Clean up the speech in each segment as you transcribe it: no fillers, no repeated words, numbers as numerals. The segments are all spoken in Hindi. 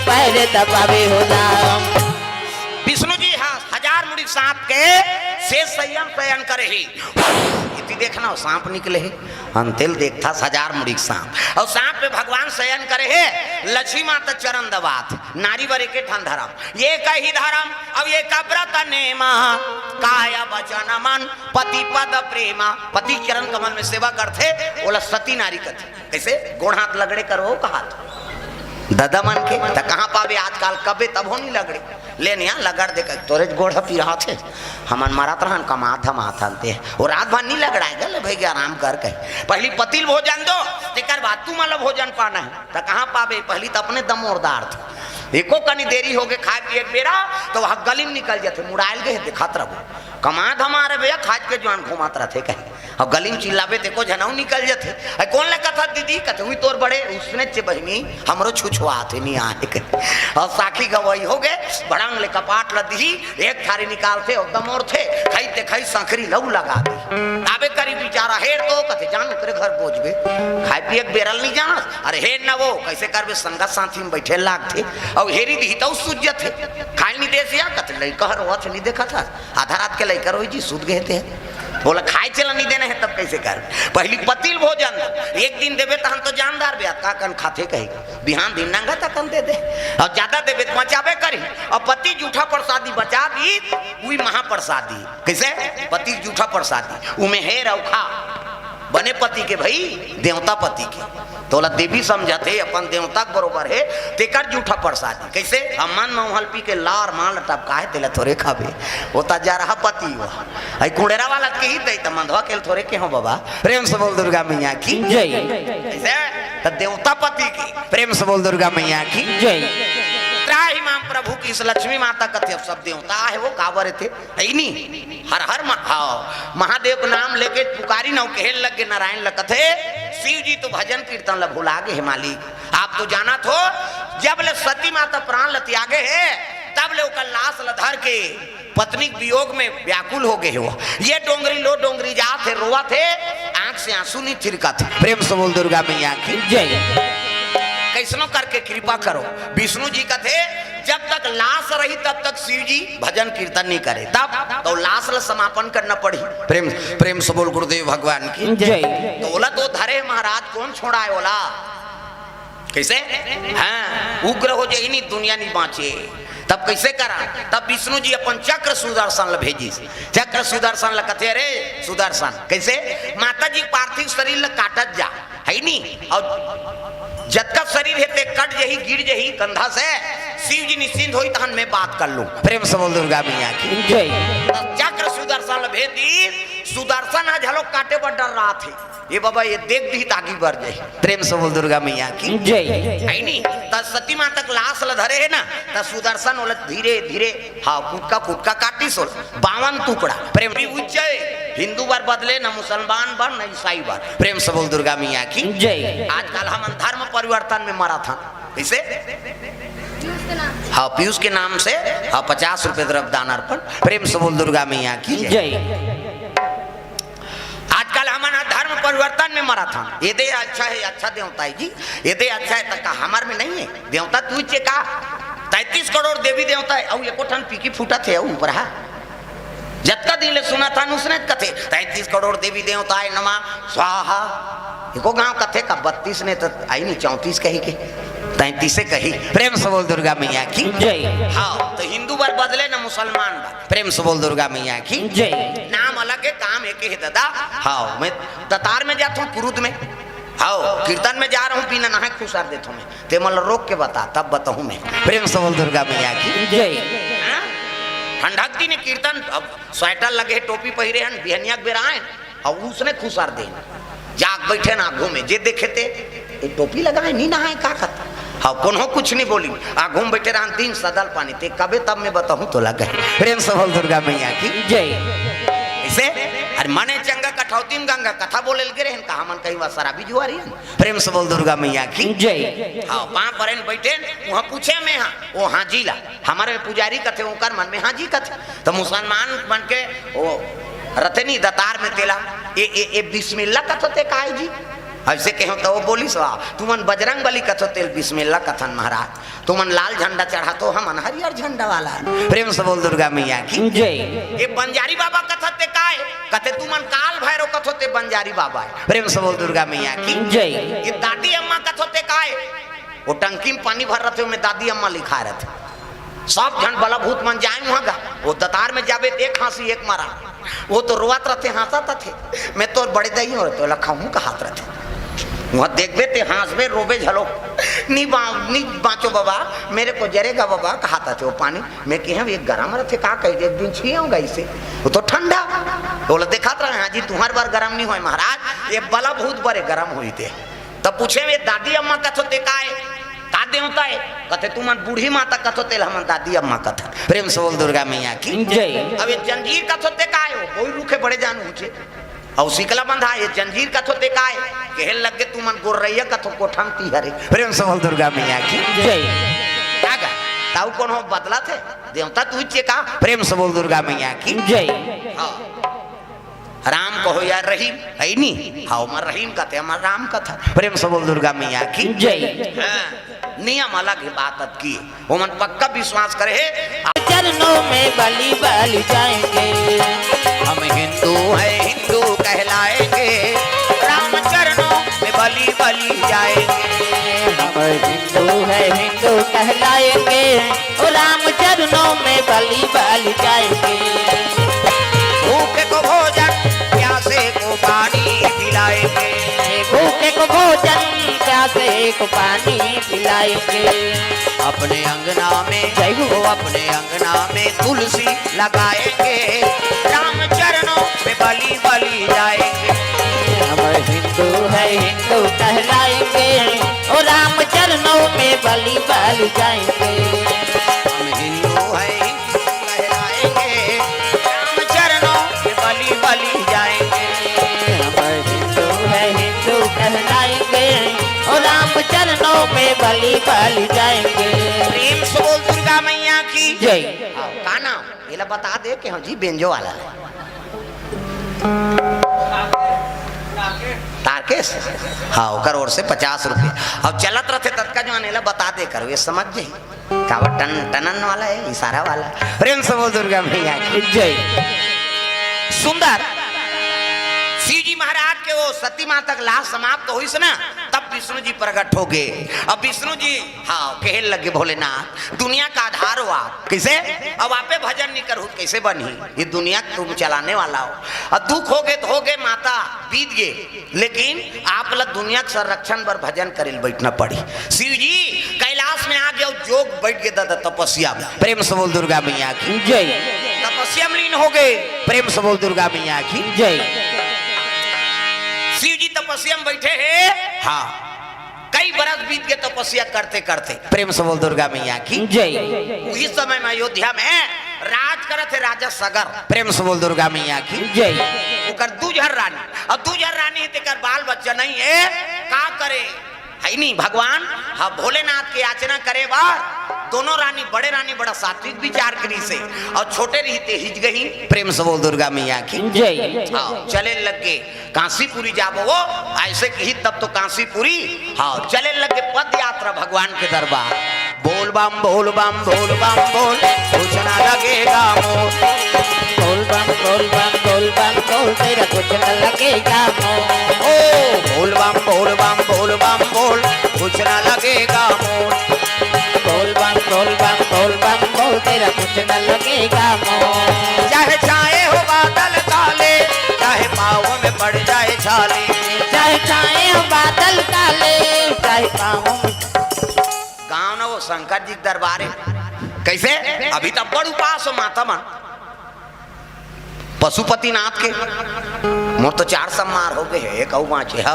पैर दबावे हो राम। विष्णु जी हाँ 1000 मुड़ी सांप के शेष संयम शयन करे ही इति देखना सांप निकले है अंतिल देखता 1000 मुड़ी सांप और सांप पे भगवान शयन करे है लक्ष्मी माता चरण दबात नारी वरे के ठन धर्म ये कही धर्म अब ये कब्रत नेमा काया वचन मन पति पद प्रेमा पति चरण कमल में सेवा करते बोला सती नारी कथे कैसे गोड़ हाथ लगड़े करो कहा दादा मन के तो कहाँ पावे आजकल कबे तब हो नहीं लगड़े लेने यहाँ लगड़ दे तोरे गोड़ पी रहा थे हमन मारत रहन कमात हम आते और रात भर नहीं लगड़ाएगा ले भाई आराम कर कहे पहली पतिल भोजन दो तेकर बाद तू मतलब भोजन पाना है तो कहाँ पावे पहली तो अपने दम ओरदार थे एको कनी देरी हो गए खाए पिए बेरा तो वह गली में निकल जाते मुड़ाइल गए दिखात रहो कमात हमारे भैया खाज के जवान घुमात रहते कहीं और गली में चिल्लावे देखो जनऊ निकल जाते कौन लगा था दीदी कहते हुई तोर बड़े उसने चे बहनी हमरो छुछुआते नहीं आए और साखी गवाई हो गए बड़ंग ले कपाट लदी एक थारी निकालते और दमोर थे खाई खाई संखरी लहू लगा दी आबे करी बेचारा हेर तो कहते जान तेरे घर पहुंच गए खाई पिए बेरल नहीं जाना अरे हेर ना वो कैसे करबे संगत साथी में बैठे लाग थे और हेरी दी तो सूझ थे खाई नहीं दे सिया कहते लइका हर वथ नहीं देखा था आधा रात के लइका रोई जी सूद गए थे बोला खाए चला नहीं देना है तब कैसे कर पहली पतिल भोजन एक दिन देवे तो हम तो जानदार बे का कन खाते कहेगा बिहान दिन नंगा तकन दे दे और ज्यादा देवे तो बचावे करी और पति जूठा प्रसादी बचा दी वही महाप्रसादी कैसे पति जूठा प्रसादी उमे है रौखा बने पति के भाई देवता पति के तोला देवी समझते अपन देवता बरोबर है तेकर जूठा प्रसादी कैसे अमन महल पी के लार माल टपका है तेला थोड़े खाबे होता जा रहा पति हुआ आई कुड़ेरा वाला के ही दे त मंधवा के थोड़े के हो बाबा प्रेम से बोल दुर्गा मैया की जय। कैसे त देवता पति की प्रेम से बोल दुर्गा मैया की जय। त्राही मां प्रभु की इस लक्ष्मी माता कथे सब देवता है वो कावर थे नहीं हर हर महादेव का नाम लेके पुकारी नौ कहल लगे नारायण लकथे शिव जी तो भजन कीर्तन ल भुला गए है मालिक आप तो जाना थो जब ले सती माता प्राण ल त्यागे है तब ले ओकर लाश ल धर के पत्नी वियोग में व्याकुल हो गए हो ये डोंगरी लो डोंगरी जा थे रोवा थे आंख से आंसू नहीं थिरका थे प्रेम से बोल दुर्गा मैया की जय। कैसनो करके कृपा करो विष्णु जी का थे जब तक लाश रही तब तक शिव जी भजन कीर्तन नहीं करे तब तो लाश ला समापन करना पड़ी प्रेम प्रेम से बोल गुरुदेव भगवान की जय। तो ओला तो धरे महाराज कौन छोड़ा है ओला कैसे हाँ उग्र हो जाए नहीं दुनिया नहीं बाँचे तब कैसे करा तब विष्णु जी अपन चक्र सुदर्शन ल भेजी चक्र सुदर्शन ल कथे रे सुदर्शन कैसे माता जी पार्थिव शरीर ल काटत जा है नहीं और जतका शरीर है ते कट जही गिर जही कंधा से शिव जी निश्चिंत होई तहन मैं बात कर लूं प्रेम से बोल दुर्गा मैया की जय। चक्र सुदर्शन भेद दी सुदर्शन आज हलो काटे पर डर रहा थे ये बाबा ये देख दी ताकि बढ़ जाए प्रेम से बोल दुर्गा मैया की जय। है नहीं त सती मां तक लाश ल धरे है ना त सुदर्शन ओला धीरे धीरे हाँ कुटका काटी सोल 52 टुकड़ा प्रेम उच्चय हिंदू बार बदले न मुसलमान बार न ईसाई बार प्रेम से बोल दुर्गा मैया की जय। आजकल हम धर्म परिवर्तन में मरा था कैसे हाँ पीयूष के नाम से हाँ 50 रुपए द्रव्य दान अर्पण प्रेम से बोल दुर्गा मैया की जय। आजकल हमारा धर्म परिवर्तन में मरा था ये दे अच्छा है अच्छा देवता है जी ये दे अच्छा है तक हमारे में नहीं है देवता तू चे का 33 करोड़ देवी देवता है और एको ठन पीकी फूटा थे ऊपर हा जत्ता दिन ले सुना था उसने कथे 33 करोड़ देवी देवता है नमा स्वाहा एको गांव कथे का 32 ने तो आई नहीं 34 कही के 33 से कही प्रेम से बोल दुर्गा मैया की जय। हाँ तो हिंदू बार बदले ना मुसलमान बार प्रेम से बोल दुर्गा मैया की जय। नाम अलग है काम एक है दादा हाँ मैं दतार में जाता हूँ कुरुद में हाँ कीर्तन में जा रहा हूँ बिना नहाए खुशार देता हूँ मैं ते मल रोक के बता तब बताऊँ मैं प्रेम से बोल दुर्गा मैया की जय। ठंडकती ने कीर्तन अब स्वेटर लगे टोपी पहिरे हन बिहनिया बेराए और उसने खुशार दे जाग बैठे ना घूमे जे देखे थे ये टोपी लगाए नहीं नहाए का कहता हाँ कौन कुछ नहीं बोली घूम बैठे रहन 3 सदल पानी थे कबे तब मैं बताऊँ तो लगे प्रेम से बोल दुर्गा मैया की जय। इसे अरे मने चंगा कठौती में गंगा कथा बोले लगे रहे कहा मन कहीं वह शराबी जुआरी है प्रेम से बोल दुर्गा मैया की जय। हाँ वहाँ पर बैठे वहाँ पूछे मैं हाँ वो हाँ जी ला हमारे पुजारी कथे ओकर मन में हाँ जी कथे तो मुसलमान बन के वो रतनी दतार में तेला ए बिस्मिल्लाह कथते काहे जी ऐसे कहो तो वो बोली सवा तुमन बजरंग बली कथो तेल बिस्मिल्लाह कथन महाराज तुमन लाल झंडा चढ़ा तो हम हरियर झंडा वाला प्रेम से बोल दुर्गा मैया की जय। ये बंजारी बाबा कथते काय कथे तुमन काल भैरव कथोते बंजारी बाबा प्रेम से बोल दुर्गा मैया की जय। ये दादी अम्मा कथोते काय वो टंकी में पानी भर रहे थे में दादी अम्मा लिखा रहे थे सब जन बला भूत मन जाए वहां गा वो दतार में जावे एक हंसी एक मारा वो तो रोआत रहते हंसाता थे मैं तो बड़े दही हो रहे तो लखाऊं का हाथ रहते वहाँ देखबे ते हंसबे रोबे झलो नी बाँचो बाबा मेरे को जरेगा बाबा कहाता थे वो पानी मैं कह ये गर्म रहे का कह एक दिन छियाऊंगा इसे वो तो ठंडा बोला देखा था हाँ जी तुम्हारे बार गर्म नहीं हुए महाराज ये बला बहुत बड़े गर्म हुई थे तब पूछे वे दादी अम्मा कथोते का देवता है कथे तुम बूढ़ी माता कथोते हम दादी अम्मा कथा प्रेम से बोल दुर्गा मैया की जय। अब ये जंजीर कथोते का है कोई रूखे बड़े जान ऊंचे और सिकला बंधा ये जंजीर कथोते का है कहे लगे तुमन गोरैया कथो कोठमती हरे प्रेम से बोल दुर्गा मैया की जय। क्या गा ताऊ कौन हो बदला थे देवता तू चे का प्रेम से बोल दुर्गा मैया की जय। हाँ राम कहो यार रहीम है नी हाँ मर रहीम कहते हमारा राम कथा प्रेम से बोल दुर्गा मैया की जय। हाँ, नियम अलग है बात की वो मन पक्का विश्वास करे है चरणों में बलि बलि जाएंगे हम हिंदू है हिंदू कहलाएंगे राम चरणों में बलि बलि जाएंगे हम हिंदू है हिंदू कहलाएंगे और राम चरणों में बलि बलि जाएंगे भूखे को भोजन प्यासे को पानी पिलाएंगे भूखे को भोजन प्यासे को पानी पिलाएंगे अपने अंगना में जय हो अपने अंगना में तुलसी लगाएंगे राम चरणों में बलि बलि जाएंगे हम हिंदू है हिंदू कहलाएंगे और राम चरणों में बलि बलि जाएंगे हम हिंदू है हिंदू कहलाएंगे राम चरणों में बलि बलि जाएंगे हम हिंदू है हिंदू कहलाएंगे और राम चरणों में बलि बलि जाएंगे प्रेम से बोल दुर्गा मैया की जय। का नाम ये बता दे कि हाँ जी बेंजो वाला है तारकेश हाँ ओकर ओर से 50 रुपये अब चलत रहते तत्का जो अनेला बता दे करो ये समझ जाए कावा टनन वाला है इशारा वाला प्रेम से बोल दुर्गा मैया की जय। सुंदर शिव जी महाराज के वो सती माँ तक लाश समाप्त हुई से ना तब विष्णु जी प्रकट हो गए अब विष्णु जी हाँ कहे लगे भोलेनाथ दुनिया का आधार हो आप कैसे अब आपे भजन नहीं करूँ कैसे बनी ये दुनिया तुम चलाने वाला हो अब दुख हो गए तो हो गए माता बीत गए लेकिन आप लोग दुनिया के संरक्षण पर भजन करे बैठना पड़ी शिव जी कैलाश में आ गए जोग बैठ गए दादा तपस्या में प्रेम से बोल दुर्गा मैया की जय। तपस्या में लीन हो गए प्रेम से बोल दुर्गा मैया की जय। शिव जी तपस्या में बैठे हैं हाँ कई बरस बीत गए तपस्या करते करते प्रेम से बोल दुर्गा मैया की जय। उसी समय में अयोध्या में राज करते राजा सगर प्रेम से बोल दुर्गा मैया की जय। ओकर दूजहर रानी अब दूजहर रानी है तेकर बाल बच्चा नहीं है का करे है नहीं भगवान हाँ भोलेनाथ की याचना करे बार दोनों रानी बड़े रानी बड़ा सात्विक विचार करी से और छोटे रहते हिज गई प्रेम से बोल दुर्गा मैया की जय। हाँ चले लग गए काशीपुरी जाबो वो ऐसे कही तब तो काशीपुरी हाँ चले लग गए पद यात्रा भगवान के दरबार बोल बम बोल बम बोल बम बोल कुछ ना लगेगा मोल बोल बम बोल बम बोल बम बोल तेरा कुछ न लगेगा मोल ओ बोल बम बोल बम बोल बम बोल कुछ ना लगेगा मोल बोल बम बोल बम बोल बम बोल तेरा कुछ न लगेगा मोल चाहे छाए हो बादल काले चाहे पाँव में पड़ जाए छाले चाहे चाहे हो बादल काले चाहे पाँव में गाँव ना वो शंकर जी के दरबार है कैसे अभी तक बड़ उपास हो माता मन पशुपति नाथ के मोर तो 4 सम्मार हो गए है कहू 5 है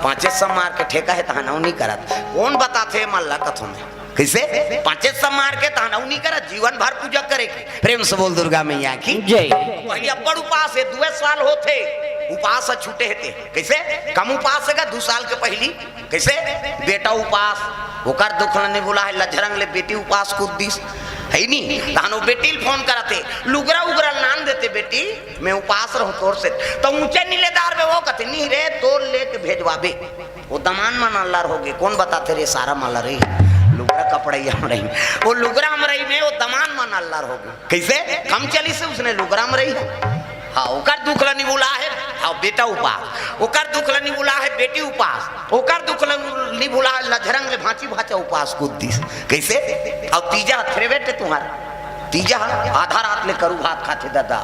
5 सम्मार के ठेका है तहनाऊ नहीं करत कौन बताते मल्ला कथों में कैसे 5 सम्मार के तहनाऊ नहीं करत जीवन भर पूजा करे प्रेम से बोल दुर्गा मैया की जय। पहले अब्बड़ उपास है 2 साल होते उपास छूटे थे कैसे कम उपास है 2 साल के पहली कैसे बेटा उपास ओकर दुख नहीं बोला है लजरंग ले बेटी उपास कुछ दिस है नहीं तानो बेटी फोन कराते लुगरा उगरा नाम देते बेटी मैं उपास रहूं तोर से तो ऊंचे नीलेदार में वो कहते नहीं रे तोर लेके भेजवाबे वो दमान मन अल्लाह हो गए कौन बताते रे सारा माला रे लुगरा कपड़ा हम रही वो लुगरा हम रही में वो दमान मन अल्लाह हो गए कैसे कम चली से उसने लुगरा में रही हाँ ओकर दुखला नहीं बोला है हाँ बेटा उपास ओकर दुखला नहीं बोला है बेटी उपास ओकर दुखला नहीं बोला है लझरंग ले भांची भाचा उपास कुद्दीस कैसे और तीजा फेवरेट है तुम्हारा तीजा आधा रात ले करू भात खाते दादा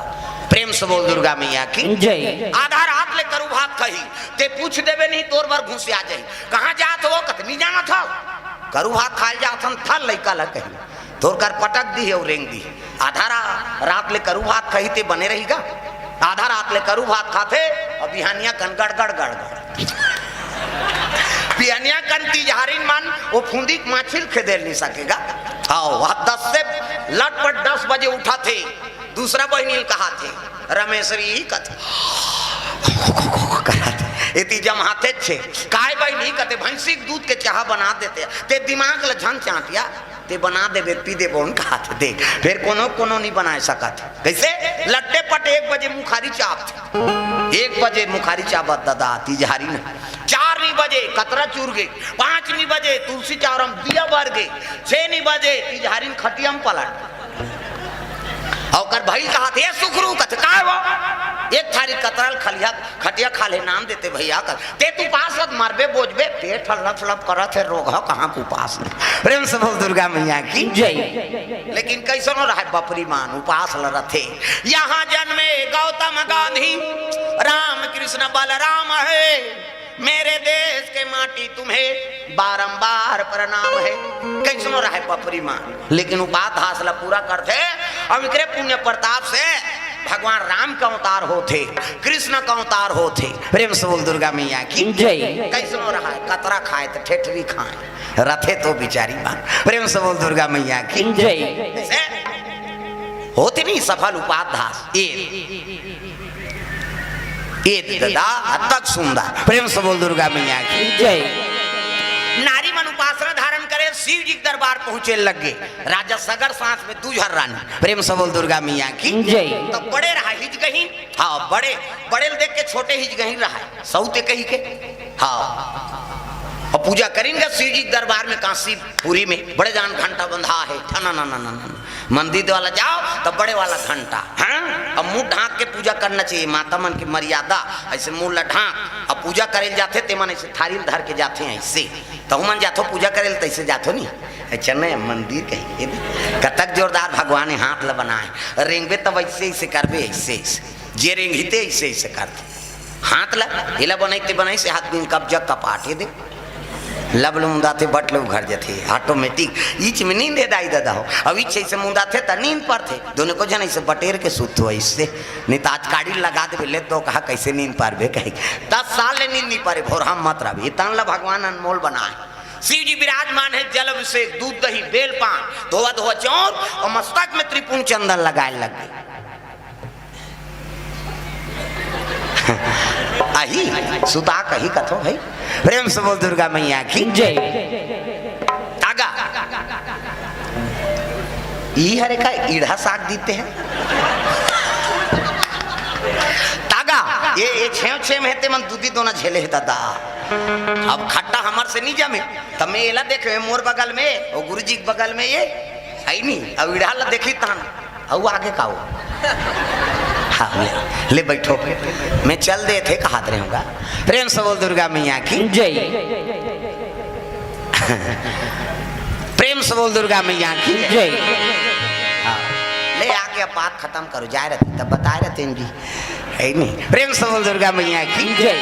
प्रेम से बोल दुर्गा मैया की जय आधा रात ले करू भात कही ते पूछ देवे नहीं तोर बार घुस आ जाई कहां जात हो कत नहीं जाना था करू भात खाए जात हम था लइका ला कही तोर कर पटक दी है और रेंग दी आधा रात ले करू भात कही ते बने रहेगा आधा रात ले करू भात खाते और बिहानिया कन गड़ बिहानिया कन तिजहारिन मान वो फूंदी माछिल खेदेल नहीं सकेगा आओ वह 10 से लटपट 10 बजे उठा थे दूसरा बहनील कहा थे रमेश्वरी कथे इति जमाते छे काय बहनी कते भैंसी दूध के चाह बना देते ते दिमाग ल झन चाटिया ते बना देबे पी दे बोन कहा थे देख फिर कोनो नहीं बना सकत कैसे लट्टे पट 1 बजे मुखारी चाप 1 बजे मुखारी चापत दादा तिजहारी न 4 बजे कतरा चूर गए 5 बजे तुलसी चावरम दिया बर गए 6 बजे तिजहारी खटियम पलट और भाई कहा थे सुखरू कथ का वो एक थारी कतरल खलिया खटिया खाले नाम देते भैया कर ते तू पास मरबे बोझबे पेट हलफ लफ करत है रोग कहां को पास प्रेम से बोल दुर्गा मैया की जय लेकिन कैसे न रहे बपरी मान उपास ल रथे यहाँ जन्मे गौतम गांधी राम कृष्ण बलराम है मेरे देश के माटी तुम्हें बारंबार प्रणाम है कैसनो रहे बपरी मान लेकिन उपात हासिल पूरा करते अब इकरे पुण्य प्रताप से भगवान राम का अवतार होते कृष्ण का अवतार होते प्रेम से बोल दुर्गा मैया की जय कैसनो रहा कतरा खाए तो ठेठरी खाए रथे तो बिचारी बात प्रेम से बोल दुर्गा मैया की जय होती नहीं सफल उपात दास दादा तक सुंदर प्रेम से बोल दुर्गा मैया की जय नारी मन उपासना धारण करे शिव जी के दरबार पहुंचे लगे राजा सगर सांस में दूजहर रानी प्रेम से बोल दुर्गा मैया की जय तो बड़े रहा हिज गही हाँ बड़े देख के छोटे हिज गही रहा सऊते कही के हाँ और पूजा करेंगे शिव जी के दरबार में काशीपुरी में बड़े जान घंटा बंधा है ना मंदिर वाला जाओ तो बड़े वाला घंटा हाँ अब मुंह ढांक के पूजा करना चाहिए माता मन की मर्यादा ऐसे मुंह ला ढांक अब पूजा करे जाते ते मन ऐसे थारी धर के जाते हैं ऐसे तो मन जातो पूजा करे तैसे जातो नहीं चन्नई मंदिर कहीं कतक जोरदार भगवान हाथ ला बनाए रेंगबे तब ऐसे ऐसे करबे ऐसे जे रेंगते ऐसे ऐसे करते हाथ ला हिला बनाई से हाथ दिन कब्जा कपाटे दे लबल मुंदाते बटल घर जाते ऑटोमेटिक ईच में नींद दाई दादा हो अब इच्छे से मुंदाते तो नींद पर थे दोनों को जन ऐसे बटेर के सुत हो इससे नहीं तो आज गाड़ी लगा दे ले तो कहा कैसे नींद पार बे कहीं 10 साल ले नींद नहीं पारे भोर हम मत रहा इतना ला भगवान अनमोल बनाए शिव जी विराजमान है जल अभिषेक दूध दही बेल पान धोआ धोआ चौर और मस्तक में त्रिपुण चंदन लगाए लग गए अही सुता कही कथो भाई प्रेम से बोल दुर्गा मैया की जय तागा ई हरे का ईढ़ा साग दीते हैं तागा ये छे में मन दूधी दोना झेले है दादा अब खट्टा हमार से नहीं जमे तब मैं एला देखे मोर बगल में और गुरुजी के बगल में ये आई नहीं अब ईढ़ा ला देखी तहन अब आगे का हाँ ले बैठो मैं चल दे थे कहा रहूंगा प्रेम से बोल दुर्गा मैया की जय प्रेम से बोल दुर्गा मैया की जय ले आके अब बात खत्म करो जाए रहती तब बताए रहते जी है नहीं प्रेम से बोल दुर्गा मैया की जय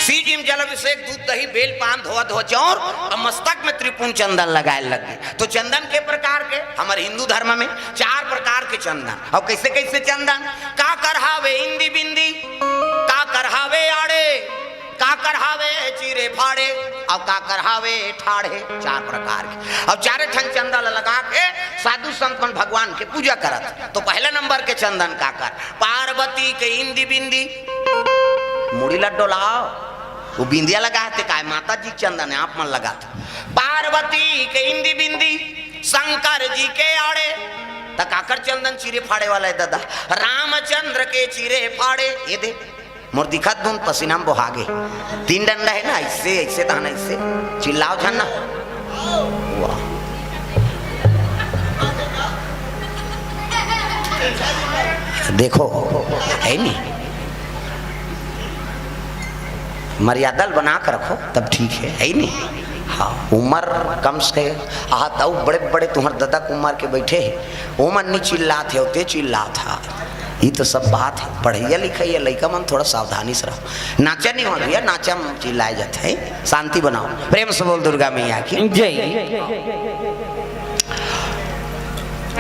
शिव जी में जल अभिषेक दूध दही बेल पान धोआ धोआ चौर और मस्तक में त्रिपुण चंदन लगाए लगे तो चंदन के प्रकार के हमारे हिंदू धर्म में 4 प्रकार के चंदन और कैसे कैसे चंदन का करहावे इंदी बिंदी का करहावे आड़े का करहावे चीरे फाड़े और का करहावे ठाड़े 4 प्रकार के अब 4 ठन चंदन लगा के साधु संतन भगवान के पूजा करत तो पहले नंबर के चंदन का कर पार्वती के इंदी बिंदी मुड़ी लड्डो लाओ वो बिंदिया लगाते का माता जी चंदन है आप मन लगाते। पार्वती के इंदी बिंदी शंकर जी के आड़े तकाकर चंदन चीरे फाड़े वाला है दादा। रामचंद्र के चीरे फाड़े ये दे मोर दिखत दून पसीना बोहागे। 3 डंडा है ना ऐसे ऐसे ताना ऐसे चिल्लाओ झन्ना। वाह देखो है नहीं मर्यादा बना कर रखो तब ठीक है नहीं। हाँ उम्र कम से आहत बड़े बड़े तुम्हारे दादा कुमार के बैठे है वो मन नहीं चिल्ला थे होते चिल्ला था। ये तो सब बात है पढ़ैया लिखैया लड़का मन थोड़ा सावधानी से रहो। नाचा नहीं हो भैया नाचा चिल्लाए जाते हैं। शांति बनाओ प्रेम से बोल दुर्गा मैया की जय।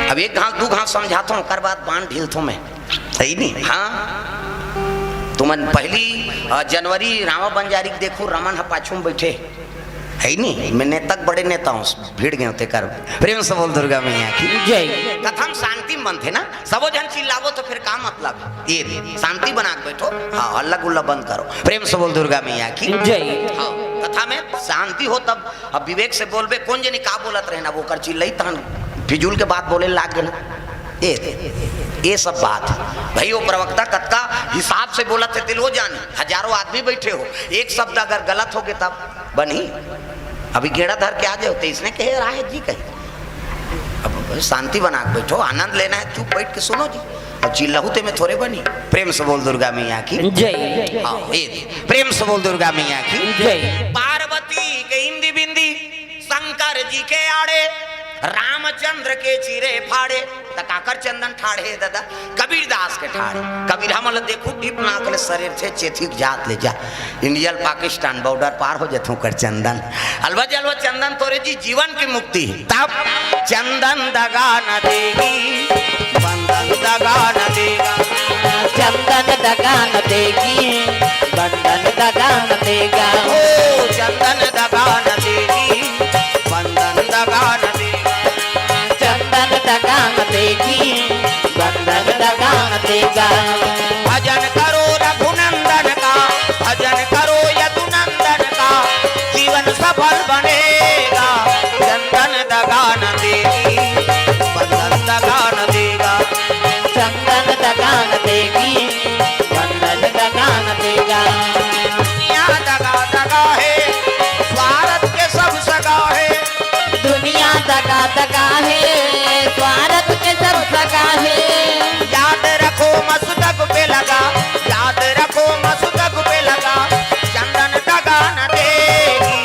अब एक घास 2 घास समझाता हूँ कर बाद बांध ढीलता मैं सही नहीं। हाँ तुमन पहली जनवरी रामा बंजारी देखो रमन पाछू में बैठे है नहीं। मैं नेतक बड़े नेता हूँ भीड़ गए होते कर प्रेम से बोल दुर्गा मैया की जय। कथम शांति मन थे ना सबो जन चिल्लावो तो फिर का मतलब ये शांति बना के बैठो। हाँ हल्ला गुल्ला बंद करो प्रेम से बोल दुर्गा मैया की जय। हाँ कथा में शांति हो तब अब विवेक से बोलबे कौन जनी का बोलत रहना वो कर चिल्लाई तहन फिजूल के बात बोले लाग गए ये सब बात भाई वो प्रवक्ता कत्का हिसाब से बोला थे दिल हो जानी। हजारों आदमी बैठे हो एक शब्द अगर गलत हो गए तब बनी अभी गेड़ा धर के आ जाओ तो इसने कहे राय जी कही। अब शांति बना के बैठो आनंद लेना है चुप बैठ के सुनो जी और चिल्लाहू ते में थोड़े बनी। प्रेम से बोल दुर्गा मैया की जय। हाँ प्रेम से बोल दुर्गा मैया की जय। पार्वती के इंदी बिंदी शंकर जी के आड़े रामचंद्र के चीरे फाड़े तकाकर चंदन ठाड़े दादा। कबीर दास के ठाड़े कबीर हमल देखो टिप नाकले शरीर से चेथिक जात ले जा इंडिया पाकिस्तान बॉर्डर पार हो जथों कर चंदन अलवा जलवा चंदन तोरे जी जीवन की मुक्ति तब चंदन दगा न देगी बंधन दगा न देगा। चंदन दगा न देगी बंधन दगा न देगा। ओ चंदन दगा न देगी बंधन दगा न देगा। चंदन दगा न देगी बंधन दगा न देगा। भजन करो रघुनंदन का भजन करो यदुनंदन का जीवन सफल बनेगा। चंदन दगा न देगी बंधन दगा न देगा। चंदन दगा न देगी बंधन दगा न देगा। दुनिया दगा दगा है स्वार्थ के सब सगा है। दुनिया दगा दगा है स्वार्थ के सब सगा है। याद रखो मस्तक पे लगा याद रखो मस्तक पे लगा। चंदन दगा न देगी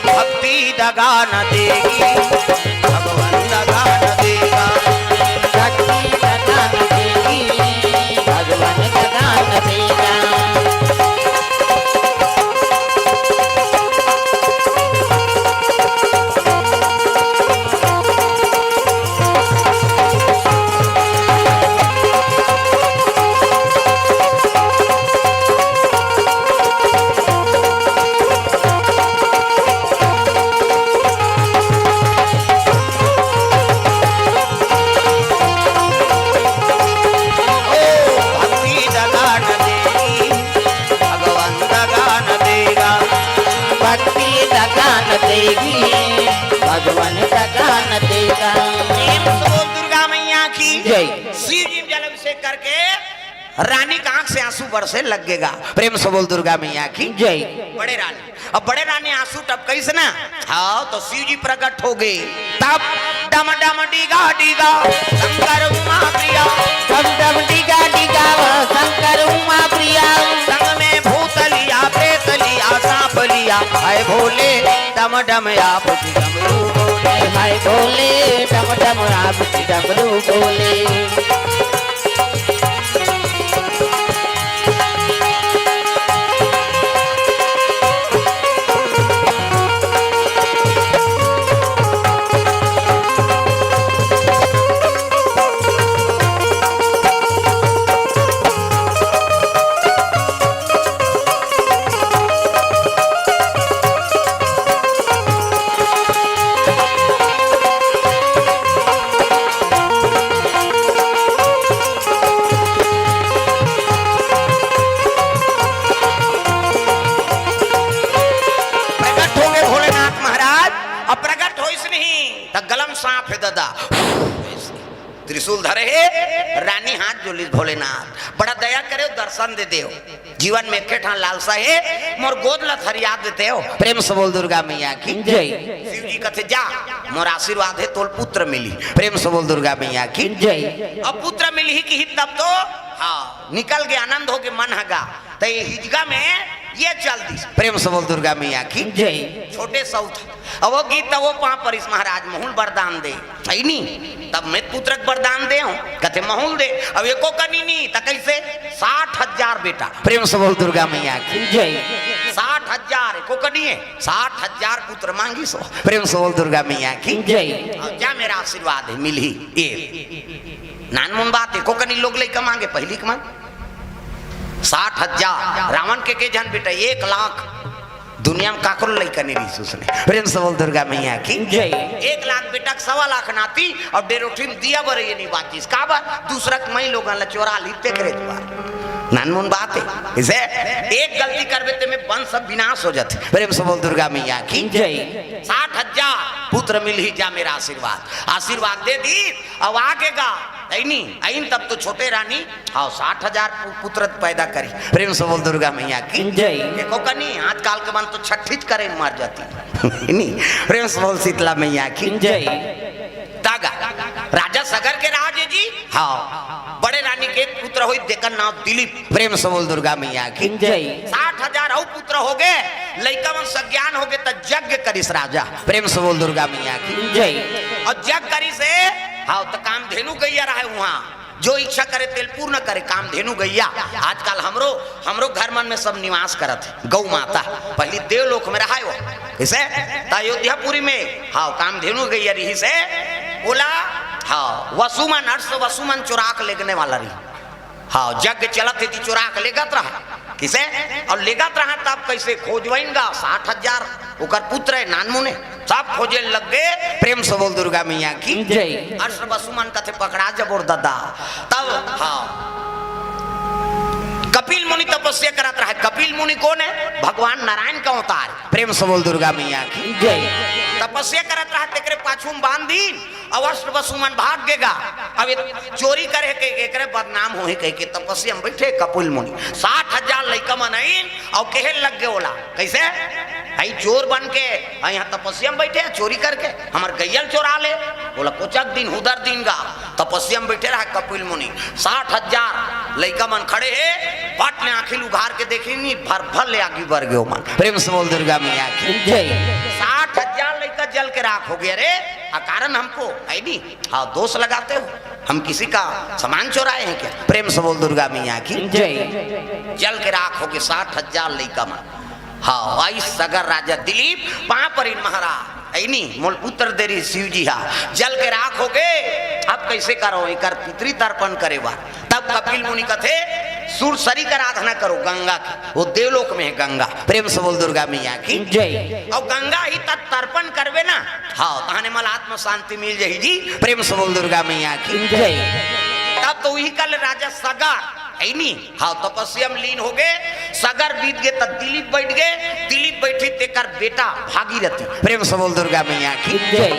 भक्ति दगा न देगी भगवान दगा न देगा। भक्ति दगा न देगी भगवान दगा न देगा। देगी भगवान दगा न देगा। दुर्गा मैया की जय। शिव जी जल अभिषेक करके रानी का आंख से आंसू बरसे लगेगा। प्रेम से बोल दुर्गा मैया की जय। बड़े रानी अब बड़े रानी आंसू टपकई से ना हाँ तो शिव जी प्रकट हो गए तब डम डम डीगा डीगा शंकर उमा प्रिया डम डम डीगा डीगा शंकर उमा प्रिया। संग में भूत लिया प्रेत लिया सांप लिया हाय भोले डम डम आप डमरू बोले। हाय भोले डम डम आप डमरू बोले। त गलम सांप है दादा, त्रिशूल धरे है, रानी हाथ जोली भोलेनाथ बड़ा दया करे दर्शन दे देओ, जीवन में एक ठान लालसा है मोर गोद ला फरियाद देते हो, प्रेम से बोल दुर्गा मैया की जय। शिव जी कहते जा मोर आशीर्वाद है तोल पुत्र मिली, प्रेम से बोल दुर्गा मैया की जय। अब पुत्र मिली की ही तब तो हाँ निकल गया आनंद हो के मन हगा, तो ये हिजगा में ये चल दी, प्रेम से बोल दुर्गा मैया की जय। छोटे सौथ अब वो गीत तब वो पा परिस महाराज महूल वरदान दे है नी, तब मैं पुत्र वरदान दे हूं कहते महूल दे, अब एको कनी नी त कैसे 60,000 बेटा, प्रेम से बोल दुर्गा मैया की जय। 60,000 एको कनी है 60,000 पुत्र मांगी सो, प्रेम से बोल दुर्गा मैया की जय। जा मेरा आशीर्वाद है मिली ये नानमुन बात एको कनी लोग लेकर मांगे पहली कमान 60,000 रावण के जन बेटा 1 लाख दुनिया में काकरो लइका नहीं रही उसने, प्रेम से बोल दुर्गा मैया की जय। 1 लाख बेटा 1.25 लाख नाती और डेरोठी में दिया बर ये नहीं बातचीत का बात दूसरा मई लोग चोरा लिखते करे नानमुन बात है, इसे एक गलती कर देते में वंश सब विनाश हो जाते, प्रेम से बोल दुर्गा मैया की जय। 60,000 पुत्र मिल ही जा मेरा आशीर्वाद दे दी, अब आगेगा ऐन तब तो छोटे रानी हाँ 60,000 पुत्र पैदा करी, प्रेम से बोल दुर्गा मैया की जय। देखो कनी आजकल के मन तो छठीच करे मर जाती नहीं, प्रेम से बोल शीतला मैया की जय। तागा राजा सगर के राज जी हाँ बड़े रानी के पुत्र हुई देखकर नाम दिलीप, प्रेम से बोल दुर्गा मैया की जय। 60,000 और पुत्र हो गए, लइका मन सज्ञान हो गए तो यज्ञ करिस राजा, प्रेम से बोल दुर्गा मैया की जय। और यज्ञ करी से हाँ तो काम धेनु गैया रहा है वहाँ जो इच्छा करे तेल पूर्ण करे, काम धेनु गैया आजकल हमरो घर मन में सब निवास करत है, गौ माता पहली देवलोक में रहा है वो इसे अयोध्यापुरी में हाँ काम धेनु गैया रही से बोला हाँ वसुमन अर्श वसुमन चुराक लेगने वाला रही, हाँ जग चलत थी चुराक लेगत रहा किसे और लेगत रहा तब कैसे खोजवाइंगा 60,000 ओकर पुत्र है नानमुने सब खोजे लग गए, प्रेम से बोल दुर्गा मैया की जय। अर्श वसुमन कथे पकड़ा जबोर दादा तब हाँ कपिल मुनि तपस्या करत रहा, कपिल मुनि कौन है भगवान नारायण का अवतार, प्रेम से बोल दुर्गा मैया की जय। तपस्या करत रहा तेरे पाछू में बांध दी अवश्य वसुमन भाग गेगा, अब चोरी करे के एकरे बदनाम होई कह के तपस्या में बैठे कपिल मुनि 60,000 लइका मनइन और कहे लग गए ओला कैसे आई चोर बन के यहाँ तपस्या में बैठे चोरी करके हमार गैयल चोरा ले, बोला कुछ दिन उधर दिन गा तपस्या में बैठे रहा कपिल मुनि 60,000 लइका मन खड़े है पट ने आखिल उघार के देखी नहीं भर ले आगे बढ़ गए मन, प्रेम से बोल दुर्गा मैया की जय। 60,000 लइका जल के राख हो गया रे कारण हमको है नहीं हाँ दोष लगाते हो हम किसी का सामान चोराए हैं क्या, प्रेम से बोल दुर्गा मैया की जय। जल के राख हो गए 60,000 लइका मन हाँ आई सगर राजा दिलीप पापरिन महाराज ऐनी मोल पुत्र देरी शिव जी हा जल के राख हो गए, अब कैसे करो एक पितृ तर्पण करे बार, तब कपिल मुनि कथे सूरसरी का आराधना करो गंगा की, वो देवलोक में है गंगा, प्रेम से बोल दुर्गा मैया की जय। और गंगा ही तब तर्पण करवे ना हाँ तहने मल आत्म शांति मिल जाही जी, प्रेम से बोल दुर्गा मैया की जय। तब तो वही कल राजा सगर ऐनी हाँ तपस्या में लीन हो गए, सगर बीत गए तब दिलीप बैठ गए, दिलीप बैठे तेकर बेटा भागीरथी, प्रेम से बोल दुर्गा मैया की जय।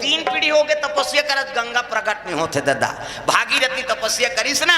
3 पीढ़ी हो गए तपस्या करत गंगा प्रकट नहीं होते दादा, भागीरथी तपस्या करिस ना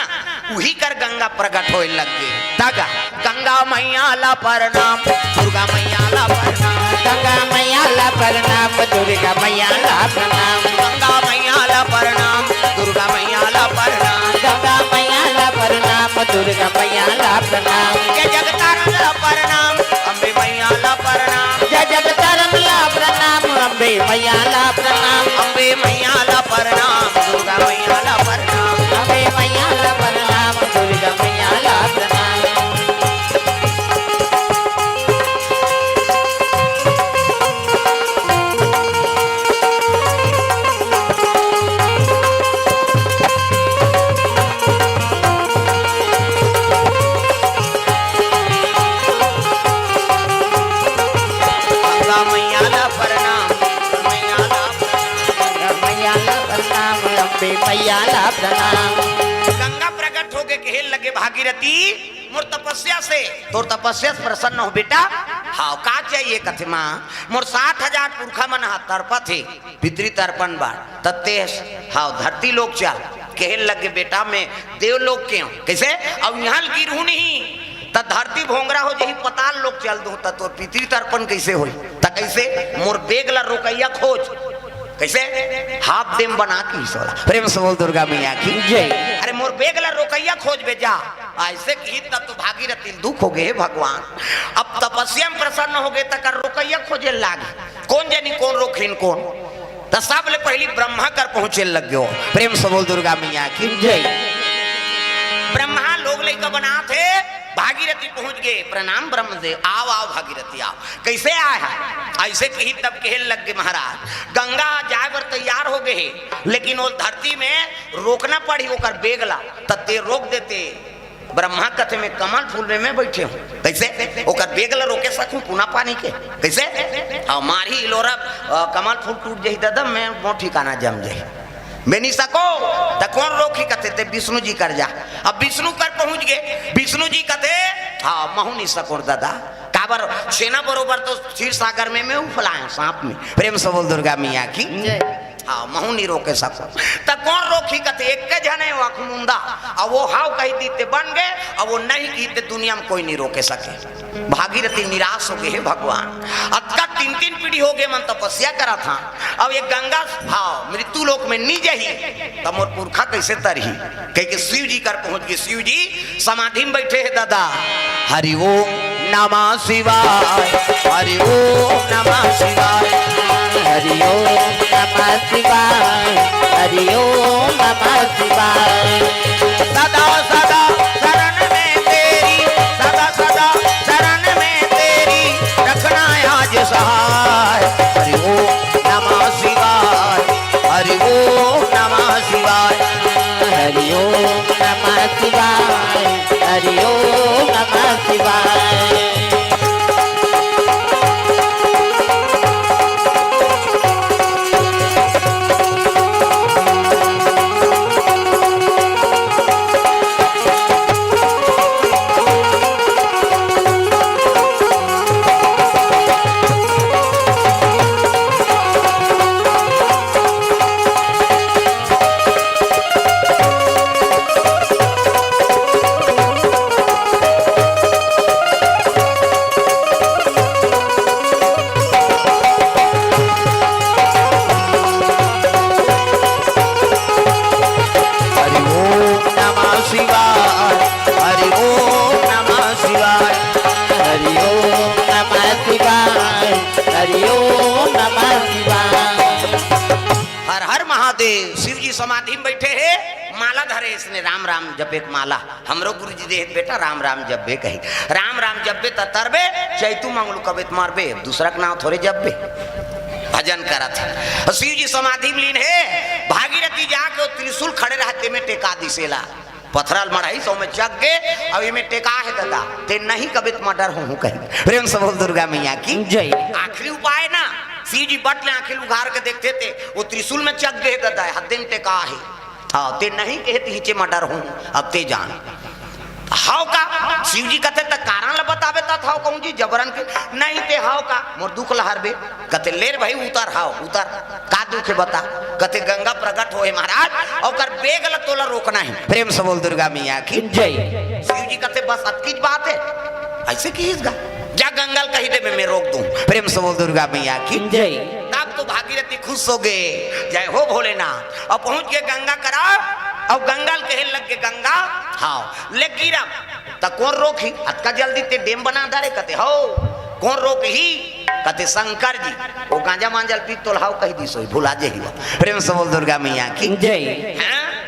वही कर गंगा प्रकट होए लग गए, तागा गंगा मैया ला प्रणाम दुर्गा मैया ला प्रणाम, गंगा मैया ला प्रणाम दुर्गा मैया ला प्रणाम, गंगा मैया ला प्रणाम दुर्गा मैया ला प्रणाम, गंगा मैया ला प्रणाम दुर्गा मैया ला प्रणाम, जय जगतारण ला प्रणाम अम्बे मैया ला प्रणाम, जय जगतारण ला प्रणाम अम्बे मैया ला प्रणाम, अम्बे मैया ला प्रणाम दुर्गा मैया ला प्रणाम, अम्बे मैया ला प्रणाम दुर्गा मैया ला प्रणाम। मैया ला प्रणाम। गंगा प्रकट हो गए कहे लगे भागीरथी मोर तपस्या से तोर तपस्या से प्रसन्न हो बेटा हाँ का चाहिए कथे माँ मोर 60,000 पुरखा मन हा तर्पत है पितृ तर्पण बार तत्ते हाँ धरती लोग चल कहने लगे बेटा मैं देव लोग क्यों कैसे अब यहाँ गिरहू नहीं त धरती भोंगरा हो जही पताल लोग चल दू तो पितृ तर्पण कैसे हो कैसे मोर बेगला रोकैया खोज कैसे हाफ देम बना की सोला प्रेम से बोल दुर्गा मैया की जय। अरे मोर बेगला रोकैया खोज बे जा ऐसे की तब तो भागीरथी दुख हो गए भगवान अब तपस्या में प्रसन्न हो गए तक रोकैया खोजे लागे कौन जानी कौन रोकिन कौन तो सब ले पहली ब्रह्मा कर पहुंचे लग गयो प्रेम से बोल दुर्गा मैया की जय। ब्रह्मा लोग लेकर बना थे भागीरथी पहुंच गए प्रणाम ब्रह्मदेव आओ आओ भागीरथी आओ कैसे आए हैं ऐसे कही तब कहे लग गए महाराज गंगा जाए पर तैयार हो गए लेकिन वो धरती में रोकना पड़ी ओकर बेगला तत्ते रोक देते ब्रह्मा कथे में कमल फूल में मैं बैठे हूँ कैसे ओकर बेगला रोके सकूं पुना पानी के कैसे और मारी इलोरा कमल फूल टूट जाही दादा मैं वो ठिकाना जम जाही मैं नहीं सको तो कौन रोकी कथे ते विष्णु जी कर जा अब विष्णु कर पहुंच गए विष्णु जी कथे हाँ महू नहीं सको दादा काबर सेना बरोबर तो क्षीर सागर में मैं उफलाए सांप में प्रेम से बोल दुर्गा मैया की हाँ महू नहीं रोके सको तो कौन रोकी कथे एक जने मुंदा अब वो हाव कही दीते बन गए अब वो नहीं कीते दुनिया में कोई नहीं रोके सके भागीरथी निराश हो गए भगवान अब का 3-3 पीढ़ी हो गए मन तपस्या करा था अब ये गंगा भाव मृत्यु लोक में नहीं जही तब मोर पुरखा कैसे तरही कह के शिव जी कर पहुंच गए शिव जी समाधि में बैठे है दादा हरि ओम नमः शिवाय हरि ओम नमः शिवाय हरि ओम नमः शिवाय हरि ओम नमः शिवाय सदा सदा शरण में तेरी सदा सदा शरण में तेरी रखना आज सहाय हरि ओम नमः शिवाय हरि ओम नमः शिवाय हरि ओम नमः शिवाय हरि ओम नमः शिवाय शिव जी समाधि में बैठे है माला धरे इसने राम राम जपे माला हमरो गुरु जी दे बेटा राम राम जब्बे कही राम राम जब्बे तरबे चैतू मंगलू कबे मारबे दूसरा का नाम थोड़े जब्बे भजन करा था शिव जी समाधि में लीन है भागीरथी जाके त्रिशूल खड़े रहते में टेका दिसेला पथराल मढ़ाई सौ में जग गए अब ये में टेका है दादा ते नहीं कभी मर्डर हूँ कहीं प्रेम से बोल दुर्गा मैया की जय। आखिरी उपाय ना शिव जी बट ले आखिर उघार के देखते थे वो त्रिशूल में चक गए दादा हद्दे में टेका है हाँ ते नहीं कहते हिचे मर्डर हूँ अब ते जान हाव का शिव जी कहते तक कारण ला बतावे ता हाव कहूँ जी जबरन के नहीं ते हाव का मोर दुख लहरबे कहते लेर भाई उतर हाव उतर का दुख है बता कहते गंगा प्रकट होए महाराज और कर बेग ला तोला रोकना है प्रेम से बोल दुर्गा मैया की जय। शिव जी कहते बस अतकी बात है ऐसे की इसका जा गंगल कही दे मैं रोक दूं प्रेम से बोल दुर्गा मैया की जय। तब तो भागीरथी खुश हो गए जय हो भोलेनाथ और पहुंच के गंगा करा और गंगल कहे लग के गंगा हाँ ले गिरा तो कौन रोकी अतका जल्दी ते डेम बना दारे कहते हो कौन रोक ही कहते शंकर जी वो गांजा मांजल पी तो हाउ कही दी सोई भुला जे ही प्रेम से बोल दुर्गा मैया की जय।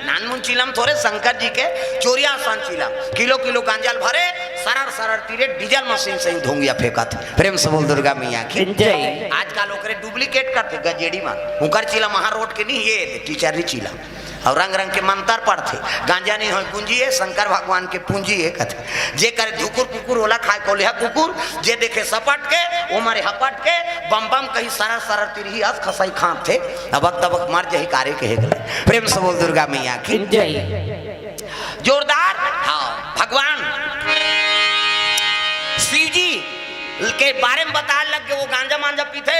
नानमुन चिलम थोड़े शंकर जी के चोरिया सान चिलम किलो किलो गांजल भरे सरर सरर तीरे डीजल मशीन से धोंगिया फेंका थे प्रेम से बोल दुर्गा मैया की जय। आजकल ओकरे डुप्लीकेट करते गजेड़ी में हुकर चिलम वहां रोड के नहीं ये टीचर चिलम और रंग रंग के मंत्र पढ़ते गांजा नहीं हो पूंजी है शंकर भगवान के पूंजी है कथे जे करे धुकुर कुकुर ओला खाए कोलिया कुकुर जे देखे सपट के वो मारे हपट के बम बम कहीं सरर सरर तिरही अस खसाई खाप थे अबक तबक मर जही कार्य के गले प्रेम से बोल दुर्गा मैया की जय। जोरदार हाँ भगवान शिव जी के बारे में बता लग के वो गांजा मांजा पीते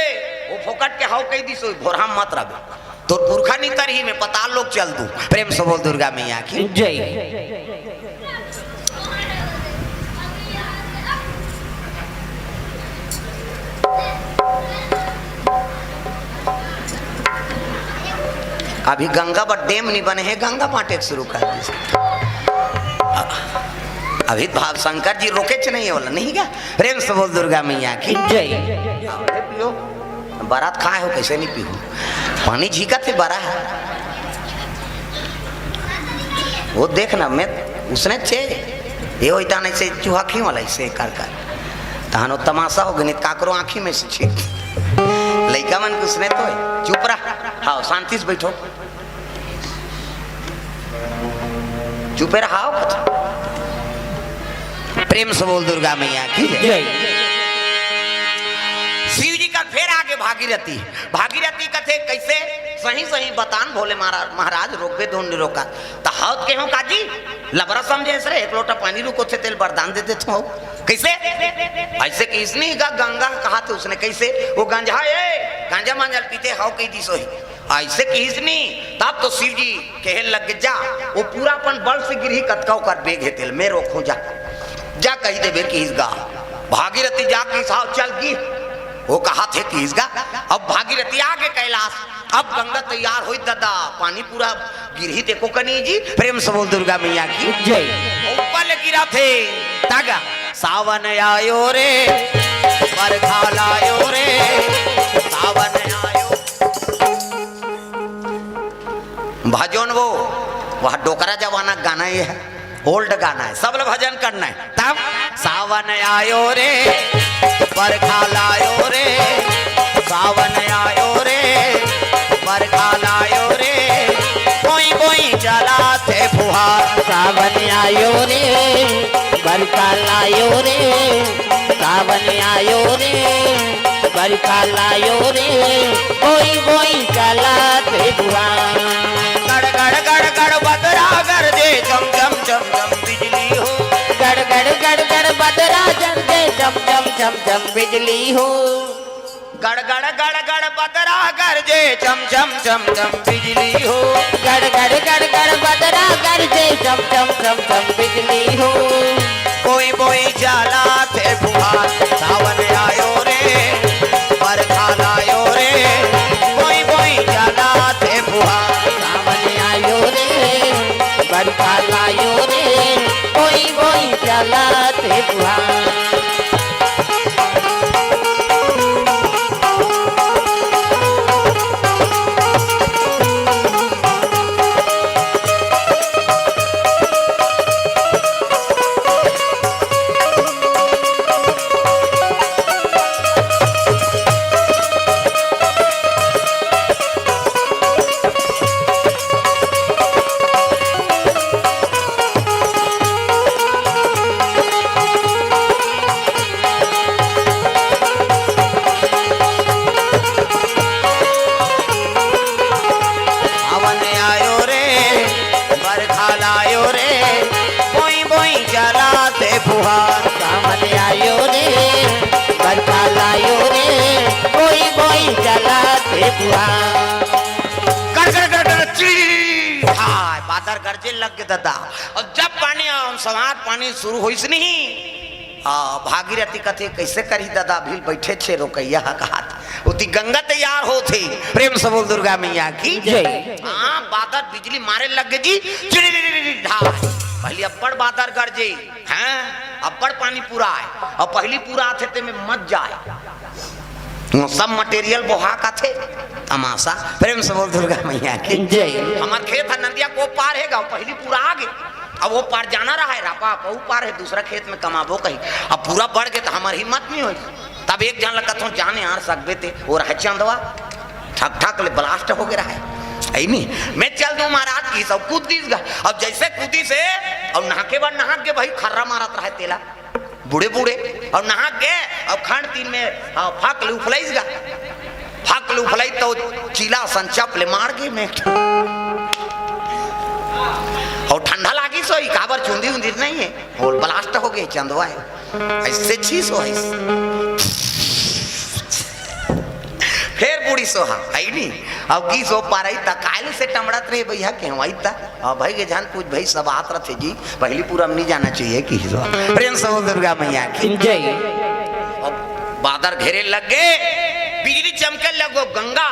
वो फोकट के हाउ कही दी सो भोरा मत रहे तो पुरखा नहीं तरही में पता लोग चल दूं। प्रेम से बोल दुर्गा मैया की जय। अभी गंगा पर डैम नहीं बने हैं, गंगा बांटे शुरू कर दी। अभी भाव शंकर जी रोके च नहीं बोला नहीं क्या। प्रेम से बोल दुर्गा मैया की जय। पियो बारात खाए हो कैसे नहीं पीहू पानी झीका थे बड़ा है वो देखना मैं उसने चे ये होता नहीं से चूहा खी वाला इसे कर तहनो तमाशा हो गणित काकरो आँखी में से छे लड़का मन उसने तो चुप रहा। हाँ शांति से बैठो चुपे रहा। प्रेम से बोल दुर्गा मैया की जय। शिव जी का फिर आगे भागीरथी भागीरथी कथे कैसे सही सही बतान भोले महाराज रोकबे दो रोका तो हाथ के हो काजी लबरा समझे सर एक लोटा पानी रुको थे तेल वरदान दे देते हो कैसे ऐसे कि इसने गंगा कहा थे उसने कैसे वो गंजा गांजा मांजल पीते हाउ कही दी सोही ऐसे किसनी तब तो शिव जी कहे लग जा वो पूरा अपन बल से गिरही कतकाव कर बेग है तेल मैं रोकूं जा कही दे बेर किस गा भागीरथी जा की साव चल की वो कहा थे किस गा। अब भागीरथी आगे कैलाश अब गंगा तैयार हुई दादा पानी पूरा गिरही देखो कनी जी। प्रेम से बोल दुर्गा मैया की जय। ऊपर गिरा थे तागा सावन आयो रे बरखा लायो रे सावन आयो भजन वो वह डोकरा जमाना गाना ही है ओल्ड गाना है सब लोग भजन करना है। तब सावन आयो रे बरखा लायो रे सावन आयो रे बरखा लायो रे कोई कोई चलाते फुहार सावन आयो रे बरखा लायो रे सावन आयो रे बरखा लायो रे कोई चलाते फुहार गड़ गड़ गड़ गड़ बदरा कर दे चम चम चम चम बिजली हो गड़ गड़ गड़ गड़ बदरा जल दे चम चम चम चम बिजली हो गड़ गड़ गड़ गड़ बदरा कर दे चम चम चम चम बिजली हो गड़ गड़ गड़ गड़ बदरा कर दे चम चम चम चम बिजली हो कोई बोई जाला थे फुहार सावन आयो रे बरखा लायो रे कोई बोई जाला थे फुहार सावन आयो रे बरखा लायो रे कोई चलाते फुहार फुहार सावन आयो रे बरखा लायो रे कोई चलाते फुहार कर कर कर कर ची हाय बादर गरजे लग गए दादा। और जब पानी समार पानी शुरू होइस नहीं भागीरथी कथे कैसे करी दादा भील बैठे छे रोकैया कहात उती गंगा तैयार हो थे। प्रेम से बोल दुर्गा मैया की जय। हाँ बादर बिजली मारे लग गई जी चिड़ी ढाल पहले अब्बड़ बादर गरजे हैं अब्बड़ पानी पूरा है और पहली पूरा आते ते में मत जाए सब मटेरियल बोहा का थे तमाशा। प्रेम से बोल दुर्गा मैया की जय। हमार खेत है नदिया को पार है गाँव पहली पूरा आगे अब वो पार जाना रहा है रापा वो पार है दूसरा खेत में कमाबो कहीं अब पूरा बढ़ गए तो हमारी हिम्मत नहीं हुई तब एक जन लगा तो जाने आ सकते थे और है चंदवा ठक ठक ले ब्लास्ट हो गया है नहीं मैं चल दूं महाराज की सब कूद दी अब जैसे कूदी से और नहाके बाद नहा के भाई खर्रा मारत रहा तेला बूढ़े बूढ़े और नहा के अब खंड तीन में फाक ले उफलाइस गा फाक ले उफलाई तो चीला संचप ले मार गए मैं और ठंडा लागी सो काबर चुंदी उंदी नहीं है और ब्लास्ट हो गए चंदवा है ऐसे छी सो है फिर बूढ़ी सोहा है नहीं अब की सो पा रही था कायल से टमड़त रहे भैया कहवाई था अब भाई के जान पूछ भाई सब आत रहे जी पहली पूरा नहीं जाना चाहिए कि प्रेम से बोल दुर्गा मैया की जय। अब बादल घेरे लग गए बिजली चमके लगो गंगा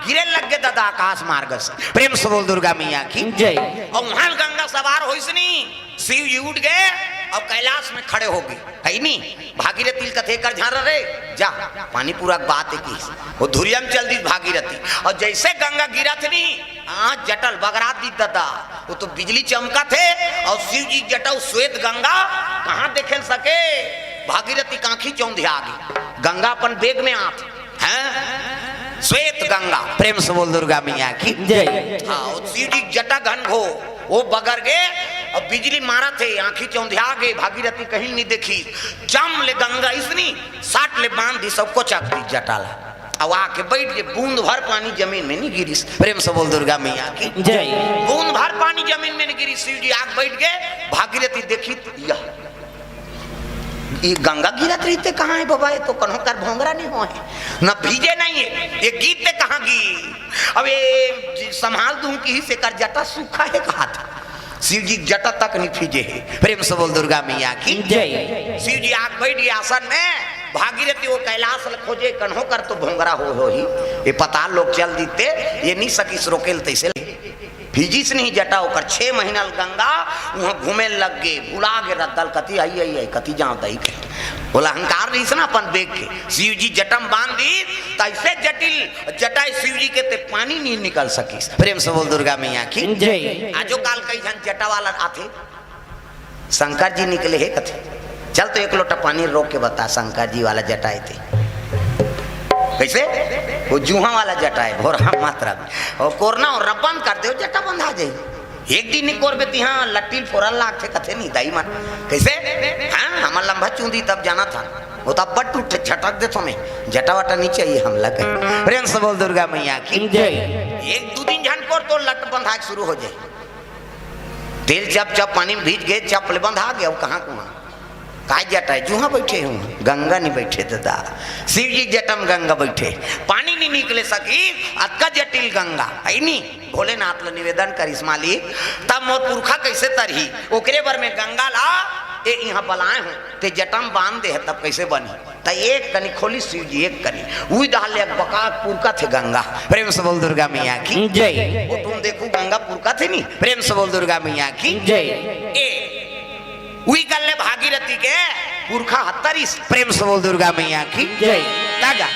गिरे लग गए दादा आकाश मार्ग से प्रेम से बोल दुर्गा मैया की जय। और वहां गंगा सवार हो नहीं शिव जी उठ गए अब कैलाश में खड़े हो गए है नहीं भागीरथी कथे कर झाड़ रहे जा पानी पूरा बात है की वो धुरिया में चल दी भागीरथी और जैसे गंगा गिरा थे नहीं आज जटल बगरा दी दादा वो तो बिजली चमका थे और शिव जी जटल श्वेत गंगा कहाँ देखे सके भागीरथी कांखी चौंधिया आ गई गंगा अपन बेग में आती हैं श्वेत गंगा प्रेम से बोल दुर्गा मैया की जय। हाँ शिव जी जटा घन घो वो बगर गए और बिजली मारा थे आंखी चौंधिया गए भागीरथी कहीं नहीं देखी चम ले गंगा इसनी साट ले बांध दी सबको चक दी जटाला अब आके बैठ गए बूंद भर पानी जमीन में नहीं गिरी प्रेम से बोल दुर्गा मैया की जय। बूंद भर पानी जमीन में नहीं गिरी शिव जी आग बैठ गए भागीरथी देखी यह ये गंगा गिरत रही थे कहाँ है बाबा ये तो कन्हों कर भोंगरा नहीं हुआ है न भीजे नहीं है ये गीत पे कहाँ गी अब ये संभाल दूं कि से कर जटा सूखा है कहा था शिव जी जटा तक नहीं भीजे है प्रेम से बोल दुर्गा मैया की जय। शिव जी आग बैठ गए आसन में भागीरथी वो कैलाश खोजे कन्हों कर तो भोंगरा हो ही ये पता लोग चल दीते ये नहीं सकी रोकेल तैसे भीजिस नहीं जटा होकर 6 महीना गंगा वहाँ घूमे लग गए भुला गए रद्दल कति आई कति जाओ दही के बोला अहंकार नहीं ना अपन बेग के शिव जी जटम बांध दी तैसे जटिल जटा शिव जी के ते पानी नहीं निकल सकी प्रेम से बोल दुर्गा मैया की जय। आजो काल कई जन जटा वाला आते शंकर जी निकले है कथे चल तो एक लोटा पानी रोक के बता शंकर जी वाला जटाए थे कैसे वो जूहा वाला जटा है भोरा मात्रा में और कोरना और रब्बन कर दे जटा बंधा जाए एक दिन नहीं कोरबे ती हाँ लट्टी फोरन लाख थे कथे नहीं दाई मन कैसे हाँ हमारा लंबा चूंदी तब जाना था वो तब बट टूट छटक दे तुम्हें जटा वटा नहीं चाहिए हम लगे प्रेम से बोल दुर्गा मैया की जय। एक दो दिन झन कोर तो लट बंधा शुरू हो जाए तेल जब जब पानी में भीज गए चपले बंधा गया वो कहाँ कुआ काय जटा है जूहा बैठे हूँ गंगा नहीं बैठे दादा शिव जी जटम गंगा बैठे पानी नहीं निकले सकी अतका जटिल गंगा है नहीं भोलेनाथ ला निवेदन करिस मालिक तब मोर पुरखा कैसे तरही ओकरे बर में गंगा ला ए यहाँ बलाए हूँ ते जटम बांध दे तब कैसे बनी त एक कनी खोली शिव जी एक कनी वही डाल बका पुरका थे गंगा प्रेम से बोल दुर्गा मैया की जय। वो तुम देखो गंगा पुरका थे नहीं प्रेम से बोल दुर्गा मैया की जय। ए वही कर ले भागीरथी के पुरखा हत्तरीस प्रेम से बोल दुर्गा मैया की जय। दागा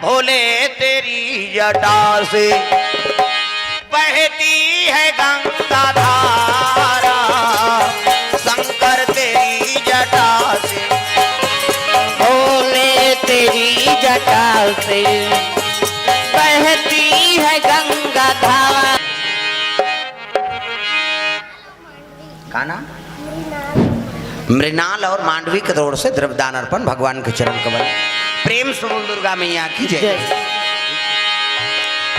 भोले तेरी जटा से बहती है गंगा धारा शंकर तेरी जटा से भोले तेरी जटा से बहती है गंगा धारा। गाना मृणाल और मांडवी के रोड से द्रव्यदान अर्पण भगवान के चरण कमल प्रेम से बोल दुर्गा मैया की जय।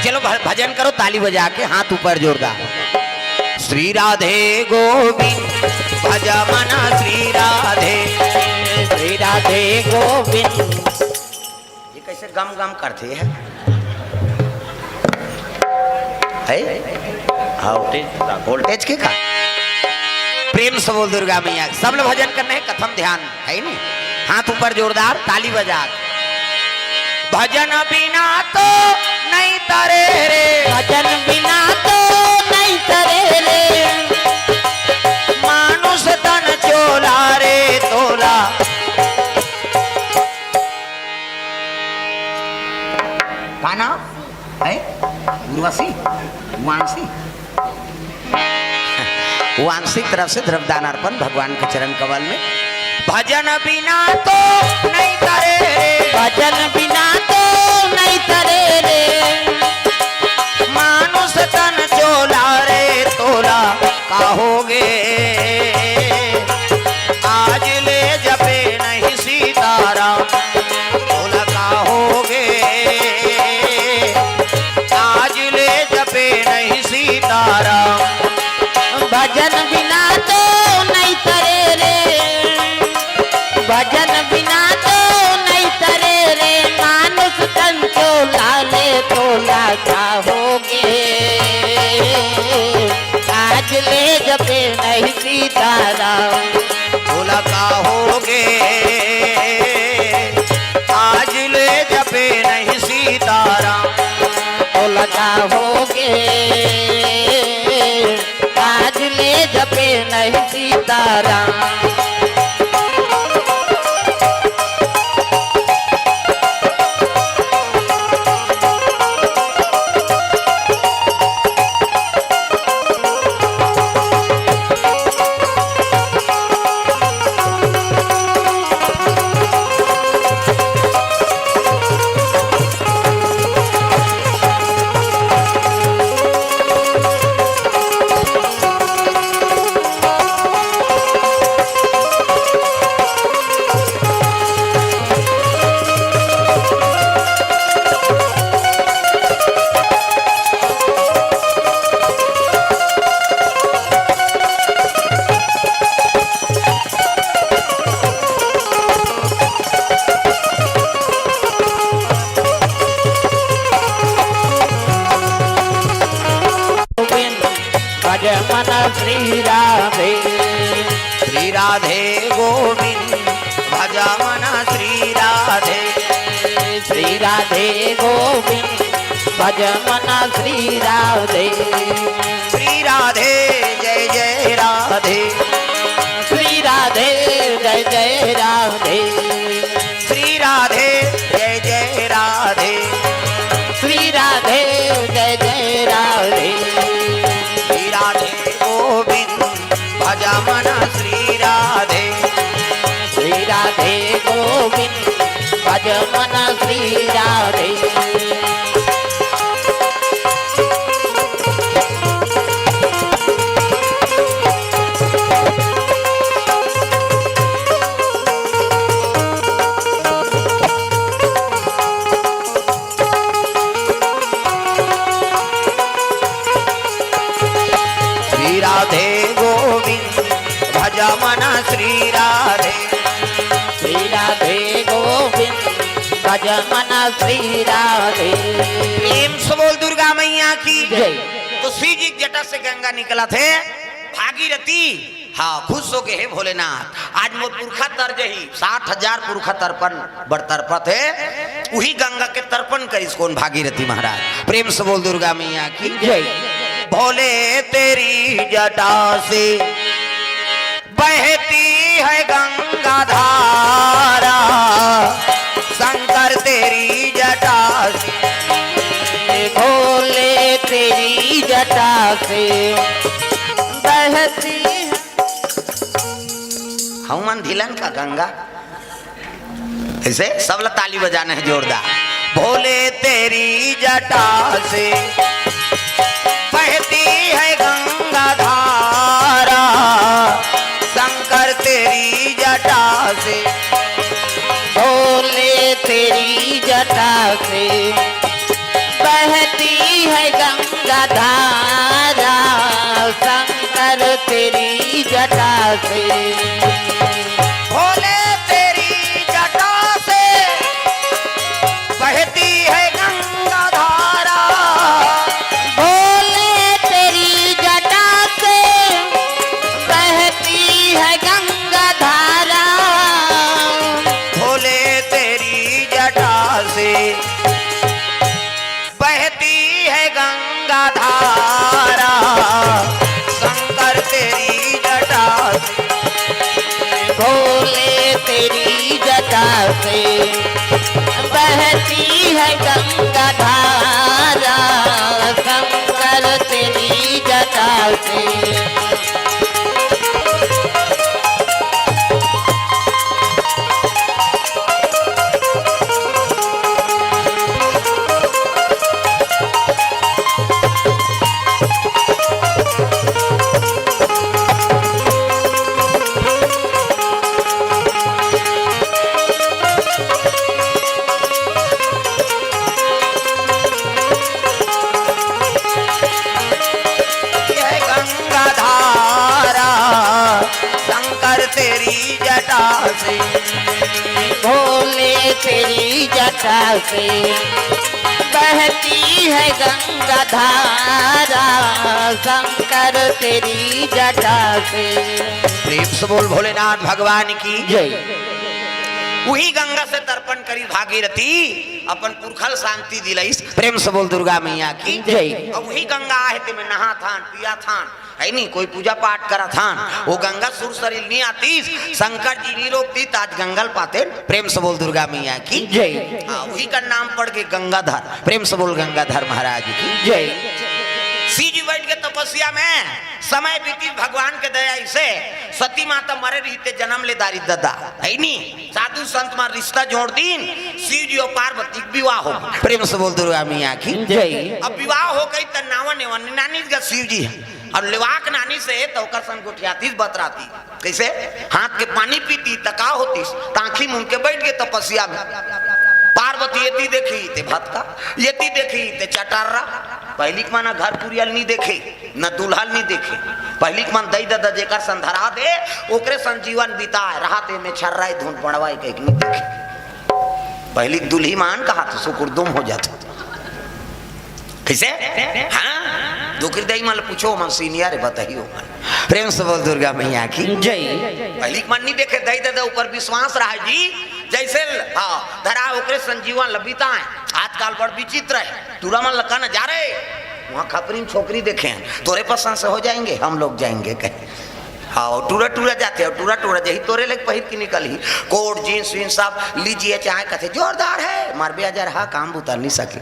चलो भजन करो ताली बजा के हाथ ऊपर जोरदार श्री राधे गोविंद भज मना श्री राधे गोविंद। ये कैसे गम गम करते हैं वोल्टेज के का प्रेम से बोल दुर्गा मैया सब लोग भजन करने हैं कथम ध्यान है नहीं हाथ ऊपर जोरदार ताली बजा भजन बिना तो नहीं तरे रे भजन बिना तो नहीं तरे रे मानुष तन चोला रे तोला गाना है उर्वशी वांसी वांशिक तरफ से द्रव्यदान अर्पण भगवान के चरण कमल में भजन बिना तो नहीं तरे रे भजन बिना तो नहीं तरे रे मानुष तन चोला रे तोला कहोगे आज ले जपे नहीं सीताराम तोला कहोगे आज ले जपे नहीं सीताराम भजन बिना तो नहीं तरे रे भजन बिना तो नहीं तरे रे मानुष तन चोला ले बोला का होगे आज ले जपे नहीं सीताराम। बोला का होगे आज ले जपे नहीं सीताराम। मन श्री राधे श्री राधे गोविंद भज मन श्री राधे। श्री राधे गोविंद भज मन श्री राधे। श्री राधे जय जय राधे। श्री राधे जय जय राधे। श्री राधे जय जय राधे। श्री राधे जय जय राधे। श्री राधे गोविंद भज मन श्री राधे। श्री राधे गोविंद भज मन श्री राधे। श्री राधे गोविंद भज मन श्री राधे। श्री राधे गोविंद भज मन श्री राधे। प्रेम से बोल दुर्गा मैया की जय। तो श्री जी की जटा से गंगा निकला थे भागीरथी। हाँ खुश हो के हे भोलेनाथ आज मोर पुरखा तर्ज ही 60,000 पुरखा तर्पण बड़ तर्पत है वही गंगा के तर्पण करिस कौन भागीरथी महाराज। प्रेम से बोल दुर्गा मैया की जय। भोले तेरी जटा से बहती है गंगा धारा शंकर तेरी जटा से। भोले तेरी जटा से बहती हनुमान धिलन का गंगा ऐसे सब लोग ताली बजाना है जोरदार। भोले तेरी जटा से बहती है गंगा धारा शंकर तेरी जटा से। भोले तेरी जटा से बहती है गंगा धारा शंकर तेरी जटा से। भोले तेरी जटा से बहती है गंगा धारा। भोले तेरी जटा से बहती है गंगा धारा। भोले तेरी जटा से बहती है गंगा धारा शंकर तेरी जटा से। भोले तेरी जटा से बहती है गंगा धारा शंकर तेरी जटा से। यह गंगा जटा से बहती है गंगा धारा शंकर तेरी जटा से। प्रेम से बोल भोलेनाथ भगवान की जय। वही गंगा से तर्पण करी भागीरथी अपन पुरखल शांति दिलईस। प्रेम से बोल दुर्गा मैया की जय। अब वही गंगा आहे में नहा थान पिया थान है नहीं कोई पूजा पाठ करा थान वो गंगा सुर शरीर नहीं आती शंकर जी नहीं रोकती ताज गंगल पाते। प्रेम से बोल दुर्गा मैया की जय। वही का नाम पड़ के गंगाधर। प्रेम से बोल गंगाधर महाराज की जय। सी जी बैठ के तपस्या में समय बीती भगवान के दया से सती माता मरे रहते जन्म ले दारी ददा है नहीं साधु संत मार रिश्ता जोड़ दीन शिव जी और पार्वती विवाह हो। प्रेम से बोल दुर्गा मैया की जय। अब विवाह हो गई तो नावा नानी का शिव जी और लेवाक नानी से तो सन गुठियाती बतराती कैसे हाथ के पानी पीती तका होती ताखी मुंह के बैठ गए तपस्या में। पार्वती येती देखी ते भटका येती देखी ते चटारा पहली के माना घर पुरियल नहीं देखे न दुल्हन नहीं देखे पहली के मन दई दादा जेकर संधरा दे ओकरे संजीवन बिताए राहते में छर्राई धुन पड़वाई कहीं नहीं देखे। पहली दुल्ही मान कहा तो सुकुरदुम हो जाता कैसे हाँ दुखी दई मन पूछो मन सीनियर बताइयो मन। प्रेम से बोल दुर्गा मैया की जय। पहली मन नहीं देखे दई दादा ऊपर विश्वास रहा जी जैसे हाँ धरा ओकरे संजीवन लबिता है। आजकल बड़ विचित्र है तुरा मन लगा ना जा रहे वहाँ खपरी छोकरी देखे हैं तोरे पसंद से हो जाएंगे हम लोग जाएंगे कहीं हाँ टूरा टूरा जाते हैं टूरा टूरा जही तोरे लग पहिर की निकल ही कोट जीन्स वीन्स सब लीजिए चाहे कथे जोरदार है मार भी हजार हाँ काम उतर नहीं सके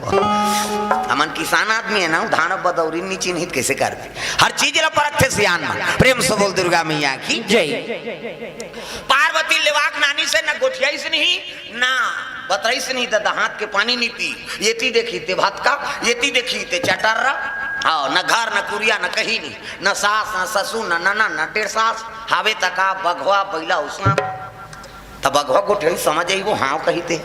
हमन किसान आदमी है ना धान बदौरी नहीं चिन्हित कैसे कर दे हर चीज ला परख थे सियान मन। प्रेम से बोल दुर्गा मैया की जय। पार्वती लेवाक नानी से न गोठियाई से नहीं ना बतराई से नहीं दादा हाथ के पानी नहीं पी येती देखी ते भात का येती देखी ते चटर्रा हाँ न घर न कुरिया न कहीं नहीं न सास न ससुर न नना न टेढ़ सास हावे तका बघवा बैला उसना तब बघवा गोठियाई समझ आई वो हाँ कही ते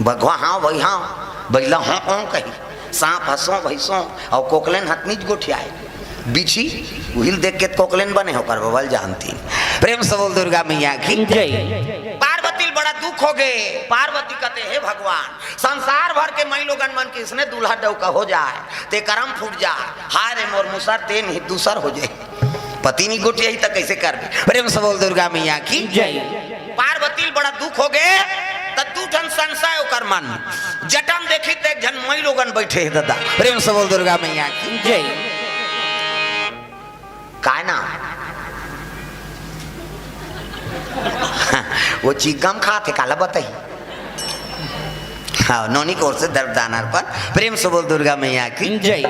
बघवा हाँ वही हाँ बैला हाँ हाँ कही सांप हंसो भैंसो और कोकलेन हथनीच गोठियाए बिछी उहिल देख के कोकलेन बने होकर बबल जानती। प्रेम से बोल दुर्गा मैया की जय। पार्वती बड़ा दुख हो गए पार्वती कहते हे भगवान संसार भर के मई लोगन मन के इसने दूल्हा डौका हो जाए ते करम फूट जाए हाय रे मोर मुसर ते नहीं दूसर हो जाए पति नहीं गुटिया ही तक कैसे कर भी। प्रेम से बोल दुर्गा मैया की जय। पार्वती बड़ा दुख हो गए तू ठन संशय ओकर मन जटम देखी ते जन मई लोगन बैठे है दादा। प्रेम से बोल दुर्गा मैया की जय। काय ना वो चिकम खाते काला बताई हाँ नौनी कोर से दर्दानार पर। प्रेम से बोल दुर्गा मैया की जय।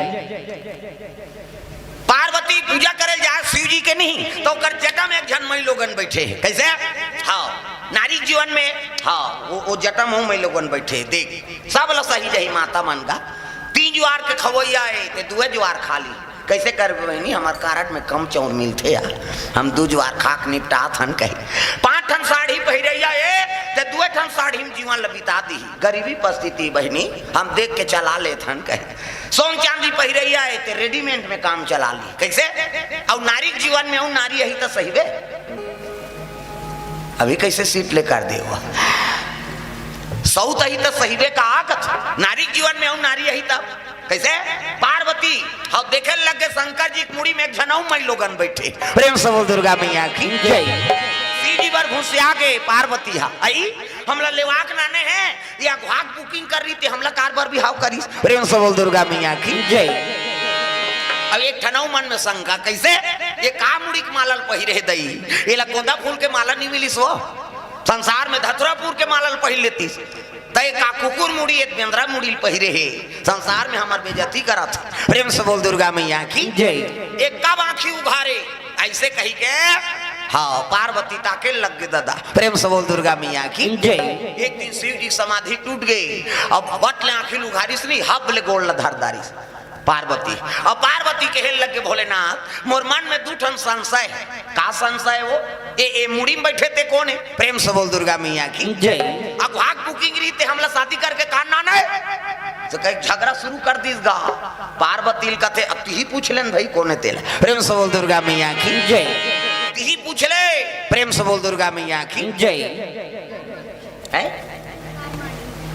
पार्वती पूजा करे जाए शिव जी के नहीं तो कर जटा में एक जन मई लोगन बैठे हैं कैसे हाँ नारी जीवन में हाँ वो जटम हो मई लोगन बैठे देख सब ला सही जही माता मन का 3 ज्वार के खवैया है 2 ज्वार खा ली कैसे कर बहनी हमार कारट में कम चौर मिलते यार हम 2 ज्वार खाक निपटा थन कही 5 ठन साड़ी पहिरैया ते 2 ठन साड़ी में जीवन लबिता दी गरीबी परिस्थिति बहनी हम देख के चला ले थन कही सोन चांदी पहिरैया ते रेडीमेड में काम चला ली कैसे और नारी जीवन में नारी यही तो सही बे अभी कैसे सीट लेकर दे सऊत ही तो सही बे का नारी जीवन में नारी यही तब कैसे पार्वती हम देखे लगे शंकर जी की मुड़ी में एक जनऊ मई लोगन बैठे। प्रेम से बोल दुर्गा मैया की जय। सीधी बार घुसिया गए पार्वती हा आई हमला लेवाक नाने हैं या घाक बुकिंग कर रही थी हमला कार बार भी हाव करी। प्रेम से बोल दुर्गा मैया की जय। अब एक ठनऊ मन में शंका कैसे ये का मुड़ी के मालल पहिरे दई ये ला गोंदा फूल के माला नहीं मिली सो संसार में धतुरापुर के मालल पहिर लेती तय का कुकुर मुड़ी एक बेंद्रा मुड़ी पहिरे है संसार में हमार बेइज्जती करा था। प्रेम से बोल दुर्गा मैया की जय। एक कब आंखी उघारे ऐसे कही के हाँ पार्वती ताके लग गए दादा। प्रेम से बोल दुर्गा मैया की जय। एक दिन शिव जी समाधि टूट गई अब बटले आंखी उघारी से नहीं हब ले गोड़ लधारदारी पार्वती और पार्वती कहे लगे भोलेनाथ मोर मन में 2 ठन संशय है का संशय वो ए मुड़ी में बैठे ते कौन है। प्रेम से बोल दुर्गा मैया की जय। अब भाग बुकिंग रही थे हमला शादी करके कहा ना तो कहीं झगड़ा शुरू कर दीस गा पार्वती कहते अब तू ही पूछ लेन भाई कौन है तेला। प्रेम से बोल दुर्गा मैया की जय। तू ही पूछ ले। प्रेम से बोल दुर्गा मैया की जय।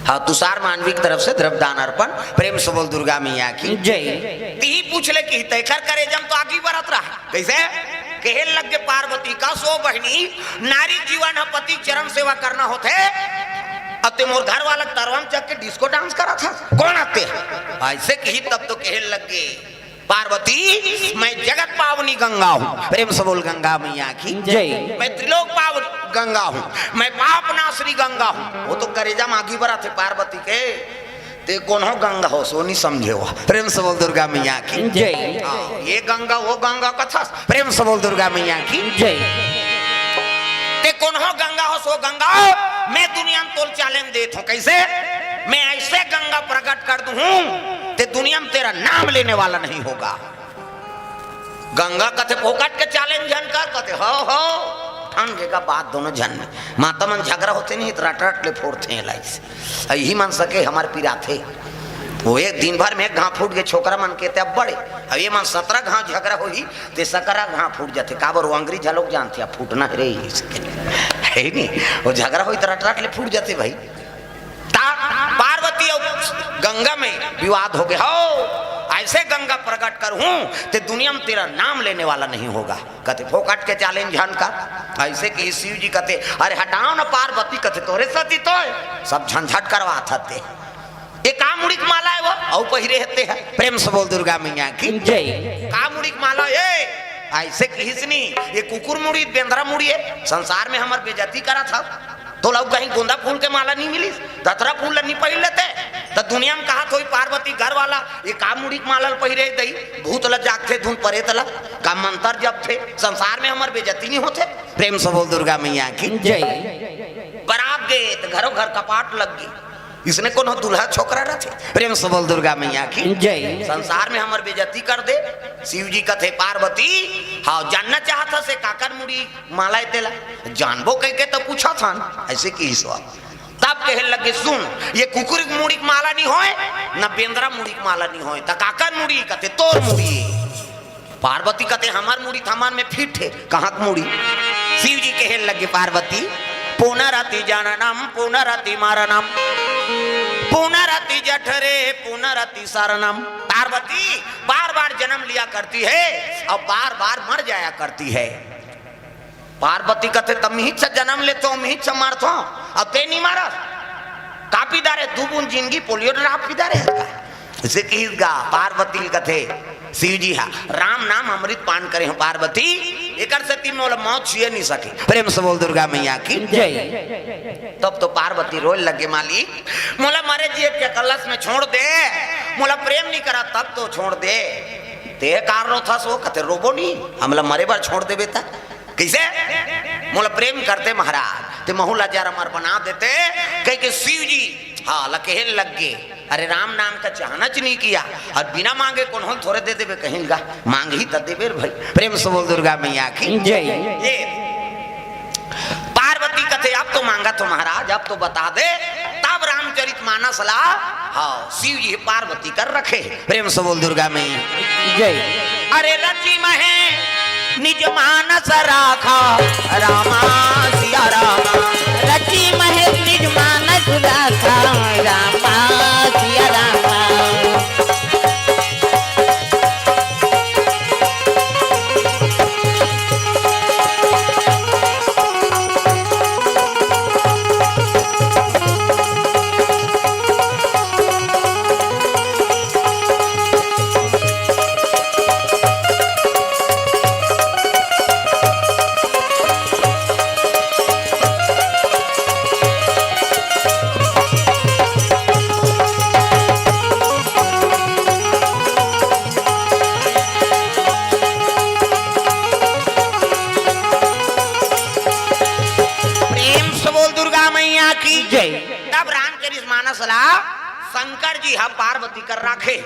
हाँ तुषार मानवी की तरफ से द्रव्यदान अर्पण प्रेम से बोल दुर्गा मैया की जय। ती पूछ ले कि तैखर करे जम तो आगे बढ़त रहा कैसे कहे लग के पार्वती का सो बहनी नारी जीवन है पति चरण सेवा करना होते अते मोर घर वाला तरवम चक के डिस्को डांस करा था कौन आते ऐसे कही तब तो कहे लग गए पार्वती मैं जगत पावनी गंगा हूँ प्रेम से बोल गंगा मैया की जय। मैं त्रिलोक पावनी गंगा हूँ मैं पाप नाशनी गंगा हूँ वो तो करेजा मांगी बरा थे पार्वती के ते कौन हो गंगा हो सो नहीं समझे हो प्रेम से बोल दुर्गा मैया की जय। ये गंगा वो गंगा कथा प्रेम से बोल दुर्गा मैया की जय। ते कौन हो गंगा हो सो गंगा मैं दुनिया में तोल चैलेंज देता हूँ कैसे मैं ऐसे गंगा प्रकट कर दूं ते दुनिया में तेरा नाम लेने वाला नहीं होगा गंगा कथे पोकट के चैलेंज जन कर कथे हो ठंड का बात दोनों जन में माता मन झगड़ा होते नहीं रट रट ले फोड़ते हैं लाइस यही मन सके हमारे पिरा थे वो एक दिन भर में एक घाव फूट गए छोकरा मन के अब बड़े अब ये मन 17 घाव झगड़ा हो ही ते 17 घाव फूट जाते काबर वो अंग्रेज लोग जानते हैं फूटना है रे है नहीं वो झगड़ा हो रट रट ले फूट जाते भाई पार्वती और गंगा में विवाद हो गया हो ऐसे गंगा प्रकट कर हूं ते दुनिया में तेरा नाम लेने वाला नहीं होगा कहते फोकट के चैलेंज झन का ऐसे कि शिव जी कहते अरे हटाओ ना पार्वती कहते तोरे सती तो सब झंझट करवा थे ये कामुड़ी की माला है वो औ पहिरे हेते है प्रेम से बोल दुर्गा मैया की जय। कामुड़ी की माला ये ऐसे किसनी ये कुकुर मुड़ी बेंद्रा मुड़ी है संसार में हमार बेइज्जती करा था तो लोग कहीं गोंदा फूल के माला नहीं मिली दतरा फूल नहीं पहन लेते तो दुनिया में कहा कोई पार्वती घर वाला ये कामुड़ी की माला पहिरे दई भूत ल जागते धुन परे तला का मंत्र जब थे संसार में हमार बेइज्जती नहीं होते प्रेम से बोल दुर्गा मैया की जय। बरात गए तो घरों घर कपाट लग गई इसने कौन हो दुल्हा छोकरा रखे प्रेम से बोल दुर्गा मैया की जय। संसार में हमार बेइज्जती कर दे शिव जी कथे पार्वती हाँ जानना चाहता से काकर मुड़ी मालाए तेला जानबो कह के तो पूछा था ऐसे की हिस्सा तब कहे लगे सुन ये कुकुर मुड़ी की माला नहीं होए न बेंद्रा मुड़ी की माला नहीं होए तो काकर मुड़ी कथे तोर मुड़ी पार्वती कथे हमार मुड़ी थमान में फिट है कहाँ मुड़ी शिव जी कहे लगे पार्वती पुनरति जननम पुनरति मरणम पुनरति जठरे पुनरति शरणम पार्वती बार बार जन्म लिया करती है और बार बार मर जाया करती है पार्वती कहते तम ही जन्म ले तो हम ही मार तो अब ते नहीं मारा कापीदारे दुबुन जिंदगी पोलियो ड्राप पीदारे इसे कहेगा पार्वती कथे शिव जी हा राम नाम अमृत पान करे हैं पार्वती एक से तीन मोला मौत छुए नहीं सके प्रेम से बोल दुर्गा मैया की जय। तब तो पार्वती रोए लगे मालिक मोला मारे जी के कलश में छोड़ दे मोला प्रेम नहीं करा तब तो छोड़ दे ते कारो था सो कहते रोबो नहीं हमला मरे बार छोड़ दे बेटा कैसे मोला प्रेम करते महाराज ते महुला जार अमर बना देते कह के शिव जी हाँ लकेहल लग गए अरे राम नाम का चाहना च नहीं किया और बिना मांगे कौन हो थोड़े दे देवे कहेगा मांग ही तब देवे भाई प्रेम से बोल दुर्गा मैया की जय। ये पार्वती कथे अब तो मांगा तो महाराज अब तो बता दे तब रामचरित मानस ला हाँ शिव जी पार्वती कर रखे प्रेम से बोल दुर्गा मैया जय। अरे रची महे निज मानस राखा रामा सिया रामा रची महे निज मानस राखा रामा सिया रामा जय। तब रामचरित मानस ला शंकर जी हम पार्वती कर रखे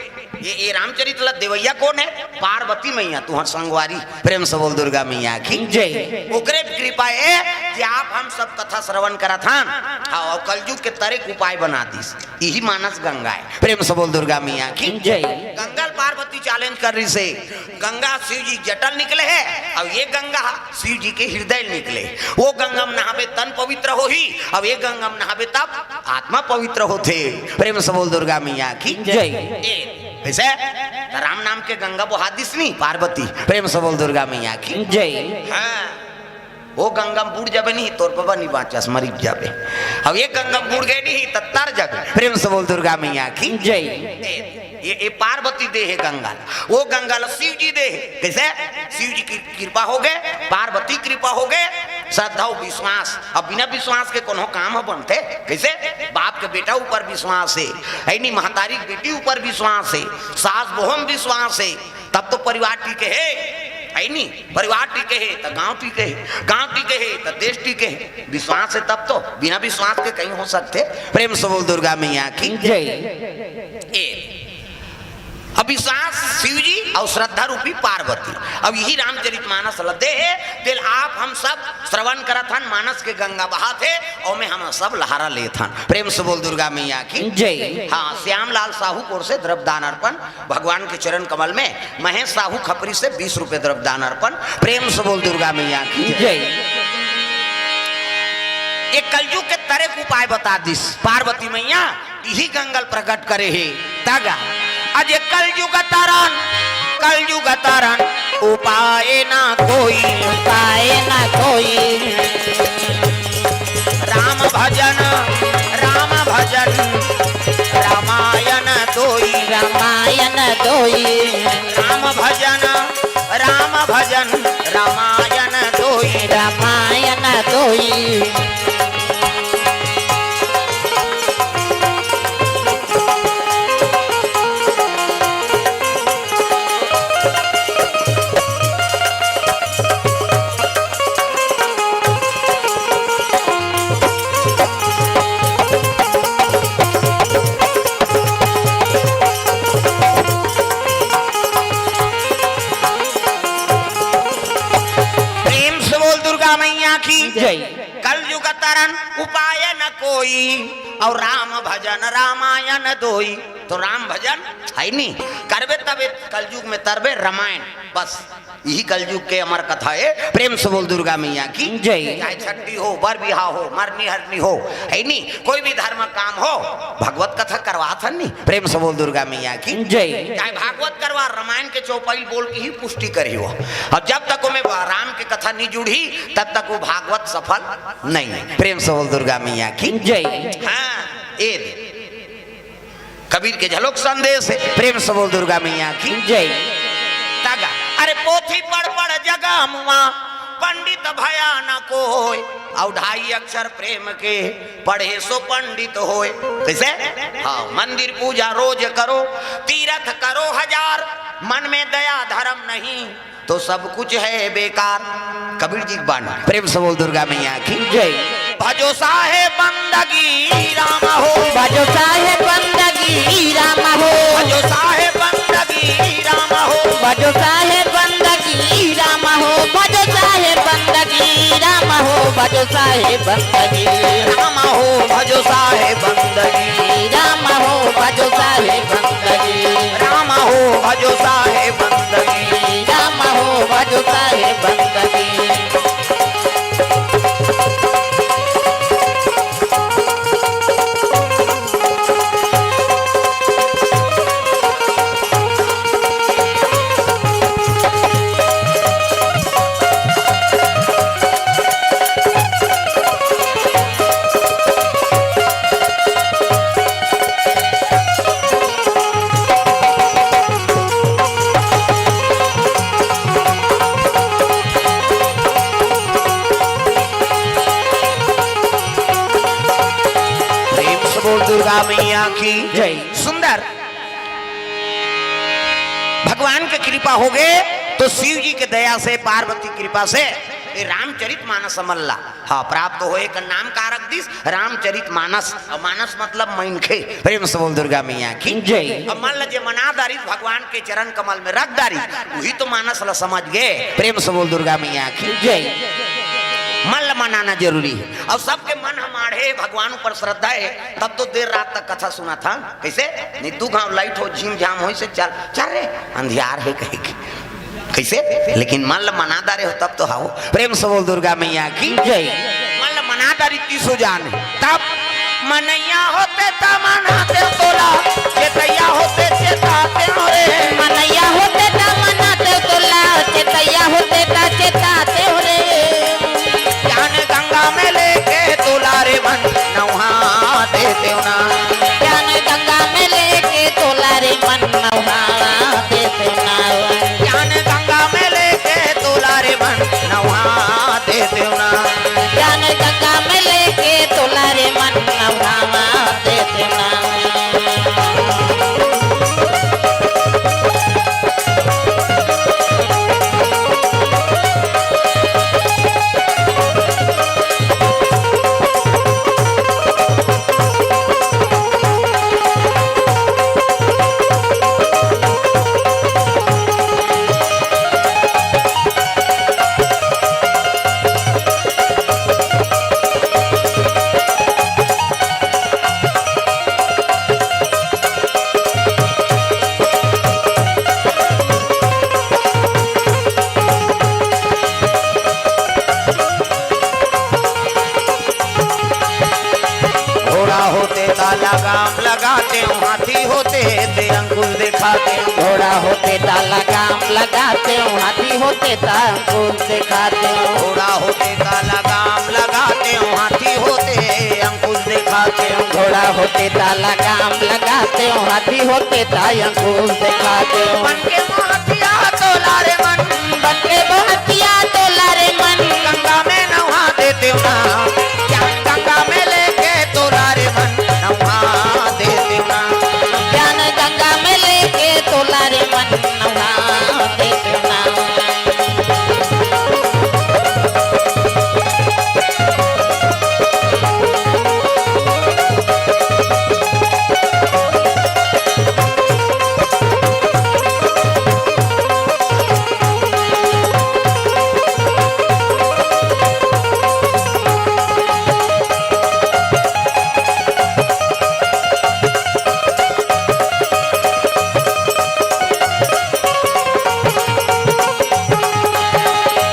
ये रामचरित देवैया कौन है? पार्वती मैया तुहर संगवारी। प्रेम से बोल दुर्गा मैया की जय। ओकरे कृपा है कि आप हम सब कथा श्रवण करत हन और कलयुग के तरीक उपाय बना दीस। यही मानस गंगा है। प्रेम से बोल दुर्गा मैया की जय। गंगा पार्वती चैलेंज कर रही से गंगा शिव जी जटल निकले है और ये गंगा शिव जी के हृदय निकले। वो गंगा में नहावे तन पवित्र हो ही, अब ये गंगा में नहावे तब आत्मा पवित्र होते। प्रेम से बोल दुर्गा मैया की जय। वैसे राम नाम के गंगा बहा दिस नहीं पार्वती। प्रेम से बोल दुर्गा मैया की जय। हाँ वो गंगा में बूढ़ जाबे नहीं तोर बाबा नहीं बाँचस मरी जाबे। अब ये गंगा में बूढ़ गए नहीं तर जाबे। प्रेम से बोल दुर्गा मैया की जय। ये पार्वती दे है गंगा, वो गंगा शिव जी दे है। कैसे? शिव जी की कृपा हो गए, पार्वती कृपा हो गए, श्रद्धा विश्वास। अब बिना विश्वास के कोनो काम हो बनते? कैसे? बाप के बेटा ऊपर विश्वास है नहीं, महतारी बेटी ऊपर विश्वास है, सास बहुम विश्वास है, तब तो परिवार टिके है नहीं। परिवार टिके है तो गांव टिके है, गांव टिके है तो देश टिके है। विश्वास है तब तो, बिना विश्वास के कहीं हो सकते। प्रेम से बोल दुर्गा मैया की जय। अविश्वास शिव जी और श्रद्धा रूपी पार्वती। अब यही रामचरितमानस लदे है दिल आप हम सब श्रवण करत हन। मानस के गंगा बहा थे और में हम सब लहारा ले थन। प्रेम से बोल दुर्गा मैया की जय। हाँ श्यामलाल साहू कोर से द्रव्यदान अर्पण भगवान के चरण कमल में। महेश साहू खपरी से 20 रुपए द्रव्यदान अर्पण। प्रेम से बोल दुर्गा मैया की जय। एक कलयुग के तरह उपाय बता दिस पार्वती मैया। यही गंगल प्रकट करे है तागा अज कलयुग तरन उपाय ना कोई, उपाय ना कोई। राम भजन रामायण दोई, रामायण दोई। राम भजन रामायण दोई, रामायण दोई। जय। कलयुग तरन उपाय न कोई और राम भजन रामायण दोई। तो राम भजन है नहीं करबे तबे कलयुग में तरबे रामायण। बस यही कलयुग के अमर कथा है। प्रेम से बोल दुर्गा मैया की जय। चाहे छठी हो, बर बिहा हो, मरनी हरनी हो, है नहीं कोई भी धर्म काम हो भगवत कथा करवा था नहीं। प्रेम से बोल दुर्गा मैया की जय। चाहे भागवत करवा रामायण के चौपाई बोल के ही पुष्टि करी हो। और जब तक वो में राम की कथा नहीं जुड़ी तब तक वो भागवत सफल नहीं। प्रेम से बोल दुर्गा मैया की जय। हाँ ए कबीर के झलक संदेश है। प्रेम से बोल दुर्गा मैया की जय। तागा अरे पोथी पढ़ जगह मुआ पंडित भया न कोय और 2.5 अक्षर प्रेम के पढ़े सो पंडित होए। कैसे? हाँ मंदिर पूजा रोज करो, तीर्थ करो 1000, मन में दया धर्म नहीं तो सब कुछ है बेकार। कबीर जी बानी। प्रेम से बोल दुर्गा मैया की जय। भजो साहेब बंदगी राम हो, भजो साहेब बंदगी राम हो, भजो साहेब बंदगी राम हो, भजो साहेब बंदगी राम हो, भजो साहेब बंदगी राम हो, भजो साहेब बंदगी राम हो, भजो साहेब बंदगी राम हो, भजो साहेब बंदगी राम हो, भजो साहेब बंदगी राम हो, भजो साहेब बंदगी। दुर्गा मैया की जय। सुंदर भगवान की कृपा हो गए तो शिव जी के दया से पार्वती कृपा से ये रामचरित मानस मल्ला हाँ प्राप्त होए का नाम का रख दिस रामचरित मानस। और मानस मतलब मैनखे। प्रेम से बोल दुर्गा मैया की जय। अब मान लीजिए मना दारिस भगवान के चरण कमल में रख दारिस वही तो मानस ला समझ गए। प्रेम से बोल दुर्गा मैया की जय। मन मनाना जरूरी है और सबके मन हमारे भगवान ऊपर श्रद्धा है तब तो देर रात तक कथा सुना था। कैसे नितू गांव लाइट हो झीम झाम हो से चल चल रे अंधियार है कहीं की कैसे लेकिन मन मनादारे हो तब तो हाओ। प्रेम से बोल दुर्गा मैया की जय। मन मनादारी तीसो जान तब मनैया होते ता मनाते तोला चेतैया होते चेताते रे मनैया होते ता मनाते तोला चेतैया होते ता चेताते रे ज्ञान गंगा में लेके तोला रे मन नौहा देते ना ज्ञान गंगा में लेके तोला रे मन नौहा देते ना ज्ञान गंगा में लेके तोला रे मन नौहा देते ना ज्ञान गंगा में लेके तोला रे मन नौहा देते ना। लगाम लगाते हाथी होते ते अंकुश दिखाते घोड़ा होते ता लगाम लगाते हाथी होते ता अंकुश दिखाते घोड़ा होते ता लगाम लगाते हाथी होते अंकुश दिखाते घोड़ा होते ता लगाम लगाते हाथी होते ता अंकुश दिखाते बनके महतिया तोला रे मन बनके महतिया तोला रे मन गंगा में नहा देते ना ज्ञान गंगा में लेके तोला रे मन नहा देते ना ज्ञान गंगा में लेके तोला रे मन नहा देते ना।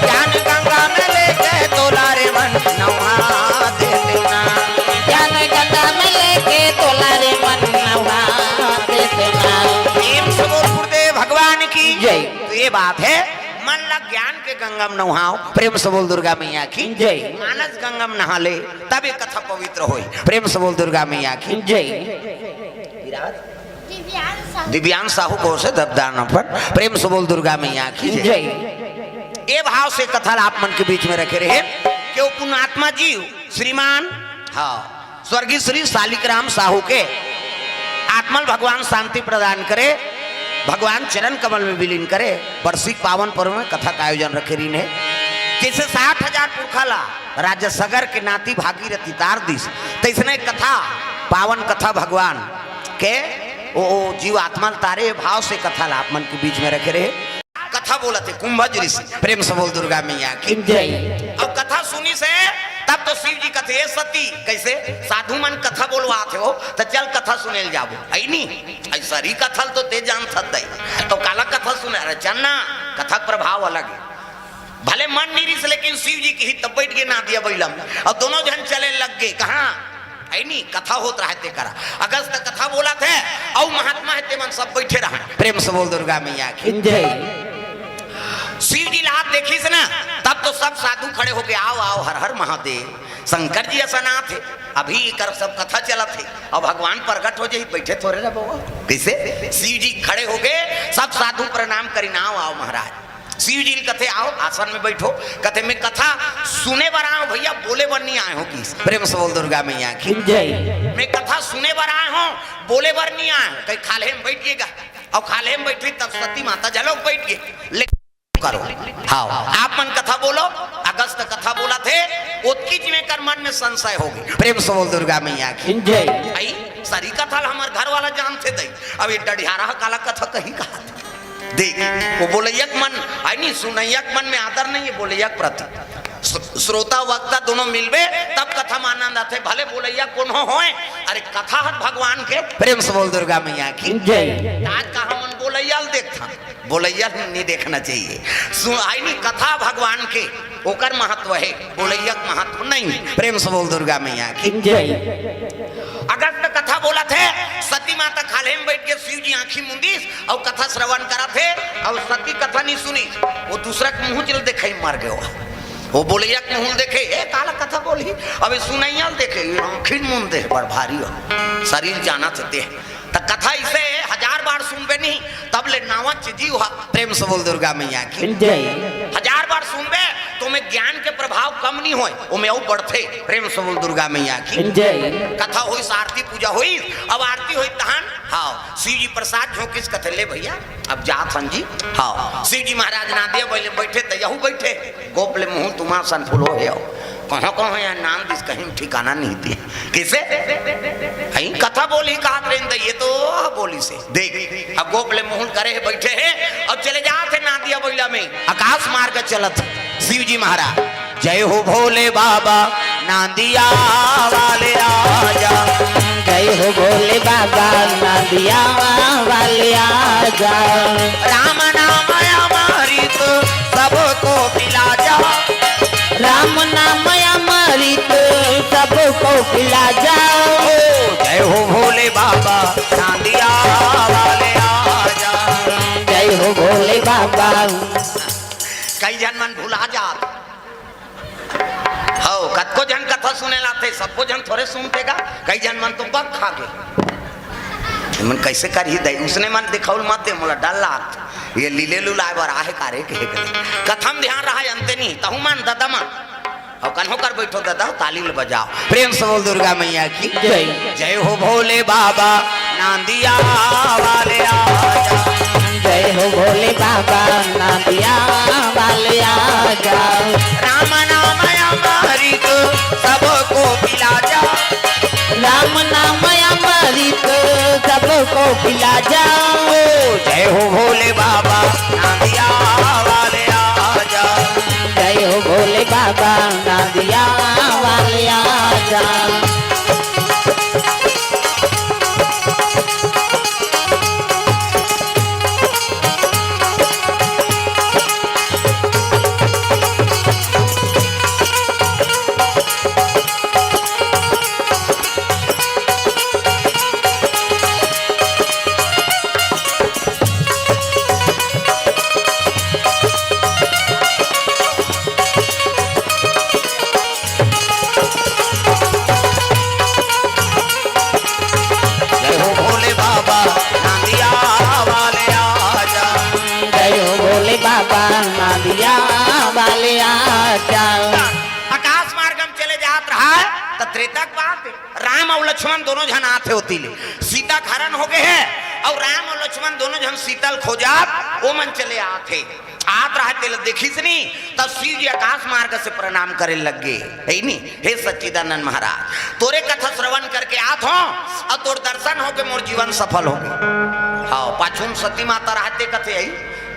ज्ञान गंगा में लेके तोला रे मन नहा देते ना ज्ञान गंगा में लेके तोला रे मन नहा देते ना। प्रेम से बोल गुरुदेव भगवान की जय। तो ये बात है मन लग ज्ञान के गंगा में नहाओ। प्रेम से बोल दुर्गा मैया की जय। मानस गंगा में नहा ले तब ये कथा पवित्र होई। प्रेम से बोल दुर्गा मैया की जय। दिव्यांश साहू को से दबदान पर प्रेम से बोल दुर्गा मैया की जय। जय। ये भाव से कथा आप मन के बीच में रखे रहे कि वो पुण्यात्मा जीव श्रीमान हाँ स्वर्गीय श्री शालिग्राम साहू के आत्मल भगवान शांति प्रदान करे भगवान चरण कमल में विलीन करे। वार्षिक पावन पर्व में कथा का आयोजन रखे रही ने जैसे 60,000 पुरखाला राजा सगर के नाती भागीरथी तार दिस तैसने कथा पावन कथा भगवान के ओ जीव आत्मा तारे भाव से कथा आप मन के बीच में रखे रहे। कथा बोला थे कुंभज ऋषि प्रेम से बोल दुर्गा मैया की जय। अब कथा सुनी से तब तो शिव जी कथे सती कैसे साधु मन कथा बोलवा थे हो तो चल कथा सुनेल जाबो आई नहीं ऐसा ही कथल तो ते जान थत तो काला कथा सुने अरे चन्ना कथा प्रभाव अलग है भले मन निरिस लेकिन शिव जी की ही तब बैठ के ना दिया बैलम और दोनों जन चले लग गए कहाँ आई नहीं कथा होत रहते करा अगस्त कथा बोला थे और महात्मा है ते मन सब बैठे रहा। प्रेम से बोल दुर्गा मैया की जय। शिव जी लात देखी से ना तब तो सब साधु खड़े होके आओ आओ हर हर महादेव शंकर जी ऐसा ना थे अभी कर सब कथा चला थे और भगवान प्रकट हो जाए बैठे थोड़े ना बाबा कैसे शिव जी खड़े होके सब साधु प्रणाम करी ना आओ महाराज शिव जी कथे आओ आसन में बैठो कथे में कथा सुने बर आए भैया बोले बर नहीं आए हो कि प्रेम से बोल दुर्गा मैया की जय। मैं कथा सुने बर आए हो बोले बर नहीं आए कहीं खाले में बैठिएगा और खाले में बैठी तब सती माता जलोक बैठ गए करो हाँ आप मन कथा बोलो अगस्त उतकी जिम्मे कर मन में संशय होगी। प्रेम से बोल दुर्गा मैया की जय। आई सारी कथा हमार घर वाला जानते दई। अब ये डढ़ियारा काला कथा कहीं कहा देख वो बोलैयक मन आई नहीं सुनैयक मन में आदर नहीं है बोलैयक प्रति श्रोता वक्ता दोनों मिलबे तब कथा में आनंद आते भले बोलैया कौन होए अरे कथा हर भगवान के। प्रेम से बोल दुर्गा मैया की जय। आज का हम बोलैया देखता बोलैया नहीं देखना चाहिए आई नहीं कथा भगवान के ओकर महत्व है बोलैयक महत्व नहीं। प्रेम से बोल दुर्गा मैया की जय। अगस्त कथा बोला थे सती माता खाले में बैठ के शिव जी आंखी मुंदीस और कथा श्रवण करा थे और सती कथा नहीं सुनी वो दूसरा के मुंह चल देखे मर गए वो बोले एक मुंह देखे ए काला कथा बोली अबे सुनैया देखे आंखी मुंह दे बड़ भारी हो शरीर जाना चाहते तो कथा इसे 1000 बार सुनबे नहीं तब ले नावा चीजी हुआ। प्रेम से बोल दुर्गा मैया की जय। 1000 बार सुनबे तो में ज्ञान के प्रभाव कम नहीं होए वो में और बढ़ते। प्रेम से बोल दुर्गा मैया की जय। कथा हुई आरती पूजा हुई अब आरती हुई तहन हाँ शिव जी प्रसाद झोंकिस कथे ले भैया अब जात हन जी हाँ शिव जी महाराज ना दे बोले बैठे तो यहू बैठे गोप ले मुंह तुमा सन फूलो है कहाँ कहाँ है नाम दिस कहीं ठिकाना नहीं थी किसे हई कथा बोली कहा ये तो बोली से देख अब गोपले मोहन करे बैठे हैं अब चले जाते नादिया बोला में आकाश मार्ग चलत शिव जी महाराज जय हो भोले बाबा नादिया वाले आजा जय हो भोले बाबा नादिया वाले आजा राम नाम अमृत सबको पिला जा राम नाम अमृत सबको पिला जाओ जय हो भोले बाबा नादिया वाले आजा जय हो भोले बाबा। कई जन मन भुला जात हो कतको जन कथा सुने लाते सबको जन थोड़े सुनतेगा कई जन मन तो बग खा गए मन कैसे कर ही दे उसने मन दिखाउल मत दे मोला डर लात ये लीले लुलाए बर आहे कारे के कथम ध्यान रहा अंते नहीं तहु मन दादा मन और कन्हो कर बैठो दादा ताली बजाओ। प्रेम से बोल दुर्गा मैया की जय। जय हो भोले बाबा नादिया वाले आजा जय हो भोले बाबा नादिया वाले आजा राम नाम अमृत सबको पिला जा राम नाम अमृत सबको पिला जाओ जय हो भोले बाबा नादिया वाले आजा जय हो भोले बाबा नादिया वाले आजा। आकाश मार्गम चले जात रहा तो त्रेता के बाद राम और लक्ष्मण दोनों जन आते होती ले सीता हरण हो गए हैं और राम और लक्ष्मण दोनों जन सीतल खोजात वो मन चले आते आत रहते देखी नहीं तब शिव जी आकाश मार्ग से प्रणाम करे लग गए है नहीं हे सच्चिदानंद महाराज तोरे कथा श्रवण करके आत हो और तोर दर्शन हो के मोर जीवन सफल हो गए। हाँ पाछुम सती माता रहते कथे आई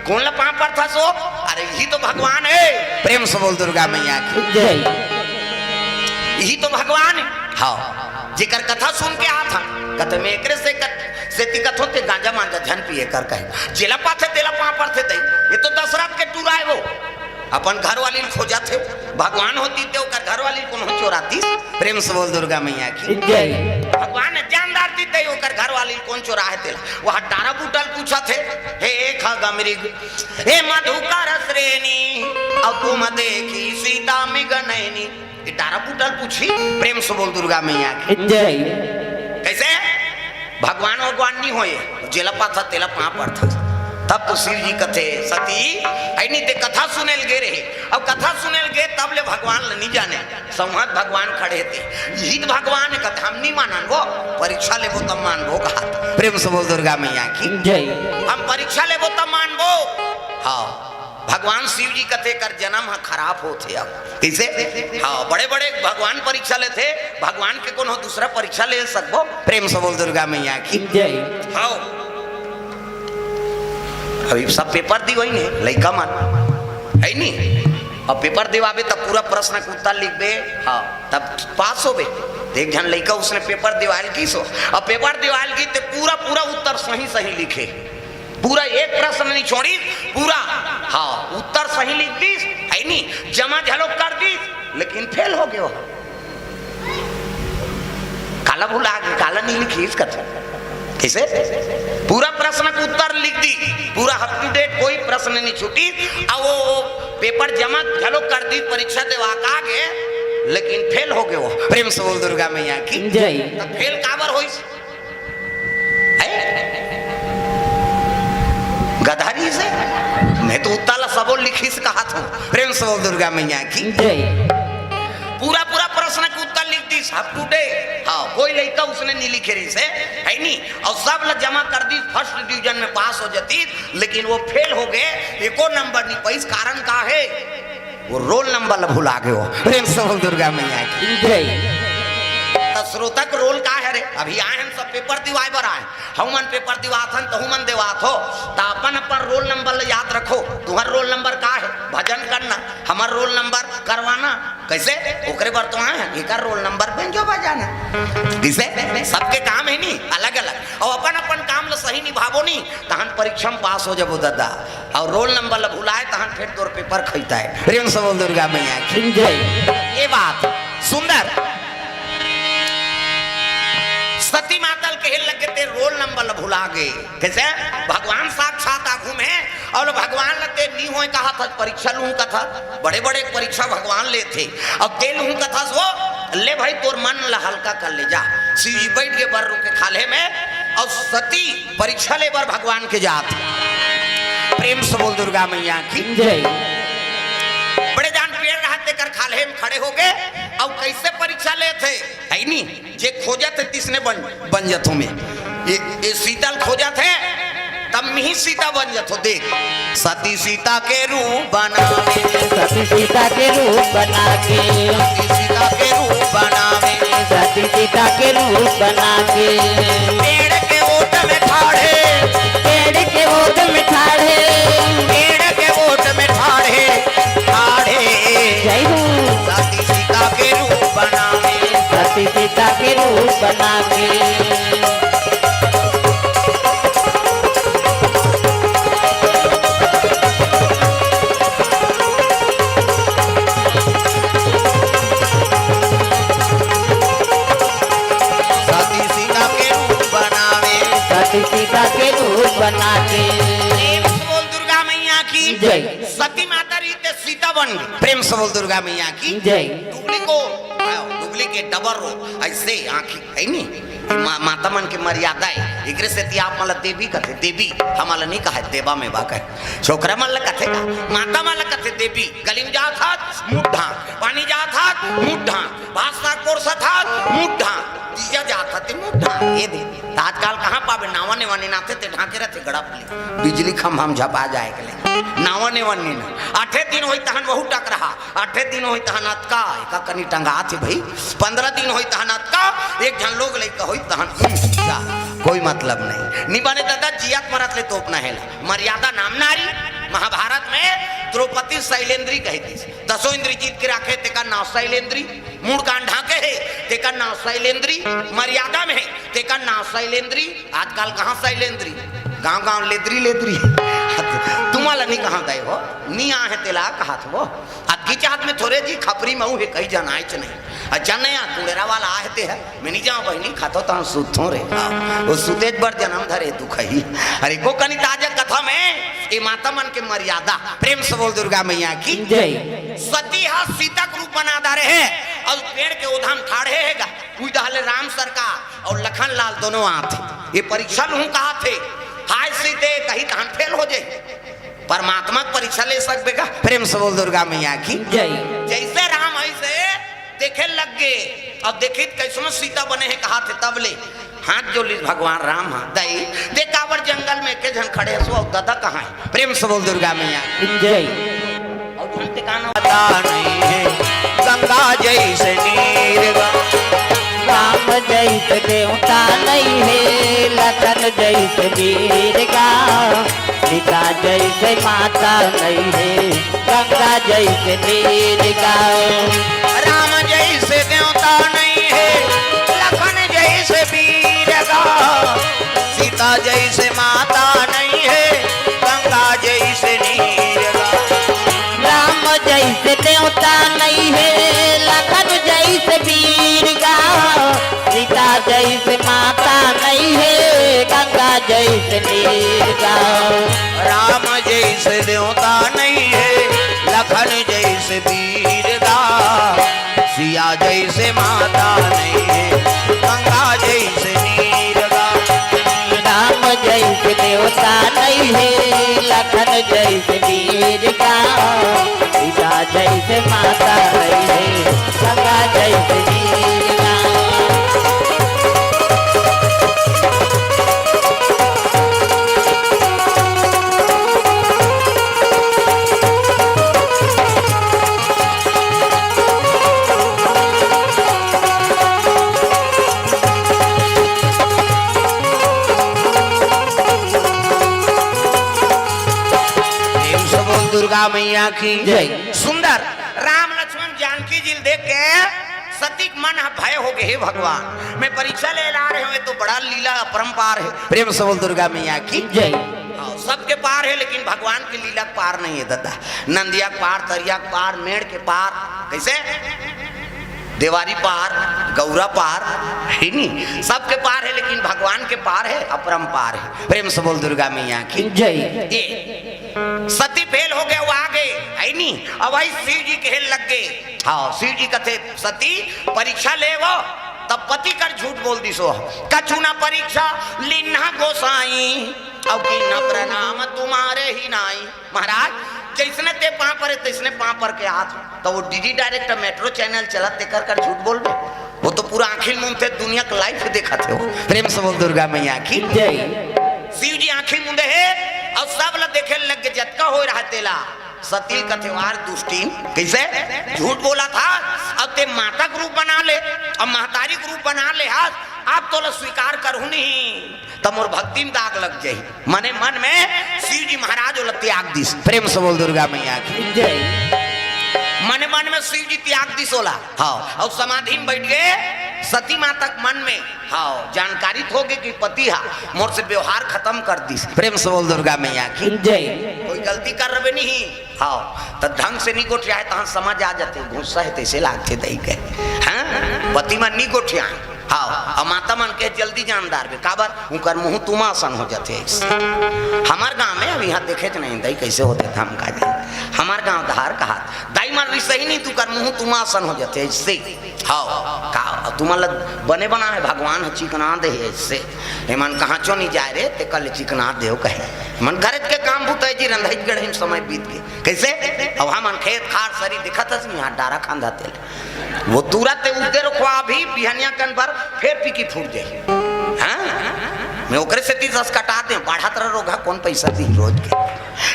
कौन ला पाप पर था सो अरे यही तो भगवान है। प्रेम से बोल दुर्गा मैया की जय। यही तो भगवान है हाँ जेकर कथा सुन के आ था कथे में एकरे से तिकत होते गांजा मांजा झन पिए कर कहे जेला पाथे तेला पाप पर थे ये तो दशरथ के टुराए वो अपन घर वाली खोजा थे भगवान होती थे ओकर घर वाली कौन हो चोराती। प्रेम से बोल दुर्गा मैया की जय। भगवान जानदार दी थे ओकर घर वाली कौन चोराए थे वह डारा बूटल पूछा थे हे खगा मृग हे मधुकर श्रेणी अब तुम देखी सीता मिगनैनी ये डारा बूटल पूछी। प्रेम से बोल दुर्गा मैया की जय। कैसे भगवान भगवान नहीं होए जेला पाथा तेला पाप पर था तब तो शिव जी कथे सती ऐनी ते कथा सुनेल गे रहे अब कथा सुनेल गे तब ले भगवान नहीं जाने संहत भगवान खड़े थे यही भगवान कथे हम नहीं मानन वो परीक्षा लेबो तब मानबो कहा। प्रेम से बोल दुर्गा मैया की जय। हम परीक्षा लेबो तब मानबो हाँ भगवान शिव जी कथे कर जन्म खराब होते अब कैसे हाँ बड़े बड़े भगवान परीक्षा लेते भगवान के कोनो दूसरा परीक्षा ले सकबो प्रेम से बोल दुर्गा मैया की जय। हाँ अभी सब पेपर दी वही है लइका मन है नहीं अब पेपर दिवाबे तब पूरा प्रश्न के उत्तर लिख बे हाँ तब पास हो बे एक जन लइका उसने पेपर दिवाल की सो अब पेपर दिवाल की तो पूरा पूरा उत्तर सही सही लिखे पूरा एक प्रश्न नहीं छोड़ी पूरा हाँ उत्तर सही लिख दी है नहीं जमा झलोक कर दी लेकिन फेल हो गए काला भूला काला नहीं लिखी इस कथा कैसे पूरा प्रश्न का उत्तर लिख दी पूरा अप टू डेट कोई प्रश्न नहीं छूटी अब वो पेपर जमा झलोक कर दी परीक्षा देवा का गे लेकिन फेल हो गए वो प्रेम से बोल दुर्गा मैया की जय। फेल काबर होई गधारी से मैं तो उत्ताला सबो लिखी से कहा था प्रेम से बोल दुर्गा मैया की जय। पूरा पूरा प्रश्न के उत्तर लिख दी सब टूटे हाँ कोई लड़का उसने नहीं लिखे रही से है नहीं और सब लोग जमा कर दी फर्स्ट डिवीजन में पास हो जाती लेकिन वो फेल हो गए एको नंबर नहीं पाई कारण का है वो रोल नंबर भुला गए हो प्रेम से बोल दुर्गा मैया की जय। श्रोतक रोल का है रे अभी आए हम सब पेपर दिवाए बर आए हमन पेपर दिवाथन तो हमन देवात हो तो अपन अपन रोल नंबर याद रखो तुम्हार रोल नंबर का है भजन करना हमार रोल नंबर करवाना कैसे ओकरे बर तो आए एक रोल नंबर बेंजो बजाना किसे सबके काम है नहीं अलग अलग और अपन अपन काम ला सही निभावो नहीं तहन परीक्षा में पास हो जाबो दादा और रोल नंबर ला भुलाए तहन फिर तोर पेपर खैता है प्रेम से बोल दुर्गा मैया की जय। ये बात सुंदर सती मातल कहे लगे ते रोल नंबर भुला गए कैसे भगवान साक्षात आगू में और भगवान लगे नहीं हो कहा था परीक्षा लूं का था बड़े बड़े परीक्षा भगवान ले थे अब ते लूं का था सो ले भाई तोर मन ला हल्का कर ले जा सीधी बैठ के बर के खाले में और सती परीक्षा ले बर भगवान के जात प्रेम से बोल दुर्गा मैया की जय। बड़े जान पेड़ रहते कर खाले में खड़े हो गए अब कैसे परीक्षा ले थे है नहीं जे खोजा थे तिसने बन जथो में ये सीता खोजा थे तब में ही सीता बन जथो देख सती सीता के रूप बनावे सती सीता के रूप बना के सती सीता के रूप बनावे सती सीता के रूप बना के पेड़ के ओट में ठाड़े पेड़ के ओट में ठाड़े पेड़ के ओट में ठाड़े ठाड़े जय हो सती सीता के रूप बनावे सती सीता के रूप बना के सती सीता के रूप बनावे सती सीता के रूप बना के प्रेम से बोल दुर्गा मैया की जय। सती माता रीते सीता बन गई प्रेम से बोल दुर्गा मैया की जय। डुगली के डबर रो ऐसे आंखी है नहीं माता मन के मर्यादा है एकरे से आप मला देवी कथे देवी हमारा नहीं कहे देवा में बा कहे छोकरा मन ला कथे का माता मन ला कथे देवी गली में जात हाथ मुंह ढांक पानी जात हाथ मुंह ढांक भाषा कोरसत हाथ मुंह ढांक दिया जात हाथ मुंह ढांक ये दे आजकल कहाँ पावे नावा ने वाने नाते ते ढांके रहते गड़ा पले बिजली खंभा में झपा जाए के ले नावा ने वाने ना 8 दिन होई तहन बहु टक रहा 8 दिन होई तहन अतका का कनी टंगा थे भाई 15 दिन होई तहन अतका एक जन लोग लेके होई तहन कोई मतलब नहीं निबाने दादा जियात मरत ले तोपना है मर्यादा नाम नारी महाभारत में द्रौपदी शैलेंद्री कहती दसों इंद्री जीत के रखे तेका नाव शैलेंद्री मूड कान ढाके है तेका नाव शैलेंद्री मर्यादा में है तेका नाव शैलेंद्री आजकल कहाँ शैलेंद्री गांव गांव लेद्री लेद्री तुम्हारा नहीं कहाँ गए हो नहीं आ है तेला कहा था वो आज चाहत में थोड़े जी खपरी मऊ है कहीं जाना नहीं जाने कुड़ेरा वाला आहते है मैं नहीं जाऊँ बहनी खातो तो सुतो रे वो सुतेज बर जन्म धरे दुख ही अरे को कनी ताजा कथा में ये माता मन के मर्यादा प्रेम से बोल दुर्गा मैया की जय। सती हा सीता के रूप बना दा रहे और पेड़ के उधाम ठाड़े हैगा कोई दहले राम सरकार और लखन लाल दोनों आते ये परीक्षा लूं कहा थे हाय सीते कहीं तहन फेल हो जाए परमात्मा परीक्षा ले सकबेगा प्रेम से बोल दुर्गा मैया की जय। जैसे राम ऐसे देखे लग गए अब देखे कैसनो सीता बने हैं कहा थे तब ले हाथ जोली भगवान राम हाँ दई देखावर जंगल में के जन खड़े सो दादा कहाँ है प्रेम से बोल दुर्गा मैया जय और तुम ठिकाना पता नहीं है गंगा जैसे नीर राम जैसे देवता नहीं है लखन जैसे वीर का सीता जैसे माता नहीं है गंगा जैसे नीर का राम जैसे देवता नहीं है लखन जैसे वीर का सीता जैसे माता नहीं है गंगा जैसे नीर का राम जैसे देवता नहीं है लखन जैसे वीर का सीता जैसे माता नहीं है गंगा जैसे नीर का राम जैसे देवता नहीं है लखन जैसे वीर का सिया जैसे माता नहीं है गंगा जैसे नीर का राम जैसे देवता नहीं है लखन जैसे वीर का सीता जैसे माता नहीं है गंगा जैसे वीर का दुर्गा मैया की जय। सुंदर राम लक्ष्मण जानकी जी देख के सतीक मन भय हो गए हे भगवान मैं परीक्षा ले ला रहे हुए तो बड़ा लीला अपरंपार है प्रेम से बोल दुर्गा मैया की जय सबके पार है लेकिन भगवान की लीला पार नहीं है दादा नंदिया पार तरिया पार मेड़ के पार कैसे देवारी पार गौरा पार है नहीं सबके पार है लेकिन भगवान के पार है अपरंपार है प्रेम से बोल दुर्गा मैया की जय ये सती फेल हो गए वो आ गए है नहीं अब वही शिव जी के लग गए हाँ शिव जी कहते सती परीक्षा ले वो तब पति कर झूठ बोल दी सो कछुना परीक्षा लिन्हा गोसाई अब की न प्रणाम तुम्हारे ही नाई महाराज जैसने ते पां पर तैसने पां पर के हाथ तो वो डीडी डायरेक्टर मेट्रो चैनल चला ते कर झूठ बोल बे वो तो पूरा आंखिल मुंह दुनिया का लाइफ देखा थे वो प्रेम से बोल दुर्गा मैया की जय शिव जी आंखिल मुंदे है और सब ल देखे लग के जटका हो रहा तेला सती का त्योहार दुष्टीन कैसे झूठ बोला था अब ते माता का रूप बना ले अब महतारी का रूप बना ले हाथ आप तो स्वीकार करू नहीं तब मोर भक्ति में दाग लग जाये मने मन में शिव जी महाराज त्याग दिस प्रेम से बोल दुर्गा मैया की जय मन मन में शिव जी त्याग दी सोला हाँ और समाधि में बैठ गए सती माता मन में हाँ जानकारी हो गई कि पति हा मोर से व्यवहार खत्म कर दी प्रेम से बोल दुर्गा मैया की जय कोई गलती कर रहे नहीं हाँ तो ढंग से नहीं गोठिया तहाँ समझ आ जाते गुस्सा है तैसे लागते दही के हाँ पति मन नहीं गोठिया हाँ और माता मन के जल्दी जानदार बे काबर उनकर मुंह तुमासन हो जाते हमार गांव में अब यहाँ देखे नहीं दही कैसे होते थे हम का जान हमार गांव धार कहा दाई मन रही सही नहीं तू कर मुंह तुमासन हो जाते इससे हाँ का तुम्हारा बने बना है भगवान है चिकना दे इससे मन कहाँ चो नहीं जाए रे ते कल चिकना दे कहे मन घर के काम भूत जी रंधाई गढ़ समय बीत गए कैसे अब हम खेत खार सरी दिखत यहाँ डारा खांदा तेल वो तुरंत उदे रखवा भी बिहनिया कन पर फिर पीकी फूट जाए हाँ मैं ओकरे से 30 कटा दे बढ़ा तरह रोगा कौन पैसा दी रोज के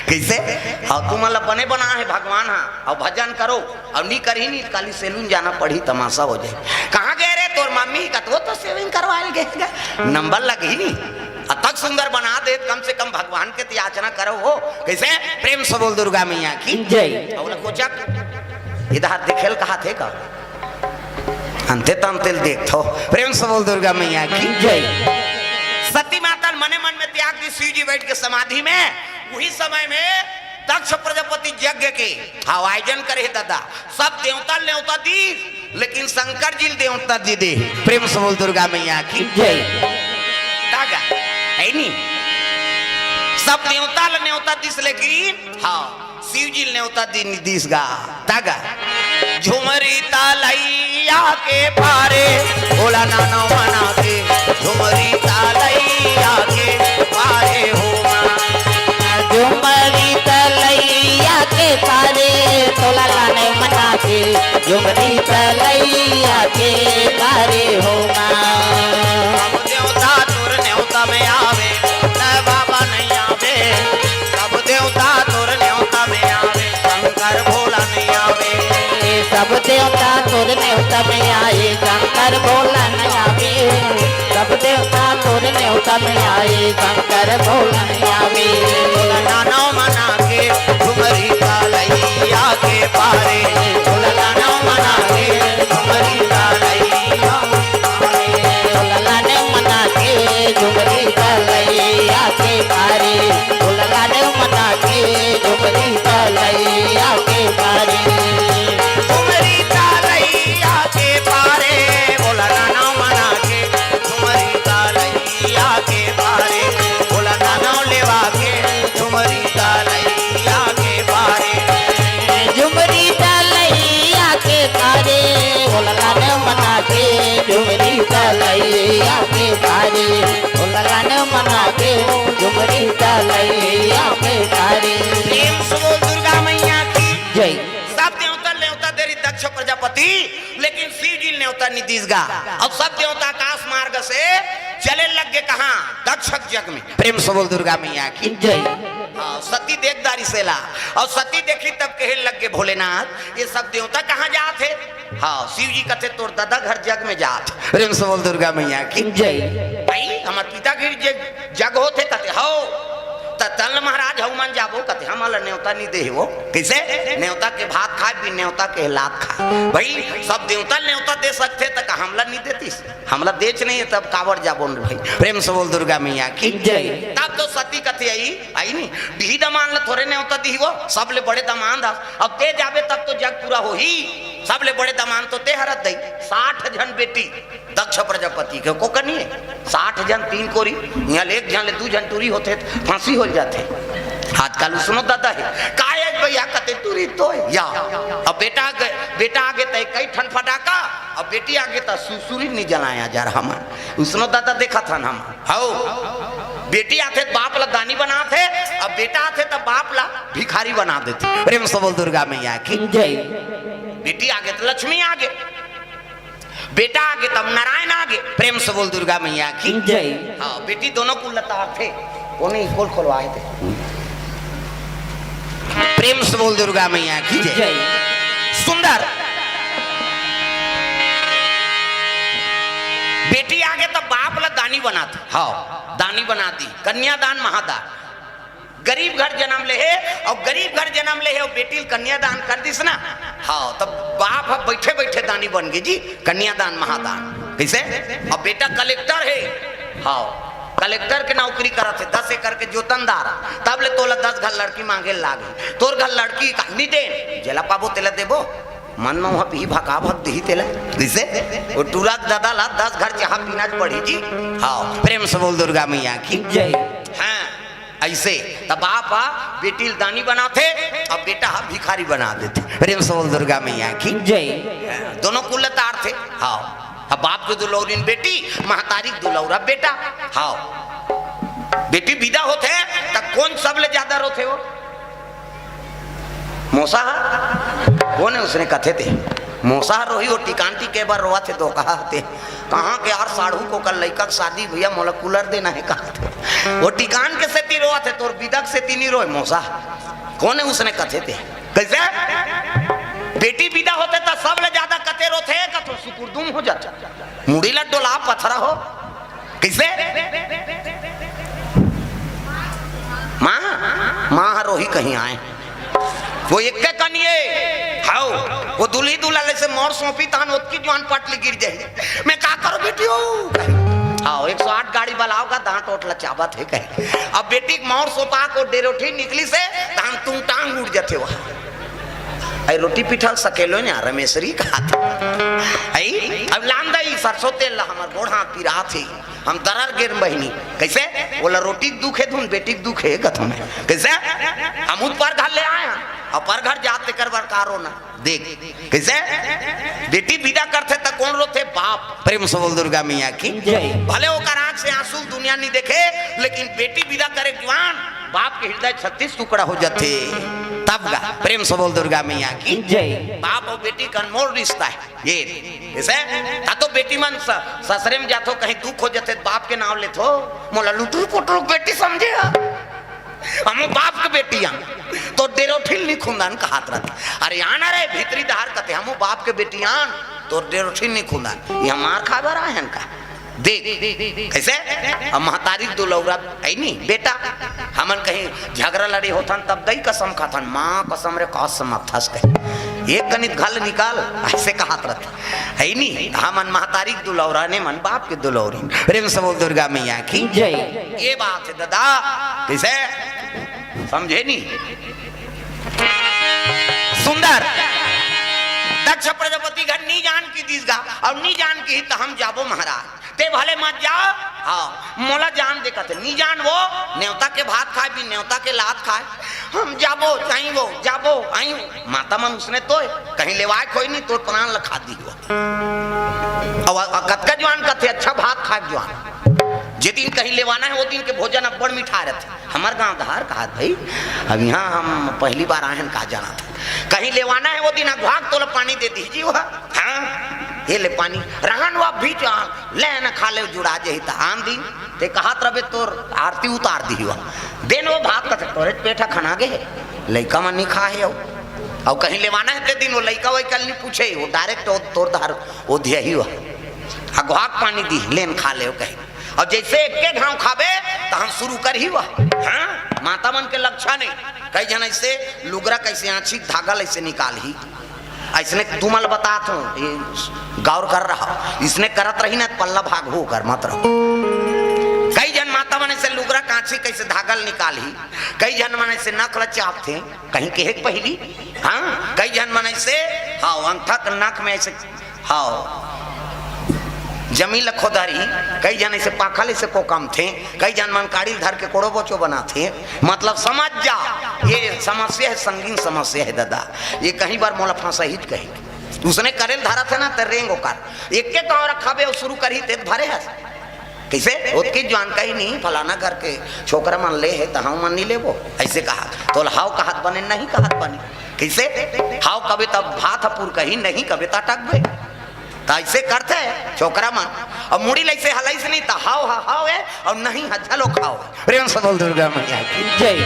कैसे हाँ तुम्हारा बने बना है भगवान हाँ और भजन करो और नहीं करी नहीं काली सैलून जाना पड़ी तमाशा हो जाए कहाँ गए रे तोर मम्मी का तो सेविंग करवा गए नंबर लगी नहीं अतक सुंदर बना दे कम से कम भगवान के याचना करो हो कैसे प्रेम से बोल दुर्गा मैया की जय और कोचक इधर दिखेल कहा थे का अंते तंतेल देखो प्रेम से बोल दुर्गा मैया की जय सती माता मने मन में त्याग दी शिव जी बैठ के समाधि में वही समय में दक्ष प्रजापति यज्ञ के आयोजन करे दादा सब देवता न्योता दी लेकिन शंकर जी देवता दी दे प्रेम से बोल दुर्गा मैया की जय तागा है नहीं सब देवता न्योता दिस लेकिन हाँ शिव जी न्योता दी दिस गा तागा झुमरी तालैया के पारे बोला नाना मना के झुमरी तालैया के पारे हो झुमरी तलैया के पारे तोला लाने मना के झुमरी तलैया के पारे हो देवता न्योता में आए शंकर बोलन आवे सब देवता तोर न्योता में आए शंकर बोलन आवे नानो मना के घुमरी कालैया के पारे नानो मना के घुमरी कालैया ने मना के झुमरी कलैया के पारे उलगा ने मना के झुमरी कलैया के पारे घुमरी कालैया के पारे बोला नानो मना के घुमरी कालैया के पारे बोला नानो लेवा के झुमरी कालैया के पारे झुमरी कलैया के पारे उलगा ने मना के झुमरी कलैया के पारे उलगा ने मना के झुमरी कलैया के पारे प्रेम से बोल दुर्गा मैया की जय सब देवता न्योता देरी दक्ष प्रजापति लेकिन शिव जी न्योता नीतीश गा अब सब देवता आकाश मार्ग से चले लग गए कहाँ दक्ष जग में प्रेम से बोल दुर्गा मैया की जय हाँ, सती देखदारी से ला और सती देखी तब कहे लग गए भोलेनाथ ये सब देवता कहाँ जाते हाँ शिव जी कहते तोर दादा घर जग में जात प्रेम से बोल दुर्गा मैया की जय भाई हमार पिता के जग होते कहते हो तल महाराज हनुमान जाबो कहते हमारा न्योता नहीं दे वो कैसे न्योता के भात खाए भी न्योता के लात खाए भाई सब देवता न्योता दे सकते तक हमला नहीं देती हमला देच नहीं है तब कावर जाबो भाई प्रेम से बोल दुर्गा मैया की जय तब तो सती कथे आई नहीं दी दमान थोड़े न्योता दी वो सब ले बड़े दमान दा अब ते जाबे तब तो जग पूरा हो ही सब ले बड़े दमान तो ते हरत दई 60 जन बेटी दक्ष प्रजापति के को करनी है 60 जन 3 कोरी यहाँ एक जन ले 2 जन टूरी होते फांसी हो जाते आजकल सुनो दादा है काय भैया कते टूरी तो या अब बेटा आगे तय कई ठन फटाका अब बेटी आगे तो सुसुरी नहीं जलाया जा रहा हम सुनो दादा देखा था हम हाउ बेटी आते बाप ला दानी बनाते अब बेटा आते तब बाप ला भिखारी बना देते प्रेम से बोल दुर्गा मैया की जय बेटी आगे तो लक्ष्मी आगे बेटा आगे तब नारायण आगे प्रेम से बोल दुर्गा मैया की जय हाँ बेटी दोनों को लतार थे उन्हें स्कूल खुलवाए थे प्रेम से बोल दुर्गा मैया की जय सुंदर बेटी आगे तब बाप ला दानी बनाते हाँ दानी बना दी कन्यादान महादान गरीब घर जन्म ले है और गरीब घर जन्म ले है और बेटी कन्यादान कर दिस ना हाँ तब बाप बैठे बैठे दानी बन गई जी कन्यादान महादान कैसे और बेटा कलेक्टर है हाँ कलेक्टर के नौकरी करा थे 10 एकड़ के जोतनदार तब ले तोला 10 घर लड़की मांगे लागे तोर घर लड़की नहीं दे जेला पाबो तेला देबो मन में वहाँ भी भका भक दी तेला कैसे वो टूरा दादा ला 10 घर चाह पीना पड़ी जी हाँ प्रेम से बोल दुर्गा मैया की जय हाँ ऐसे तब बाप बेटी दानी बनाते और बेटा भिखारी बना देते प्रेम से बोल दुर्गा मैया की जय दोनों कुलतार थे हाँ अब बाप के दुलौरीन बेटी महतारी दुलौरा बेटा हाँ बेटी विदा होते तब कौन सब ले ज्यादा रोते हो मौसा कौन है उसने कथे थे मौसा रोही वो टिकांटी के बार रोआ थे तो कहा थे कहाँ के यार साढ़ू को कल लड़का शादी भैया मोलकुलर देना है कहा थे वो टिकान के से ती रोआ थे तो विदक से ती नहीं रोए मौसा कौन है उसने कथे थे कैसे बेटी विदा होते तो सब ले ज्यादा कते रोते कथो सुकुरदुम हो जाता मुड़ी लड्डो ला पथरा हो कैसे माँ रोही कहीं आए वो एक के कनिए हाउ वो दूल्ही दुल्हन से मोर सौंपी तान उसकी जवान पटली गिर जाए मैं का करो बेटी हो आओ 108 गाड़ी बलाओ का दांत ओट लचाबा थे कहे अब बेटी मोर सोपा को डेरोठी निकली से तान तुम टांग उड़ जाते वहां आई रोटी पिठल सकेलो ना रमेशरी खाते आई अब लांदाई सरसों तेल हमार गोढ़ा पिरा थी हम दरर गिर बहनी कैसे बोला रोटी दुखे धुन बेटी दुखे कथम कैसे हम उस पर घर ले आए और पर घर जाते कर बार कारो ना देख कैसे बेटी विदा करते तक कौन रोते बाप प्रेम से बोल दुर्गा मैया की भले वो आंख से आंसू दुनिया नहीं देखे लेकिन बेटी विदा करे जवान बाप के हृदय 36 टुकड़ा हो जाते तब गा प्रेम से बोल दुर्गा मैया की बाप और बेटी का अनमोल रिश्ता है ये ऐसे तो बेटी मन ससुरे में जातो कहीं दुख हो जाते बाप के नाम ले तो मोला लुटरू पुटरू बेटी समझे हम बाप के बेटी हम तो डेरो ठिल नहीं खुंदान का हाथ रख अरे आना रे भीतरी दहार कते हम बाप के बेटी आन तोर डेरोठी नहीं खुदा ये मार खावे रहा है का देख कैसे अब महतारी दुलौरा है नहीं बेटा हमन कहीं झगड़ा लड़ी होथन तब दई कसम खाथन माँ कसम रे कसम थस कहे एक कनित घल निकाल ऐसे कहत रहता है नहीं हमन महतारी दुलौरा ने मन बाप के दुलौरी प्रेम से बोल दुर्गा मैया की जय। ये बात है दादा कैसे समझे नहीं सुंदर दक्ष प्रजापति घर नी जान की दीसगा और नी जान की तो हम जाबो महाराज ते भले मत जाओ हाँ मोला जान देखा थे नी जान वो न्योता के भात खाए भी न्योता के लात खाए हम जाबो चाही वो जाबो आई माता मन उसने तो कहीं लेवाए कोई नहीं तो प्राण लखा दी हुआ और कतका जवान कथे अच्छा भात खाए जवान जे दिन कहीं लेवाना है वो दिन के भोजन अब बड़ मिठा रहते हमारे गांव धार कहा भाई अब यहाँ हम पहली बार आए कहा जाना था कहीं लेवाना है वो दिन अघवाग तो पानी दे दीजिए वह हाँ ये ले पानी रहन वा भी ले न खा ले जुड़ा जे त आम दिन ते कहत रबे तोर आरती उतार दी हुआ दिन वो भात का तोरे पेटा खना गे लइका मन नहीं खा है और कहीं लेवाना है ते दिन वो लइका वही कल नहीं पूछे वो डायरेक्ट तोर धार वो दिया ही हुआ अघवाग पानी दी लेन खा ले कहीं और जैसे एक घाव खाबे तो हम शुरू कर ही हुआ हाँ माता मन के लक्षण नहीं कई जन ऐसे लुगरा कैसे आँची धागा ऐसे निकाल ही ऐसने तुमल बता तो ये गौर कर रहा इसने करत रही ना पल्ला भाग हो कर मत रहो कई जन माता मन से लुगरा कांची कैसे धागल निकाल ही कई जन मन से नक चाप थे कहीं के पहली हाँ कई जन मन से हाँ अंगठा नक में ऐसे हाँ जमीन खोदारी कई जन ऐसे पाखल ऐसे को कम थे कई जन मन काड़ी धर के कोड़ो बोचो बनाते मतलब समझ जा ये समस्या है संगीन समस्या है दादा ये कहीं बार मोला फांसा हिट कही उसने करेल धारा थे ना तो रेंगो कर एक के गाँव रखा बे शुरू करी ते भरे है कैसे उसकी जानकारी नहीं फलाना घर के छोकरा मन ले है तो हम मन नहीं ले वो ऐसे कहा तो हाव कहत बने नहीं कहत बने कैसे हाव कभी तब भात पूर कही नहीं कभी तक भे तो ऐसे करते है छोकरा मन और मुड़ी ऐसे हलाई से नहीं तो हाव है और नहीं हजलो खाओ प्रेम से बोल दुर्गा मैया की जय।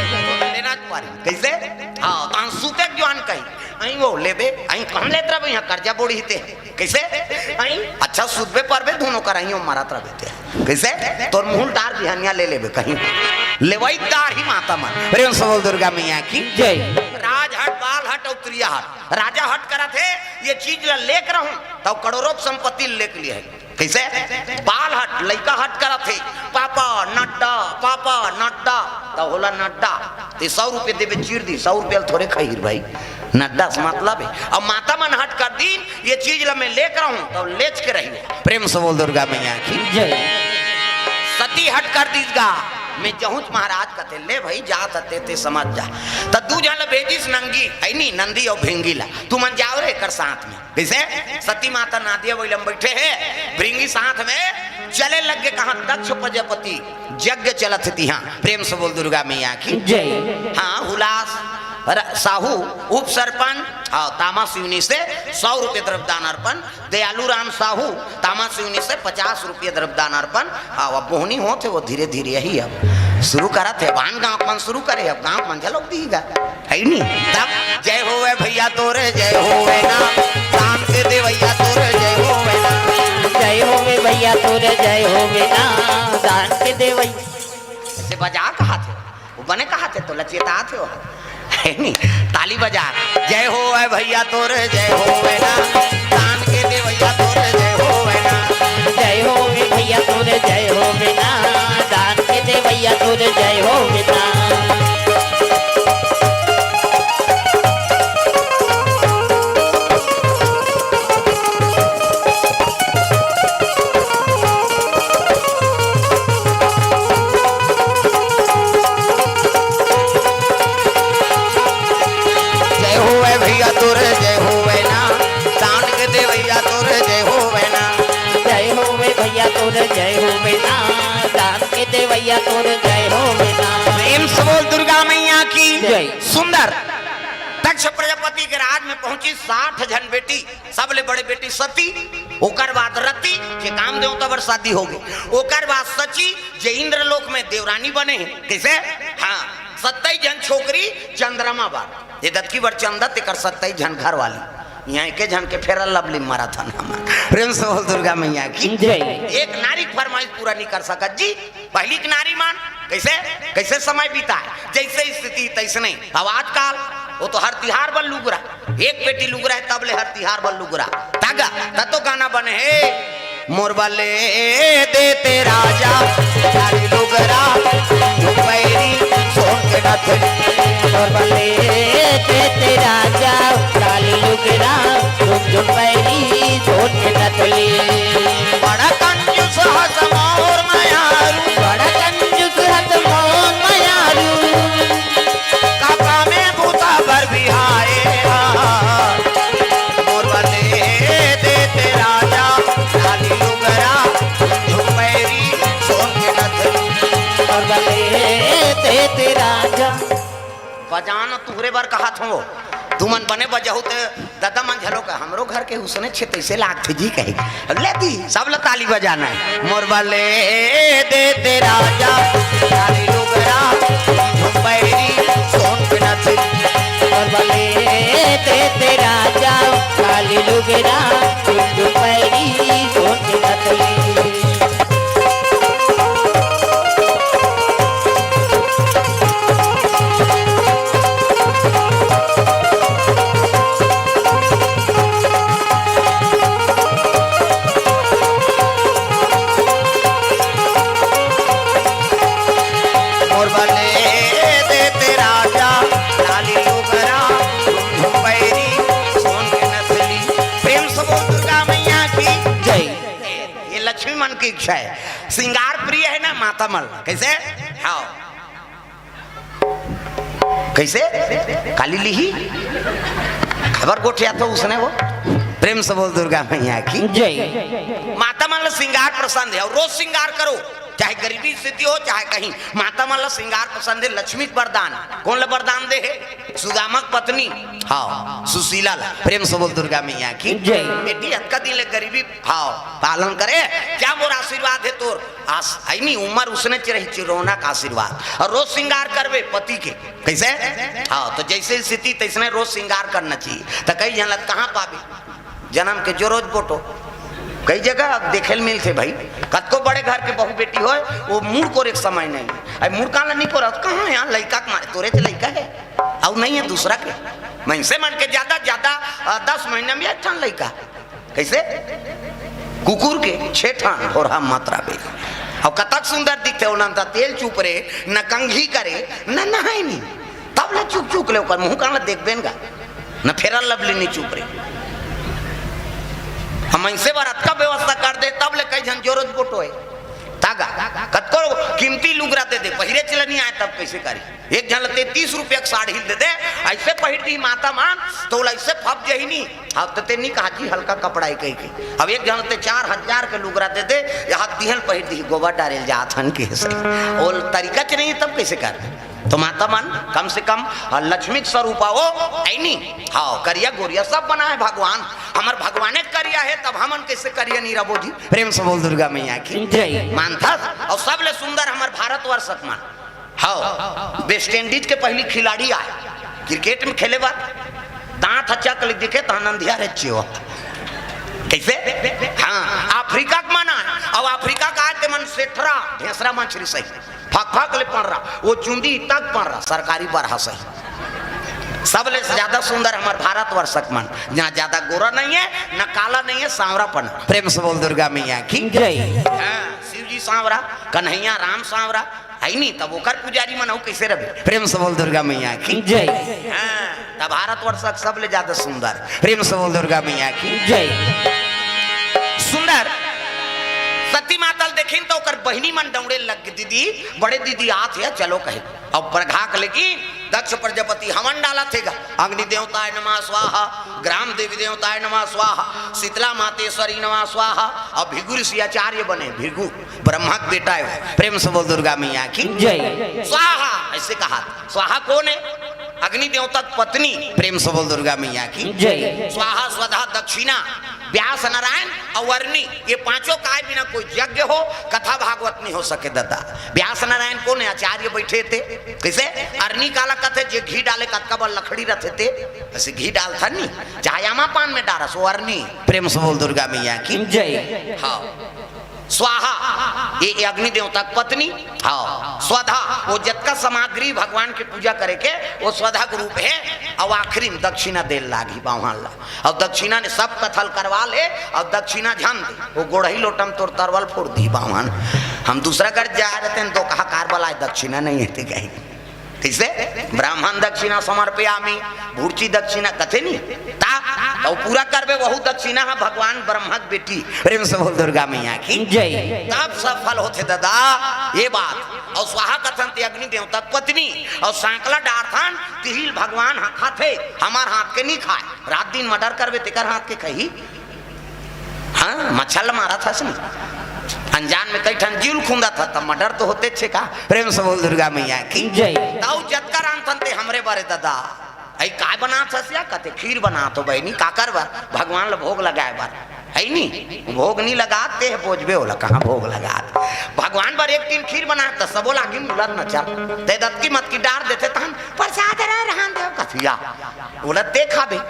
लेना पारी कैसे हाँ तो सूते जवान कही आई वो लेबे आई कम लेत रहे यहाँ कर्जा बोड़ी थे कैसे आई अच्छा सूदबे परबे दोनों कराई मारत रहे थे कैसे तोर मुंह डार बिहानिया ले लेबे कहीं लेवई दार ही माता मन प्रेम से बोल दुर्गा मैया की जय। राज हट बाल हट और त्रिया हट राजा हट करा थे ये चीज लेकर रहूं तो करोड़ों संपत्ति लेके लिए है कैसे बाल हट लइका हट करा थे पापा नड्डा तो होला नड्डा तो 100 रुपये देवे चीर दी 100 रुपये थोड़े खहीर भाई नड्डा से मतलब है अब माता मन हट कर दी ये चीज ला मैं लेकर रहूं तो लेच के रही प्रेम से बोल दुर्गा मैया की जय। सती हट कर दीजगा मैं जहुच महाराज कहते ले भाई जा ते समझ जा तो तू जल भेजिस नंगी है नी नंदी और भिंगी ला तू मन जाओ रे कर साथ में कैसे सती माता नादिया वही लम बैठे है भिंगी साथ में चले लग गए कहा दक्ष प्रजापति यज्ञ चलत थी हाँ प्रेम से बोल दुर्गा मैया की जय। हाँ हुलास साहू उप सरपंच तामा सिवनी से 100 रुपये द्रव्यदान अर्पण दयालु राम साहू तामा सिवनी से 50 रुपये द्रव्यदान अर्पण अब बोहनी होते वो धीरे धीरे यही अब शुरू करा थे वान गाँव मन शुरू करे अब गाँव मन लोग दीगा है नहीं तब जय हो भैया तोरे जय हो ना शाम से दे भैया तोरे जय हो ना जय हो भैया तोरे जय हो ना दान के दे से बजा कहा थे वो बने कहा थे तो लचेता थे वो है नहीं ताली बजा जय हो भैया तोरे जय हो ना दान के दे भैया तोरे जय हो ना जय हो भैया तोरे जय हो ना दान के दे भैया तोरे जय हो ना भैया तोरे जय हो ना दान के दे भैया तोरे जय हो ना जय हो भैया तोरे जय हो ना दान के दे भैया तोरे जय हो ना प्रेम से बोल दुर्गा मैया की जय। सुंदर दक्ष प्रजापति के राज में पहुंची 60 जन बेटी सबले बड़े बेटी सती ओकर बाद रति जे कामदेव तबर शादी हो गई ओकर बाद सची जे इंद्रलोक में देवरानी बने कैसे हाँ 27 जन छोकरी चंद्रमा बार ये दत्की बर चंदा ते कर 27 जन घर वाली यहाँ के झन के फेरा लवली मैराथन हमार प्रेम से बोल दुर्गा मैया की जय। एक नारी फरमाइश पूरा नहीं कर सकत जी। पहली की नारी मान कैसे कैसे समय बीता है, जैसे स्थिति तैसे नहीं। अब आजकल वो तो हर तिहार बन लुगरा, एक बेटी लुगरा है तब ले हर तिहार बन लुगरा तागा तो गाना बने हे मोरबले देते राजा सारी लुगरा पैरी सोन के नथनी मोरबले देते राजा काली लुगरा झुम पैरी सोन के नथली। बड़ा कंजूस हस मोर मायारू बड़ा कंजूस हस मोर मायारू काका में बूता भर बिहाए मोरबले देते राजा काली लुगरा पैरी सोन के नथनी। मोरबले देते राजा बजान तुहरे बार कहा थो तुमन बने बजहु ते दादा मन झलो का हमरो घर के उसने छे तैसे लागथे जी कहे ले दी सब ला ताली बजाना है। मोरबले देते राजा काली लुगरा पैरी सोन के नथनी। मोरबले देते राजा काली लुगरा झुम पैरी सोन के नथली। मोरबले देते राजा काली लुगरा पैरी सोन के नथनी। प्रेम से बोल दुर्गा मैया की जय। ये लक्ष्मी मन की इच्छा है। श्रृंगार प्रिय है ना माता मल कैसे हाँ कैसे काली लिही खबर गोठिया तो उसने वो प्रेम से बोल दुर्गा मैया की जय। माता मल श्रृंगार पसंद है और रोज श्रृंगार करो चाहे गरीबी स्थिति हो चाहे कहीं। माता मल श्रृंगार पसंद है। लक्ष्मी वरदान कौन ला वरदान दे है सुदामक पत्नी हाँ सुशीला ला प्रेम से बोल दुर्गा मैया की जय। बेटी अक्का दिन ले गरीबी हाँ पालन करे क्या मोर आशीर्वाद है तोर आस आई नहीं उम्र उसने चिरही चिरौनक आशीर्वाद और रोज श्रृंगार करवे पति के कैसे हाँ तो जैसे स्थिति तैसने रोज श्रृंगार करना चाहिए। तो कई जन कहाँ पावे जन्म के जो रोज बोटो कई जगह देखे मिल थे भाई कतको बड़े घर के बहू बेटी हो वो मूड को एक समय नहीं है मूड कहाँ नहीं को रहा कहाँ यहाँ लड़का के मारे तोरे से लड़का है और नहीं है दूसरा के मैं से मन के ज्यादा ज्यादा 10 महीने में अच्छा लड़का कैसे कुकुर के 6 ठान और हम मात्रा बे और कतक सुंदर दिखते हो ना तेल चुप रे न कंघी करे न नहाई नहीं तब ले चुप चुप ले मुंह कहाँ देख बेनगा न फेरा लवली नहीं चुप रे हम ऐसे बार का व्यवस्था कर दे तब ले कई जन जोरत बोटो है तागा कतको कीमती लुगरा दे दे पहिरे चले नहीं आए तब कैसे करी। एक जन 30 रुपया की साड़ी दे दे ऐसे पहिर दी माता मान तो ऐसे फप जही नहीं अब तो नहीं कहा जी हल्का कपड़ा है कहीं के। अब एक जन 4000 के लुगरा दे दे यहाँ दिहल पहिर दी गोबर डाले जाथन के और तरीका च नहीं तब कैसे कर तो माता मन कम से कम लक्ष्मी स्वरूप हो ऐनी हाँ करिया गोरिया सब बना है भगवान हमार भगवाने करिया है तब हमन कैसे करिया नहीं रबो जी। प्रेम से बोल दुर्गा मैया की जय। मानता और सबले सुंदर हमार भारतवर्ष मान हाँ वेस्ट इंडीज के पहली खिलाड़ी आए क्रिकेट में खेले बात दांत अच्छा कल दिखे तो आनंदिया रहे हो कैसे हाँ अफ्रीका का माना है और अफ्रीका का आते मन सेठरा ढेसरा मछली सही फक फक ले पड़ रहा वो चुंदी तक पड़ रहा सरकारी बरहा सही। सबले ज्यादा सुंदर हमारे भारतवर्षक मन जहाँ ज्यादा गोरा नहीं है न काला नहीं है सांवरापन। प्रेम से बोल दुर्गा मैया की जय। शिव जी सांवरा कन्हैया राम सांवरा है नहीं तब ओकर पुजारी मन हो कैसे रहे। प्रेम से बोल दुर्गा मैया की जय। तब भारतवर्षक सबले ज्यादा सुंदर प्रेम से बोल दुर्गा मैया की जय। सुंदर सती मातल देखी तो ओकर बहिनी मन दौड़े लग दीदी बड़े दीदी आत है चलो कहे अब प्रघाक लेकिन दक्ष प्रजापति हवन डाला थेगा अग्नि देवताय नमः स्वाहा ग्राम देवी देवताय नमः स्वाहा शीतला मातेश्वरी नमः स्वाहा और भिगु ऋषि आचार्य बने भिगु ब्रह्मा का बेटा है। प्रेम से बोल दुर्गा मैया की जय। स्वाहा ऐसे कहा स्वाहा कौन है अग्नि देवता पत्नी। प्रेम से बोल दुर्गा मैया की जय। स्वाहा स्वधा दक्षिणा व्यास नारायण और अरनी, ये पांचों काय बिना कोई यज्ञ हो कथा भागवत नहीं हो सके दादा। व्यास नारायण कौन है? आचार्य बैठे थे। कैसे? अरनी काला कथे जो घी डाले कतका बल लकड़ी रखे थे, ऐसे घी डालता नहीं चाहे आमा पान में डारा सो अरनी। प्रेम से बोल दुर्गा मैया की जय। हाँ। स्वाहा ये अग्नि देवता की पत्नी। हाँ। स्वधा वो जतका सामग्री भगवान की पूजा करे के वो स्वधा के रूप है। और आखिरी में दक्षिणा दे लागी बावहान ला, और दक्षिणा ने सब कथल करवा ले और दक्षिणा झन दे, वो गोड़ही लोटम तोर तरवल फोड़ दी बावहान। हम दूसरा घर जा रहे थे तो कहा कारबला दक्षिणा नहीं है कहीं कैसे? ब्राह्मण दक्षिणा समर्पयामि, भूर्ची दक्षिणा कथे नहीं ता तो पूरा करबे वहु दक्षिणा है भगवान ब्रह्मा की बेटी। प्रेम से बोल दुर्गा मैया की जय। तब सफल होते दादा ये बात। और स्वाहा कथन ते अग्नि देवता पत्नी और सांकला डारथन तिहिल भगवान खाते हमार हाथ के नहीं खाए। रात दिन मर्डर करबे तेकर हाथ के कही। हाँ मच्छल मारा था सुन अनजान में कई ठन जीव खूंदा था तब मर्डर तो होते छे का। प्रेम से बोल दुर्गा मैया की जय। ताऊ जतकर आंतन ते हमरे बारे दादा आई काय बना छसिया कते खीर बना तो बहनी काकर बार भगवान ला भोग लगाए बार है नी भोग नहीं लगाते है बोझबे होला कहां भोग लगात भगवान बार एक दिन खीर बना तो सबो लागी मुलत न चल ते दत की मत की डार देते तहन प्रसाद रे रहन देव कथिया उलत ते खाबे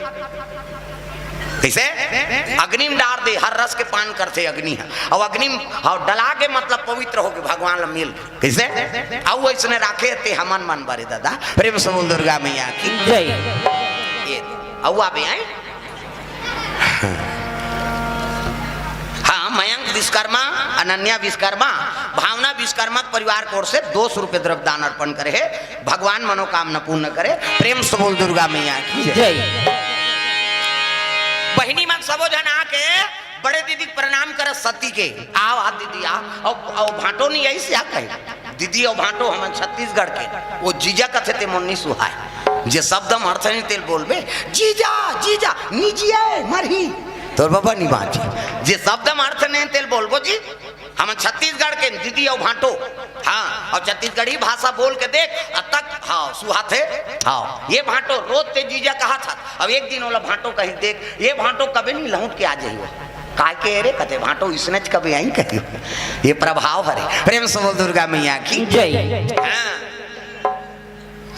कैसे? अग्नि में डार दे हर रस के पान करते अग्नि है और अग्नि और डला के मतलब पवित्र हो के भगवान ला मिल कैसे? और ऐसने राखे ते हमन मन बारे दादा। प्रेम से बोल दुर्गा मैया की जय। ये औ आबे आए। हाँ मयंक विश्वकर्मा, अनन्या विश्वकर्मा, भावना विश्वकर्मा परिवार की ओर से 200 रुपये द्रव्य दान अर्पण करे है। भगवान मनोकामना पूर्ण करे। प्रेम से बोल दुर्गा मैया की जय। बहिनी मन सबो जन आके बड़े दीदी प्रणाम कर सती के आओ आ दीदी आ और भाटो नहीं ऐसे आ कहे दीदी और भाटो हम छत्तीसगढ़ के वो जीजा कथे ते मुन्नी सुहाय जे शब्द हम अर्थ नहीं तेल बोलबे जीजा जीजा निजिए मरही तो बाबा नहीं बाजी जे शब्द हम अर्थ नहीं तेल बोलबो जी हम छत्तीसगढ़ के दीदी और भाटो। हाँ और छत्तीसगढ़ी भाषा बोल के देख तक हाँ सुहा थे। हाँ ये भाटो रोज ते जीजा कहा था। अब एक दिन वाला भाटो कही देख ये भाटो कभी नहीं लौट के आ जाइए काय के रे कते भाटो इसने कभी आई कही ये प्रभाव हरे। प्रेम से बोल दुर्गा मैया की जय। हाँ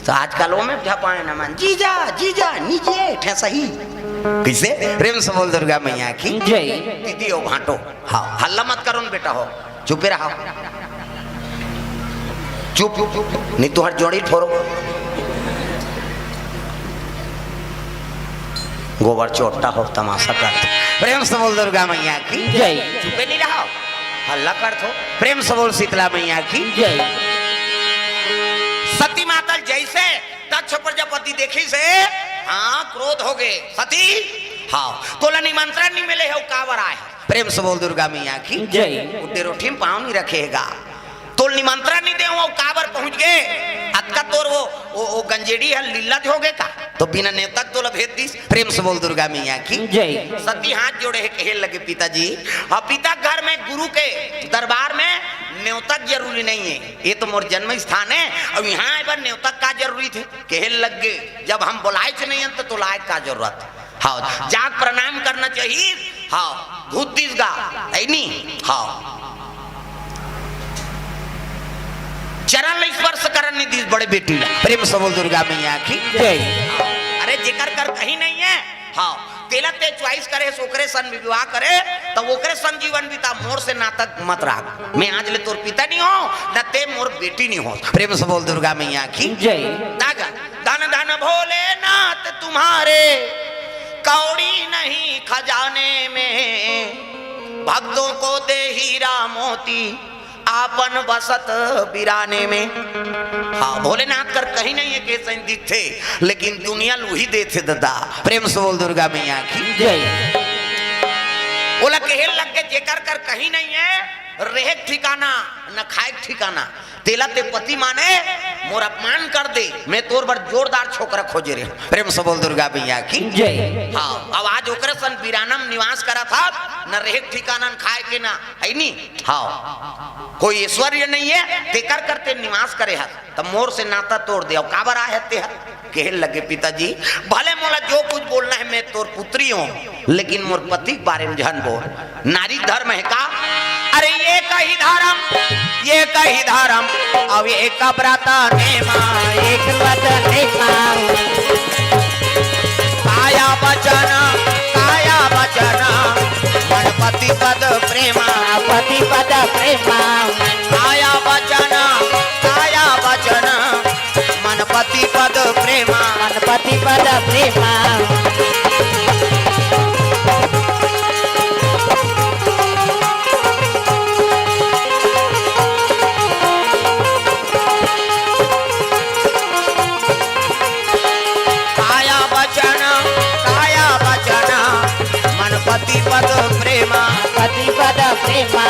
तो आजकल वो में झपाए ना मान जीजा जीजा नीचे ठे सही किसे? प्रेम से बोल दुर्गा मैया की जय। दीदी ओ भाटो हाँ हल्ला मत करो बेटा हो चुप रहो चुप नहीं तो हर जोड़ी फोड़ो गोबर चोटता हो तमाशा कर। प्रेम से बोल दुर्गा मैया की जय। चुपे नहीं रहो हल्ला कर थो। प्रेम से बोल शीतला मैया की जय। सती माता जैसे दक्ष प्रजापति देखी से हाँ क्रोध हो गए सती हाँ तोला निमंत्रण नहीं मिले है कावर आए। प्रेम से बोल दुर्गा मैया की जय। उठे रोटी में पाँव नहीं रखेगा तो निमंत्रण नहीं दे वो काबर पहुंच गए अतका तोर वो गंजेड़ी है लीलत हो गए का तो बिना नेतक तो भेज दी। प्रेम से बोल दुर्गा मैया की जय। सती हाथ जोड़े है कहे लगे पिताजी और पिता घर में गुरु के दरबार में न्योतक जरूरी नहीं है ये तो मोर जन्म स्थान है और यहाँ एक बार न्योतक का जरूरी थे कहे लग गए जब हम बुलाए थे नहीं तो लायक का जरूरत हाँ जाग प्रणाम करना चाहिए। हाँ भूत दिसगा है नहीं हाँ चरण स्पर्श करन नहीं दिस बड़े बेटी प्रेम से बोल दुर्गा मैया की जय। अरे जिक्र कर कहीं नहीं है हाँ तेलक ते चॉइस करे सोकरे सन विवाह करे तो ओकरे सन जीवन बीता मोर से नातक मत राख मैं आज ले तोर पिता नहीं हो न ते मोर बेटी नहीं हो। प्रेम से बोल दुर्गा मैया की जय। दागा धन धन भोले नाथ तुम्हारे कौड़ी नहीं खजाने में भक्तों को दे हीरा मोती आपन बसत बिराने में। हाँ भोलेनाथ कर कहीं नहीं है कैसे दिखते लेकिन दुनिया लुही देते दादा। प्रेम से बोल दुर्गा मैया की जय। बोला कहल लग के जेकर कर कहीं नहीं है रहे ठिकाना न खाए ठिकाना तेला ते पति माने मोर अपमान कर दे मैं तोर बर जोरदार छोकरा खोजे रे। प्रेम से बोल दुर्गा मैया की जय। हाँ अब आज ओकरे सन बिरानम निवास करा था न रहे ठिकाना न खाए के ना है नी हाँ कोई ऐश्वर्य नहीं है तेकर करते निवास करे है तब मोर से नाता तोड़ दे काबर आए ते कहल लगे पिताजी भले मोला जो कुछ बोलना है मैं तोर पुत्री हो, लेकिन मोर पति के बारे में जहन बोल। नारी धर्म है का? अरे ये कही धर्म अब एक व्रत नेमा, एक व्रत नेमा, काया वचन मन पति पद प्रेमा, पति पद प्रेमा, काया वचन मन पति पद प्रेमा, मन पति पद प्रेमा। पति पद प्रेमा, पति पद प्रेमा।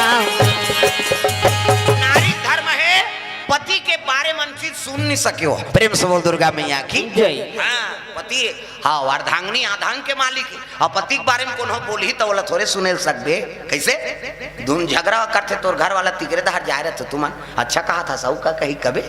नारी धर्म है, पति के बारे में चीज सुन नहीं सके हो। प्रेम से बोल दुर्गा मैया की जय। हाँ पति, हाँ अर्धांगिनी आधांग के मालिक, और पति के बारे में कौन हो बोली तो बोला थोड़े सुने सकबे। कैसे धुन झगड़ा करते तोर घर वाला तिगरे दहाड़ जा रहे थे तुम। अच्छा कहा था साहू का कही कबे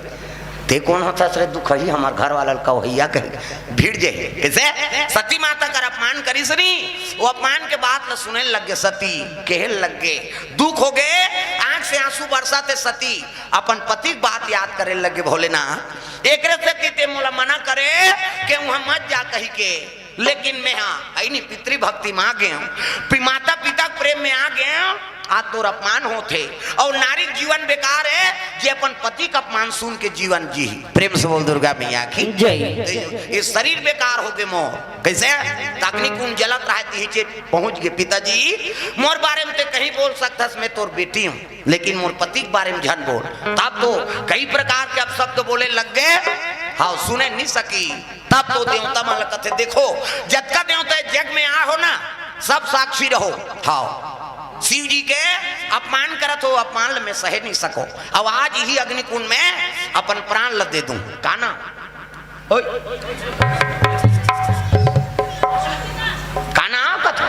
ते कौन होता सर दुख ही हमार घर वाला कहिया कही भीड़ जे कैसे सती माता कर अपमान करी सनी, वो अपमान के बाद न सुने लग गए सती, कहल लग गए, दुख हो गए, आंख से आंसू बरसाते सती अपन पति की बात याद करे लगे। भोलेनाथ एक से मोला मना करे कि वहां मत जा कही के, लेकिन मैं हाँ नहीं पितृभक्ति में आ गए, माता पिता प्रेम में आ गए। आज तोर अपमान होते और नारी जीवन बेकार है जे अपन पति का अपमान सुन के जीवन जी। प्रेम से बोल दुर्गा मैया की जय। ये शरीर बेकार हो गए मोर। कैसे अग्नि कुंड जलत रहती है पहुंच गए पिताजी मोर बारे में तो कहीं बोल सकता मैं तोर बेटी हूँ, लेकिन मोर पति के बारे में झन बोल। तब तो कई प्रकार के अब शब्द बोले लग गए, हाँ सुने नहीं सकी। तब तो देवता मन कहते देखो जतका देवता जग में आ हो ना सब साक्षी रहो। हाँ शिव जी के अपमान करत हो, अपमान में सह नहीं सको। अब आज ही अग्निकुंड में अपन प्राण ल दे दूं काना। काना कथा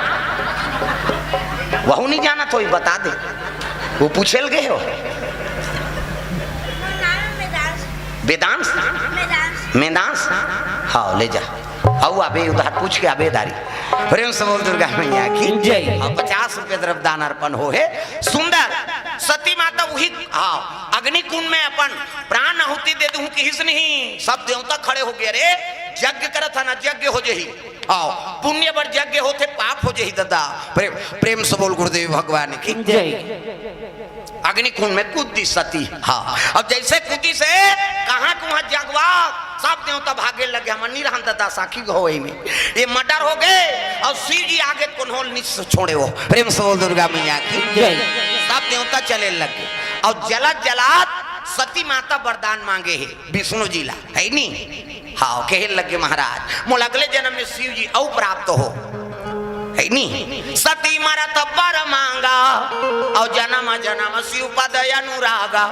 वहू नहीं जाना तो बता दे, वो पूछेल गए हो वेदांश मेदांश। हाँ ले जा आओ अबे उधार पूछ के अबेदारी। प्रेम से बोल दुर्गा मैया की जय। 50 रुपये द्रव्यदान अर्पण हो है। सुंदर सती माता वही हाँ अग्निकुंड में अपन प्राण आहुति दे दूं कि हिस नहीं, सब देवता खड़े हो गए। रे यज्ञ करत था ना यज्ञ हो जही, आओ पुण्य बर यज्ञ होते पाप हो जही दादा। प्रेम से बोल गुरुदेव भगवान की जय। अग्निकुंड में कूदी सती। हाँ अब जैसे कूदी से कहाँ कुहाँ जगवा सब देवता भागे लगे। हम नहीं रहन दादा साखी हो में ये मर्डर हो गए और शिव जी आगे कौन निश्च छोड़े हो। प्रेम से बोल दुर्गा मैया की जय। सब देवता चले लगे और जलात जलात सती माता वरदान मांगे है विष्णु जी ला है नी। हाँ कहे लगे महाराज मोल अगले जन्म में शिव जी औ प्राप्त हो है नी। सती मारा तब्बर मांगा और जन्म जन्म शिव पद अनुरागा।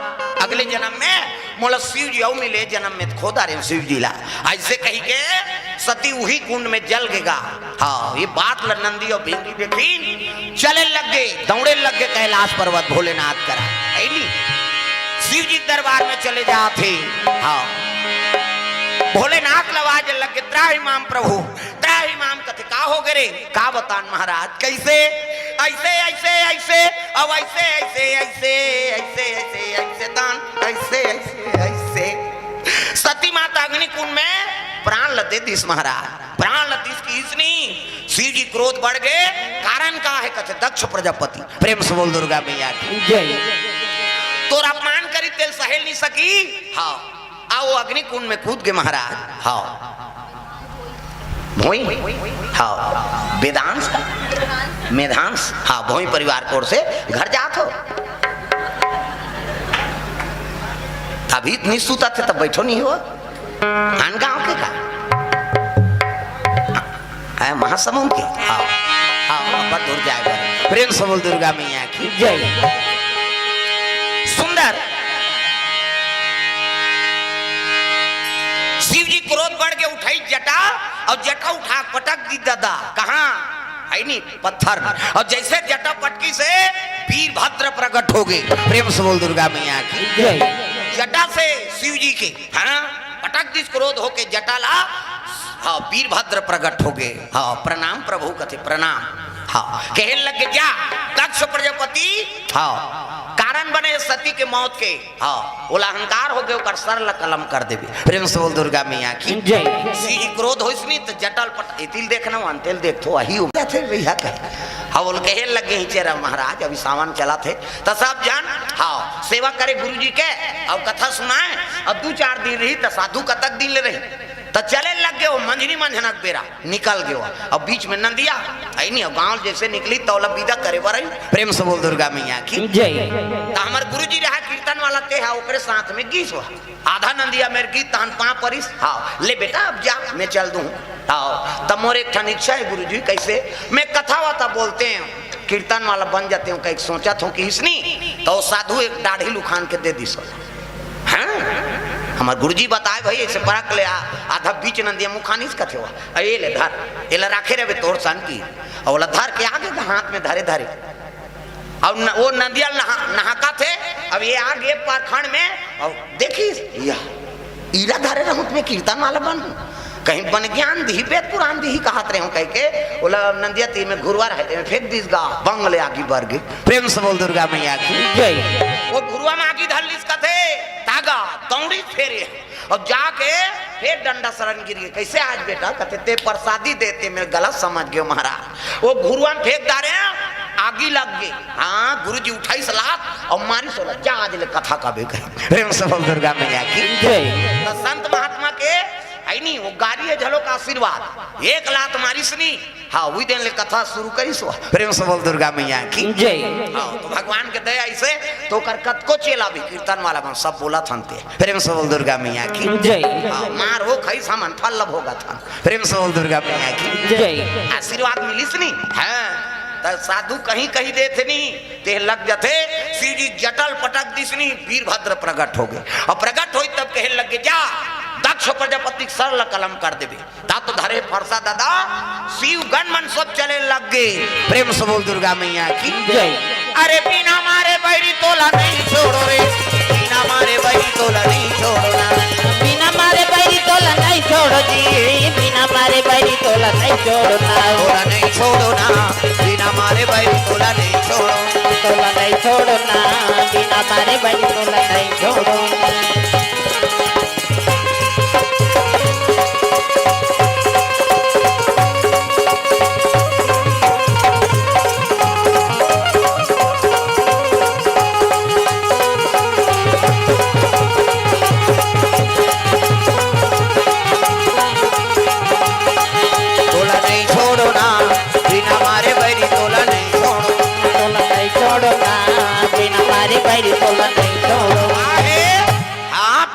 अगले जन्म में मोला शिव जी औ मिले, जन्म में खोदा रहे शिव जी ला। ऐसे कही के सती वही कुंड में जल गएगा। हाँ ये बात नंदी और भिंगी देखी चले लग गए, दौड़े लग गए कैलाश पर्वत भोलेनाथ करा है नी। शिव जी दरबार में चले जाते। हाँ भोलेनाथ लवाज लग गए त्राहि माम प्रभु त्राहि माम कथे का हो गए का बतान महाराज कैसे ऐसे ऐसे ऐसे अब ऐसे ऐसे ऐसे ऐसे ऐसे ऐसे दान ऐसे ऐसे ऐसे। सती माता अग्निकुंड में प्राण ल दे दिस महाराज, प्राण ल दिस की इसनी। शिव जी क्रोध बढ़ गए, कारण का है कथे दक्ष प्रजापति। प्रेम से बोल दुर्गा मैया की जय। तोर अपमान करी तेल सहेल नहीं सकी। हाँ आओ अग्निकुंड में कूद के महाराज। हाँ भोई हाँ वेदांश मेधांश हाँ भोई परिवार की ओर से घर जात हो। अभी इतनी सूता थे तब बैठो नहीं हो आन गांव के का महासमुंद के। हाँ हाँ दूर जाएगा। प्रेम से बोल दुर्गा मैया की जय। सुंदर शिव जी क्रोध बढ़ के उठाई जटा और जटा उठा पटक दी दादा कहाँ है नी पत्थर। और जैसे जटा पटकी से वीरभद्र प्रकट हो गए। प्रेम से बोल दुर्गा मैया की जय। जटा से शिव जी के हाँ पटक दी क्रोध होके जटा ला हाँ वीरभद्र प्रकट हो गए। हाँ प्रणाम प्रभु कथे प्रणाम। हाँ कहे लगे जा दक्ष प्रजापति हाँ कारण बने सती के मौत के। हाँ बोला अहंकार हो गए ओकर सरल कलम कर देबे। प्रेम से बोल दुर्गा मैया की जय। सी क्रोध होइसनी तो जटल पट इतिल देखना अंतिल देख तो वही हो गया थे भैया कहे। हाँ बोल कहे लगे ही चेरा महाराज अभी सामान चला थे तो सब जान हाँ सेवा करे गुरु जी के अब कथा सुनाए। अब 2-4 दिन रही तो साधु कतक दिन ले रही तो चले लग गए वो मंझनी मंझनक बेरा निकल गयो। अब बीच में नंदिया आई नहीं गांव जैसे निकली तो विदा करे बरई। प्रेम से बोल दुर्गा मैया की जय। तो हमार गुरुजी रहा कीर्तन वाला ते है ओकरे साथ में गीत हुआ आधा नंदिया मेरे गीत तहन 5 परिस। हाँ ले बेटा अब जा मैं चल दूं। हाँ तब मोर एक ठन इच्छा है गुरुजी कैसे मैं कथा वाता बोलते हैं कीर्तन वाला बन जाते हूँ कहीं सोचा था कि इसनी तो साधु एक दाढ़ी लुखान के दे दी सो। हाँ हमार गुरुजी बताए भाई ऐसे परक ले आधा बीच नंदिया मुखानिस कथे हुआ ये ले धर ये ले राखे रहे तोर सन की और धर के आगे हाथ में धरे धरे अब वो नदिया नहाका थे। अब ये आगे पारखंड में और देखिस ईरा धरे रहूं में कीर्तन वाला बन कहीं बन ज्ञान दी वेद पुराण दी कहत रहे हूं कह के बोला नंदिया ती में गुरुआ रहते में फेंक दिस गा बंगले आगे बढ़ गई। प्रेम से बोल दुर्गा मैया की जय। वो गुरुआ में आगे धर लिस कथे तागा दौड़ी फेरे और जाके फिर डंडा शरण गिर गए। कैसे आज बेटा कहते ते प्रसादी देते मैं गलत समझ गए महाराज। वो गुरुआ में फेंक डाले आगे लग गए। हाँ गुरु जी उठाई सलाह और मारी सोला जा आज ले कथा का भी कहे। प्रेम से बोल दुर्गा मैया की जय। तो संत महात्मा के आई नहीं वो गाड़ी है झलो का आशीर्वाद एक लात मारी सुनी। हाँ वही दिन ले कथा शुरू करी सो। प्रेम से बोल दुर्गा मैया की जय। हाँ तो भगवान के दया ऐसे तो कर कत को चेला भी कीर्तन वाला बन सब बोला थनते। प्रेम से बोल दुर्गा मैया की जय। हाँ मार हो खाई सामान फल लब होगा था। प्रेम से बोल दुर्गा मैया की जय। आशीर्वाद मिली सुनी। हाँ साधु कहीं कहीं दे थे नहीं ते लग जाते सीधी जटल पटक दिसनी वीरभद्र प्रकट हो गए। और प्रकट हो तब कहे लगे जा दक्ष प्रजापति सरल कलम कर देवे ता तो धरे फरसा दादा शिव गण मन सब चले लग गए। प्रेम से बोल दुर्गा मैया की जय। अरे बिना मारे बैरी तोला नहीं छोड़ो रे बिना मारे बैरी तोला नहीं छोड़ो बिना मारे बैरी तोला नहीं छोड़ो जी बिना मारे बैरी तोला नहीं छोड़ो तोला नहीं छोड़ो ना बिना मारे बैरी तोला नहीं छोड़ो तोला नहीं छोड़ो ना बिना मारे बैरी तोला नहीं छोड़ो।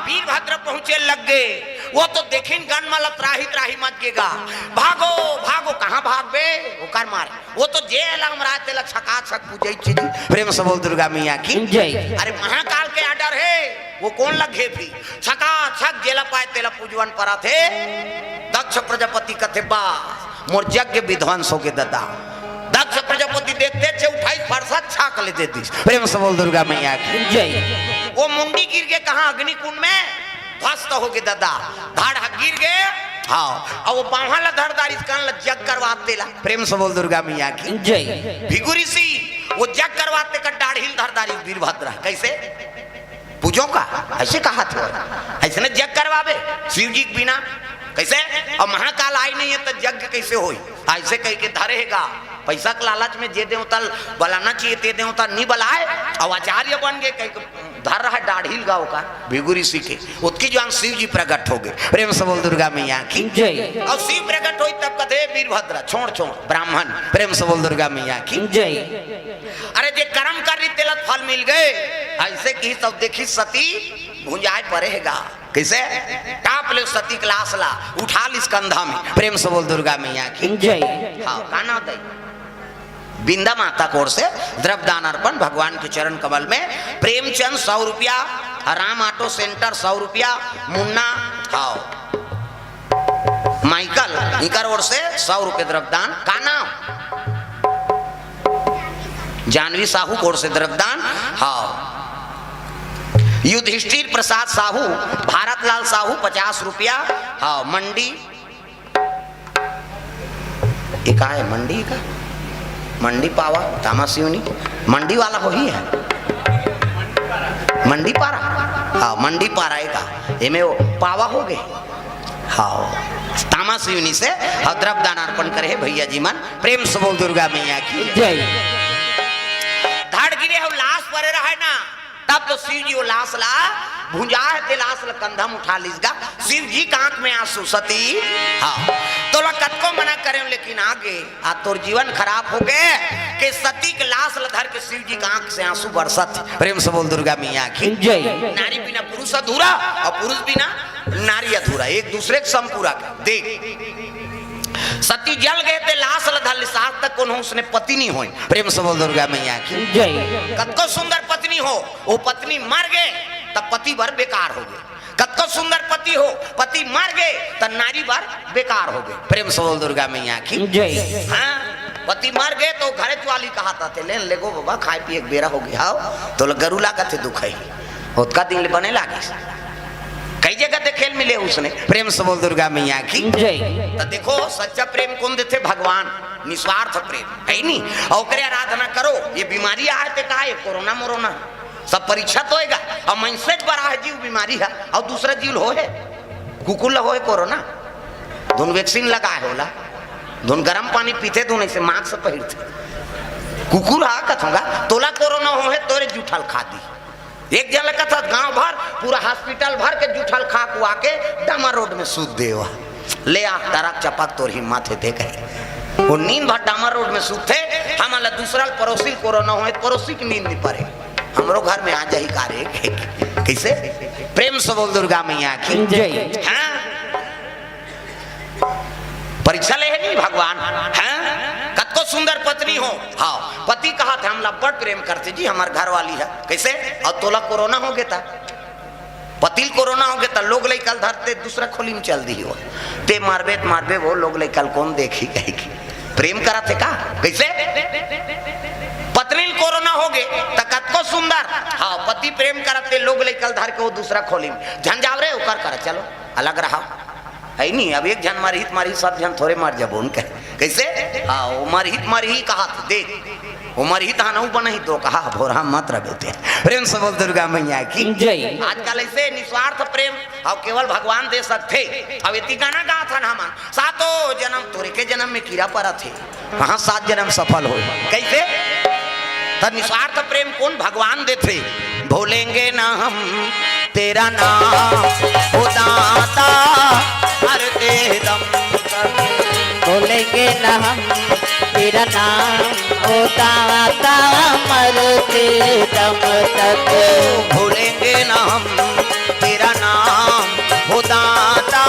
वीरभद्र पहुंचे लग गए। वो तो देखिन गन माला त्राही त्राही मत गेगा भागो भागो कहां भागबे ओकर मारे वो तो जेल हमरा तेला छका छक पूजै चीज। प्रेम से बोल दुर्गा मैया की जय। अरे महाकाल के आर्डर है वो कौन लगे भी छका छक जेला पाए तेला पूजवन परा थे। दक्ष प्रजापति कथे बा मोर यज्ञ विध्वंस हो के दादा। दक्ष प्रजापति देखते थे उठाई फरसा छाक ले देती। प्रेम से बोल दुर्गा मैया की जय। वो मुंडी गिर के कहा अग्निकुंड में ध्वस्त हो गए दादा धाड़ गिर गए। हाँ और वो बावला धरदारी कान जग करवाते ला। प्रेम से बोल दुर्गा मैया की जय। भिगुरी सी वो जग करवाते का दाढ़ी धरदारी वीरभद्र कैसे पूजो का ऐसे कहा था ऐसे न जग करवावे शिव जी के बिना कैसे। और महाकाल आई नहीं है तो यज्ञ कैसे होई ऐसे कह के धरेगा। पैसा के लालच में जे देवता बलाना चाहिए ते देवता नहीं बलाए और आचार्य बन गए कहीं धर रहा दाढ़ील गाँव का भिगुरी सी के उसकी जो शिव जी प्रकट हो गए। प्रेम से बोल दुर्गा मैया की जय। और शिव प्रकट हुई तब कथे वीरभद्र छोड़ छोड़ ब्राह्मण। प्रेम से बोल दुर्गा मैया की जय। अरे जे कर्म कर रही तेलत फल मिल गए ऐसे की सब देखी सती भुंजाए पड़ेगा कैसे टाप ले सती क्लास ला उठा ली कंधा में। प्रेम से बोल दुर्गा मैया की जय। हाँ गाना दे बिंदा माता कोर से द्रव्यदान अर्पण भगवान के चरण कमल में। प्रेमचंद 100 रुपया राम ऑटो सेंटर 100 रुपया मुन्ना हाँ माइकल इकर ओर से 100 रुपये द्रव्यदान। का नाम जानवी साहू कोर से द्रव्यदान। हाँ युधिष्ठिर प्रसाद साहू भारत लाल साहू 50 रुपया। हाँ मंडी ये का है मंडी का मंडी पावा तामासियोनी मंडी वाला वही है मंडी पारा हाँ मंडी पारा का एमे वो पावा हो गए हाँ तामासियोनी से और द्रव्य दान अर्पण करे है भैया जी मन प्रेम से बोल दुर्गा मैया की जय। धड़ गिरे हो लाश परे रहा है ना तब तो शिव जी वो लाश ला भुंजा है ते लाश ला कंधम उठा लीसगा शिव जी का आंख में आंसू सती हाँ तो कत को मना करे लेकिन आगे आ तोर जीवन खराब हो गए कि सती के लाश ला धर के शिव जी का आंख से आंसू बरसत प्रेम से बोल दुर्गा मैया की जय। नारी बिना पुरुष अधूरा और पुरुष बिना नारी अधूरा एक दूसरे के सम पूरा देख सती जल गए थे लाश लधल साथ तक कौन उसने पति नहीं होई प्रेम से बोल दुर्गा मैया की जय। कतको सुंदर पत्नी हो वो पत्नी मर गए तब पति भर बेकार हो गए कतको सुंदर पति हो पति मर गए तब नारी भर बेकार हो गए प्रेम से बोल दुर्गा मैया की जय। हाँ पति मर गए तो घरे चुआली कहा था ले लेगो बाबा खाए पिए बेरा हो गया तो गरुला का थे दुख है उसका दिन बने लागे कई जगह ते खेल मिले उसने प्रेम से बोल दुर्गा मैया की जय। तो देखो सच्चा प्रेम कौन देते भगवान निस्वार्थ प्रेम है नहीं और करे आराधना करो ये बीमारी आए थे का है कोरोना मोरोना सब परीक्षा तो होएगा और मनसेज बड़ा है जीव बीमारी है और दूसरा जीव हो है कुकुल हो है कोरोना धुन वैक्सीन लगाए होला धुन गर्म पानी पीते धुन ऐसे मास्क पहनते कुकुर हा कथूंगा तोला कोरोना हो है तोरे जूठल खा दी एक जन का था गांव भर पूरा हॉस्पिटल भर के जूठल खा कुआ के डामा रोड में सूत देवा ले आ तरक चपक तोर हिम्मत है देख वो नींद भर डामा रोड में सूते हमारा दूसरा पड़ोसी कोरोना हो पड़ोसी की नींद नहीं पड़े हमरो घर में आ जाही कारे कैसे प्रेम से बोल दुर्गा मैया की जय। हाँ परीक्षा ले है नहीं भगवान हाँ कतको सुंदर पत्नी हो हाँ पति कहा था हम बड़ प्रेम करते जी हमारे घर वाली है कैसे और तोला कोरोना हो गया था पतिल कोरोना हो गया था लोग ले कल धरते दूसरा खोली में चल दी हो ते मारबे वो लोग ले कल कौन देखी कहेगी प्रेम करा थे का कैसे पत्नी कोरोना हो गए तो कतको सुंदर हाँ पति प्रेम करते लोग ले कल धर के वो दूसरा खोली में झंझावरे उकर कर चलो अलग रहा है नहीं अब एक जन मारी सब जन थोड़े मार जब उनके कैसे हाँ वो मारी ही कहा था देख वो मारी था ना बना ही तो कहा भोरा मत रहे प्रेम से बोल दुर्गा मैया की जय। आजकल ऐसे निस्वार्थ प्रेम अब केवल भगवान दे सकते अब इतनी गाना गा था ना हम सातों जन्म तोरे के जन्म में कीड़ा पड़ा थे कहाँ 7 जन्म सफल हो कैसे तब निस्वार्थ प्रेम कौन भगवान देते भूलेंगे ना हम तेरा नाम ओ दाता हर दे दम बोलेंगे न हम तेरा नाम होता आता मरते दम तक भूलेंगे ना हम तेरा नाम हो दाता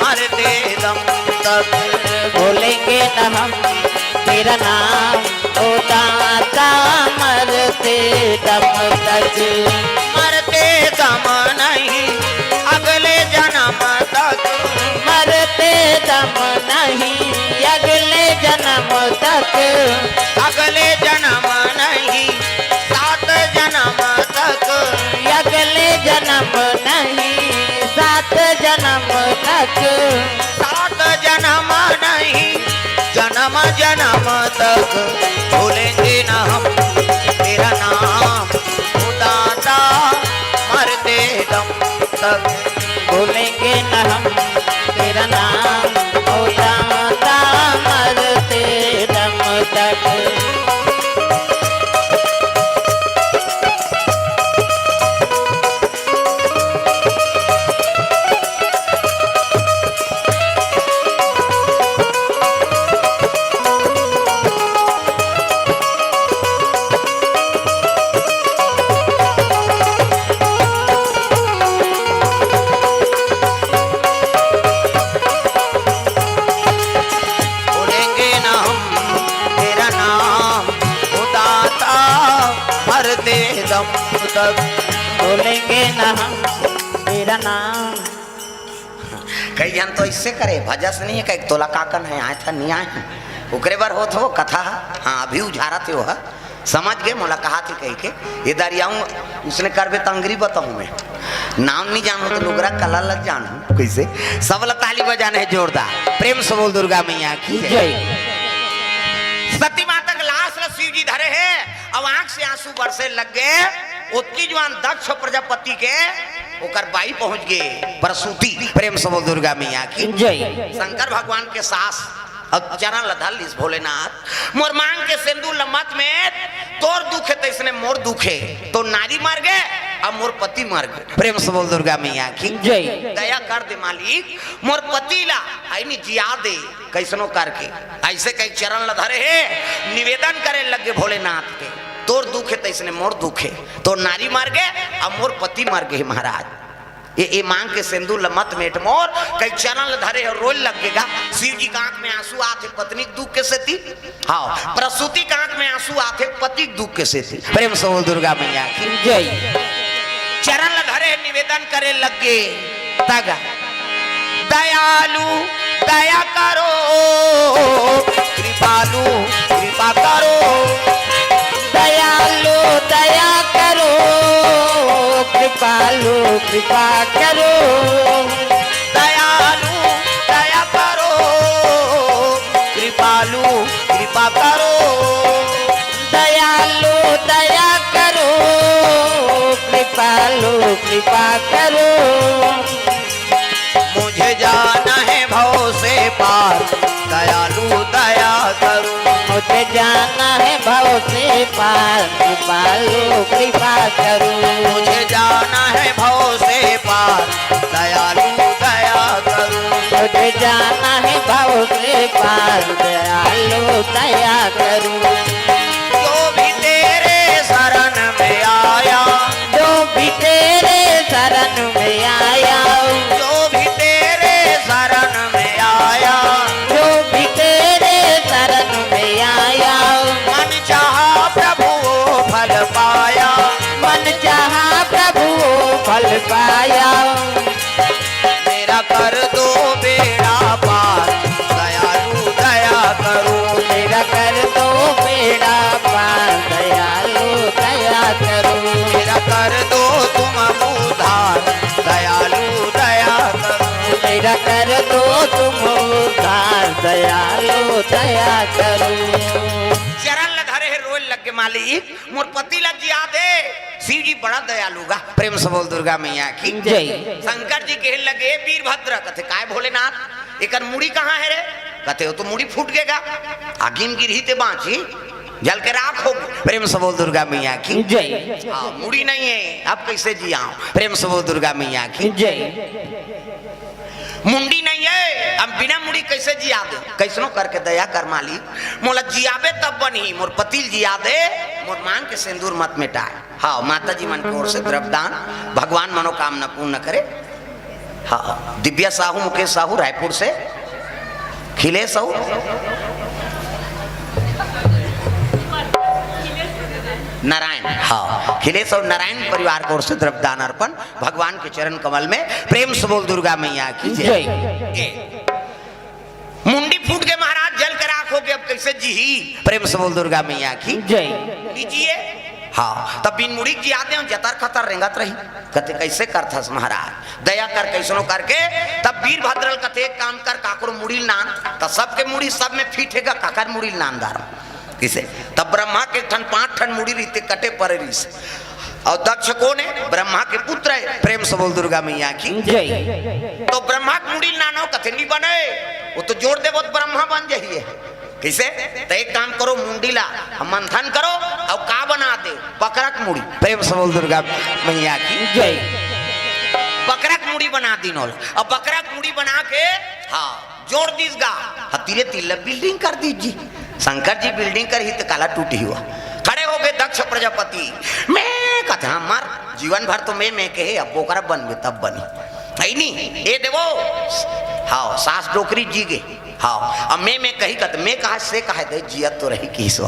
मरते दम तक बोलेंगे न हम तेरा नाम होता आता मरते दम तक मरते दम नहीं अगले जन्म तक मरते दम नहीं अगले जन्म तक अगले जन्म नहीं 7 जन्म तक अगले जन्म नहीं 7 जन्म तक 7 जन्म नहीं जन्म जन्म तक भूलेंगे ना हम तेरा नाम ओ दाता मरते दम तक बोलेंगे न हम तेरा नाम होता आता मरते दम तक भूलेंगे ना हम तेरा नाम ओ दाता मरते दम तक बोलेंगे न हम तेरा नाम कई जन तो इससे करे भजस नहीं है कई तोला काकन है आए था नहीं आए हैं ओकरे बार हो तो कथा हाँ अभी उझारा थे वो समझ गए मोला कहा थी कही के ये दरियाऊँ उसने करबे तंगरी बताऊँ मैं नाम नहीं जानू तो लोगरा कला लग जानू कैसे सब ताली बजाने है जोरदार प्रेम से बोल दुर्गा मैया की जय। शिव जी धरे है अब आंख से आंसू बरसे लग गए। उतकी जवान दक्ष प्रजापति के ओकर बाई पहुंच गए प्रसूति। प्रेम से बोल दुर्गा मैया की जय। शंकर भगवान के सास अब चरण लधल इस भोलेनाथ मोर मांग के सिंदूर लमत में तोर दुखे तो इसने मोर दुखे तो नारी मर गए अब मोर पति मर गए। प्रेम से बोल दुर्गा मैया की जय। दया कर दे मालिक मोर पति ला आई नी जिया दे कैसनो करके ऐसे कई चरण लधरे है निवेदन करे लगे भोलेनाथ के तोर दुखे तो इसने मोर दुखे तो नारी मर गए अब मोर पति मर गए महाराज। ये मांग के सिंदूर लमत मेट मोर कई चरण धरे और रोल लगेगा। शिव जी का आंख में आंसू आते पत्नी दुख के सेती हाँ प्रसूति का आंख में आंसू आते पति दुख के सेती। प्रेम से बोल दुर्गा मैया की जय। चरण धरे निवेदन करे लगे तगा दयालु दया करो कृपालु कृपा करो दयालु दया करो कृपालु कृपा करो दयालु दया करो कृपालु कृपा करो दयालु दया करो कृपालु कृपा करो मुझे जाना है भव से पार दयालु दया करो मुझे जाना है भव से पार कृपालु कृपा करो मुझे जाना है भव से पार दयालु दया करो मुझे जाना है भव से पार दयालु दया करो जो भी तेरे शरण में आया जो भी तेरे शरण में आया जो भी तेरे शरण में आया जो भी तेरे शरण में आया मन चाहा प्रभु वो फल पाया मन चाहा प्रभु फल पाया मेरा कर दो बेड़ा पार दयालु दया करो मेरा कर दो बेड़ा पार दयालु दया करो मेरा कर दो तुम उद्धार दयालु दया करो मेरा कर दो तुम उद्धार दयालु दया करो। चरण लधरे है रोल लग के मालिक मोर पति लग जिया दे शिव जी बड़ा दयालु गा। प्रेम से बोल दुर्गा मैया की जय। शंकर जी कहे लगे वीरभद्र कथे काय भोलेनाथ एकर मुड़ी कहाँ है रे कथे वो तो मुड़ी फूट गएगा आगिन गिरही ते बांची जल के राख होगी। प्रेम से बोल दुर्गा मैया की जय। हाँ मुड़ी नहीं है अब कैसे जिया प्रेम से बोल दुर्गा मैया की जय। मुंडी नहीं है अब बिना मुड़ी कैसे जिया दे कैसनो करके दया कर मालिक मोला जियाबे तब बनी मोर पतिल जिया दे मोर मांग के सिंदूर मत मिटाए। हाँ माता जी मन की ओर से द्रव्यदान भगवान मनोकामना पूर्ण करे। हाँ दिव्या साहू मुकेश साहू रायपुर से खिले साहू नारायण हाँ खिलेश और नारायण परिवार को ओर से द्रव्यदान अर्पण भगवान के चरण कमल में प्रेम से बोल दुर्गा मैया की जय। मुंडी फूट के महाराज जल कर आंख हो गए अब कैसे जी प्रेम से बोल दुर्गा मैया की जय। लीजिए हाँ तब बिन मुड़ी जी आते हैं जतर खतर रेंगत रही कते कैसे करथस महाराज दया कर कैसनो करके तब वीरभद्र कते एक काम कर काकुर मुड़ी नान तब सबके मुड़ी सब में फिटेगा काकर मुड़ी नानदार किसे तब ब्रह्मा के ठन 5 ठन मुड़ी रीते कटे परे रीस और दक्ष कौन है ब्रह्मा के पुत्र है प्रेम से बोल दुर्गा मैया की जय। तो ब्रह्मा के मुड़ी नानो कथे नहीं बने वो तो जोड़ दे बहुत ब्रह्मा बन जाइए कैसे तो एक काम करो मुंडी ला मंथन करो और का बना दे बकरक मुड़ी प्रेम से बोल दुर्गा मैया की जय। बकरक मुड़ी बना दी नोल और बकरक मुड़ी बना के हाँ जोड़ दीस गा हतीरे तिल्ला बिल्डिंग कर दीजिए शंकर जी बिल्डिंग कर ही तो काला टूटी हुआ खड़े हो गए दक्ष प्रजापति मैं कहते हमार जीवन भर तो मैं कहे अब बोकरा बन गए तब बनी नहीं ये देवो हाँ सास डोकरी जी गे हाँ अब मैं कही कहते मैं कहा से कहा दे जियत तो रही किस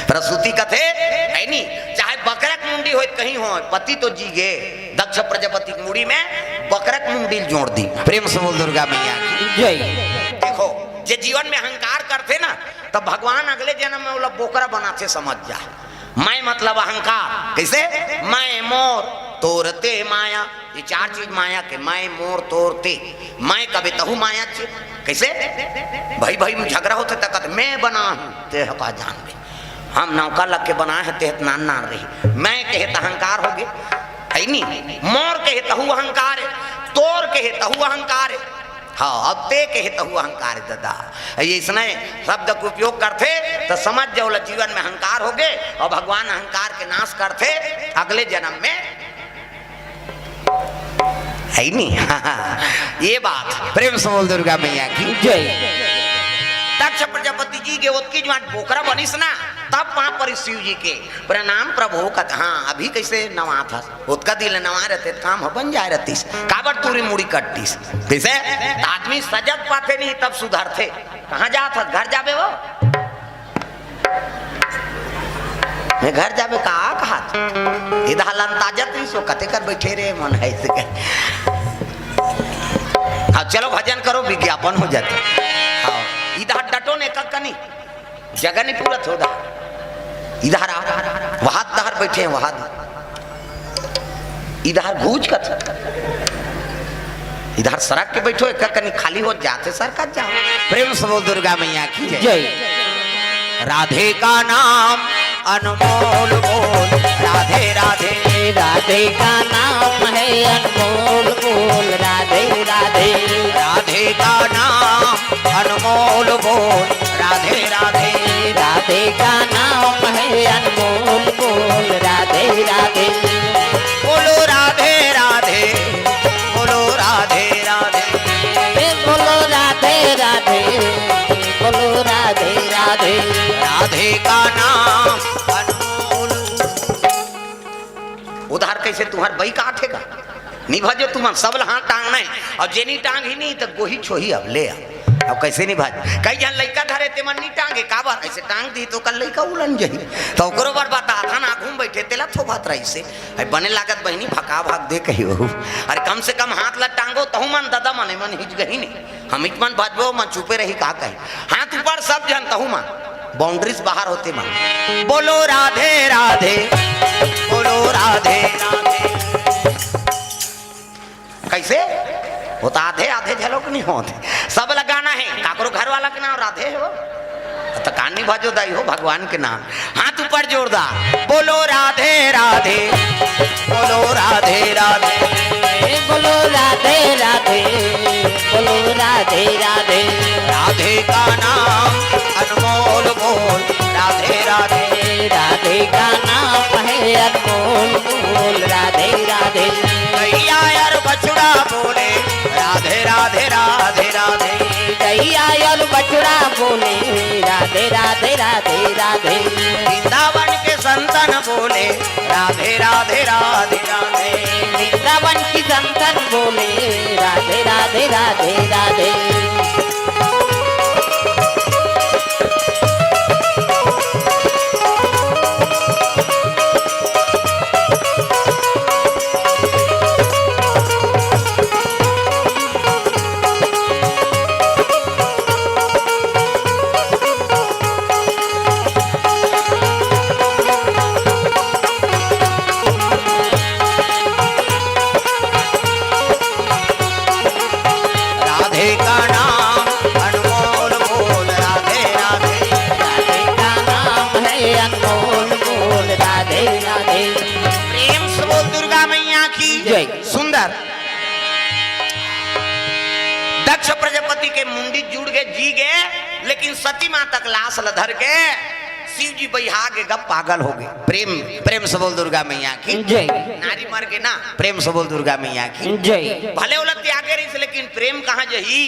प्रसूति कथे है नहीं चाहे बकरक मुंडी हो कहीं हो पति तो जी गे दक्ष प्रजापति की मुड़ी में बकरक मुंडी जोड़ दी प्रेम से बोल दुर्गा मैया की जय। देखो जे जीवन में अहंकार करते ना तब भगवान अगले जन्म में वो बोकरा बनाते समझ जा मैं मतलब अहंकार कैसे मैं मोर तोरते माया ये 4 चीज माया के मैं मोर तोरते मैं कभी तहु माया चे कैसे भाई भाई में झगड़ा होते तक मैं बना हूं ते हका जान दे हम नौका लग के बनाए है तेहत नान नान रही, मैं कहे अहंकार हो गए है नहीं, मोर कहे तहु अहंकार है, तोर कहे तहु अहंकार है, हाँ अब ते कहे तहु अहंकार है दादा। ये इसने शब्द का उपयोग करते तो समझ जाओ जीवन में अहंकार हो गए और भगवान अहंकार के नाश करते अगले जन्म में है नहीं। ये बात प्रेम से बोल दुर्गा मैया की जय। दक्ष प्रजापति जी के उत्की जो बोकरा बनिस ना तब वहां पर शिव जी के प्रणाम प्रभु का, हाँ अभी कैसे नवा था उत्का दिल नवा रहते काम बन जाए रहतीस काबर तूरी मुड़ी कटतीस कैसे आदमी सजग पाते नहीं तब सुधरते। कहाँ जात घर जाबे वो मैं घर जाबे कहा इधर लंताजत नहीं सो कते कर बैठे रे मन है से हाँ चलो भजन करो विज्ञापन हो जाते। हाँ इधर डटो ने कनी जगह नहीं पूरा थोड़ा इधर आ वहां दहर बैठे हैं वहां इधर भूज का इधर सड़क के बैठो एक कनी खाली हो जाते सरकत जाओ। प्रेम से बोल दुर्गा मैया की जय। राधे का नाम अनमोल बोल राधे राधे, राधे का नाम है अनमोल बोल राधे राधे, राधे का नाम अनमोल बोल राधे राधे, राधे का नाम है अनमोल बोल राधे राधे। बोलो राधे राधे, बोलो राधे राधे, बोलो राधे राधे, बोलो राधे राधे। राधे का नाम अनमोल। उधार कैसे तुम्हार बई काटेगा नहीं भजो तुम सब हाथ टांगना है और जेनी टांग ही नहीं तो गोही छोही अब ले अब कैसे नहीं भाज कई जन लड़का धरे ते मन नहीं टांगे काबर ऐसे टांग दी तो कल लड़का उलन जाही तो ओकरो बार बता था ना घूम बैठे तेला थोबात रही से बने लागत बहनी भका भाग दे कही हो अरे कम से कम हाथ ला टांगो तहु मन दादा मने मन हिच गही नहीं हम हिच मन भाजबो मन चुपे रही का कही हाथ ऊपर सब जन तहु मन बाउंड्रीज बाहर होते मन। बोलो राधे राधे, बोलो राधे राधे। कैसे होता आधे आधे झलोक नहीं होते सब लगाना है काकरो घर वाला के नाम राधे हो तो कानी भाजो दाई हो भगवान के नाम हाथ ऊपर जोरदार बोलो राधे राधे, बोलो राधे राधे, बोलो राधे राधे, बोलो राधे राधे। राधे का नाम अनमोल बोल राधे राधे, राधे का नाम है अनमोल बोल राधे राधे। गैया यार बछड़ा बोले राधे राधे राधे राधे, गैया और बछड़ा बोले राधे राधे राधे राधे। वृंदावन के संतन बोले राधे राधे राधे राधे, वृंदावन की संतन बोले राधे राधे राधे राधे। सुंदर दक्ष प्रजापति के मुंडी जुड़ गए जी गए लेकिन सती मां तक लाश लधर के शिव जी बहा के गप पागल हो गए। प्रेम प्रेम से बोल दुर्गा मैया की जय। नारी मर के ना प्रेम से बोल दुर्गा मैया की जय। भले उलट आगे रही लेकिन प्रेम कहाँ जही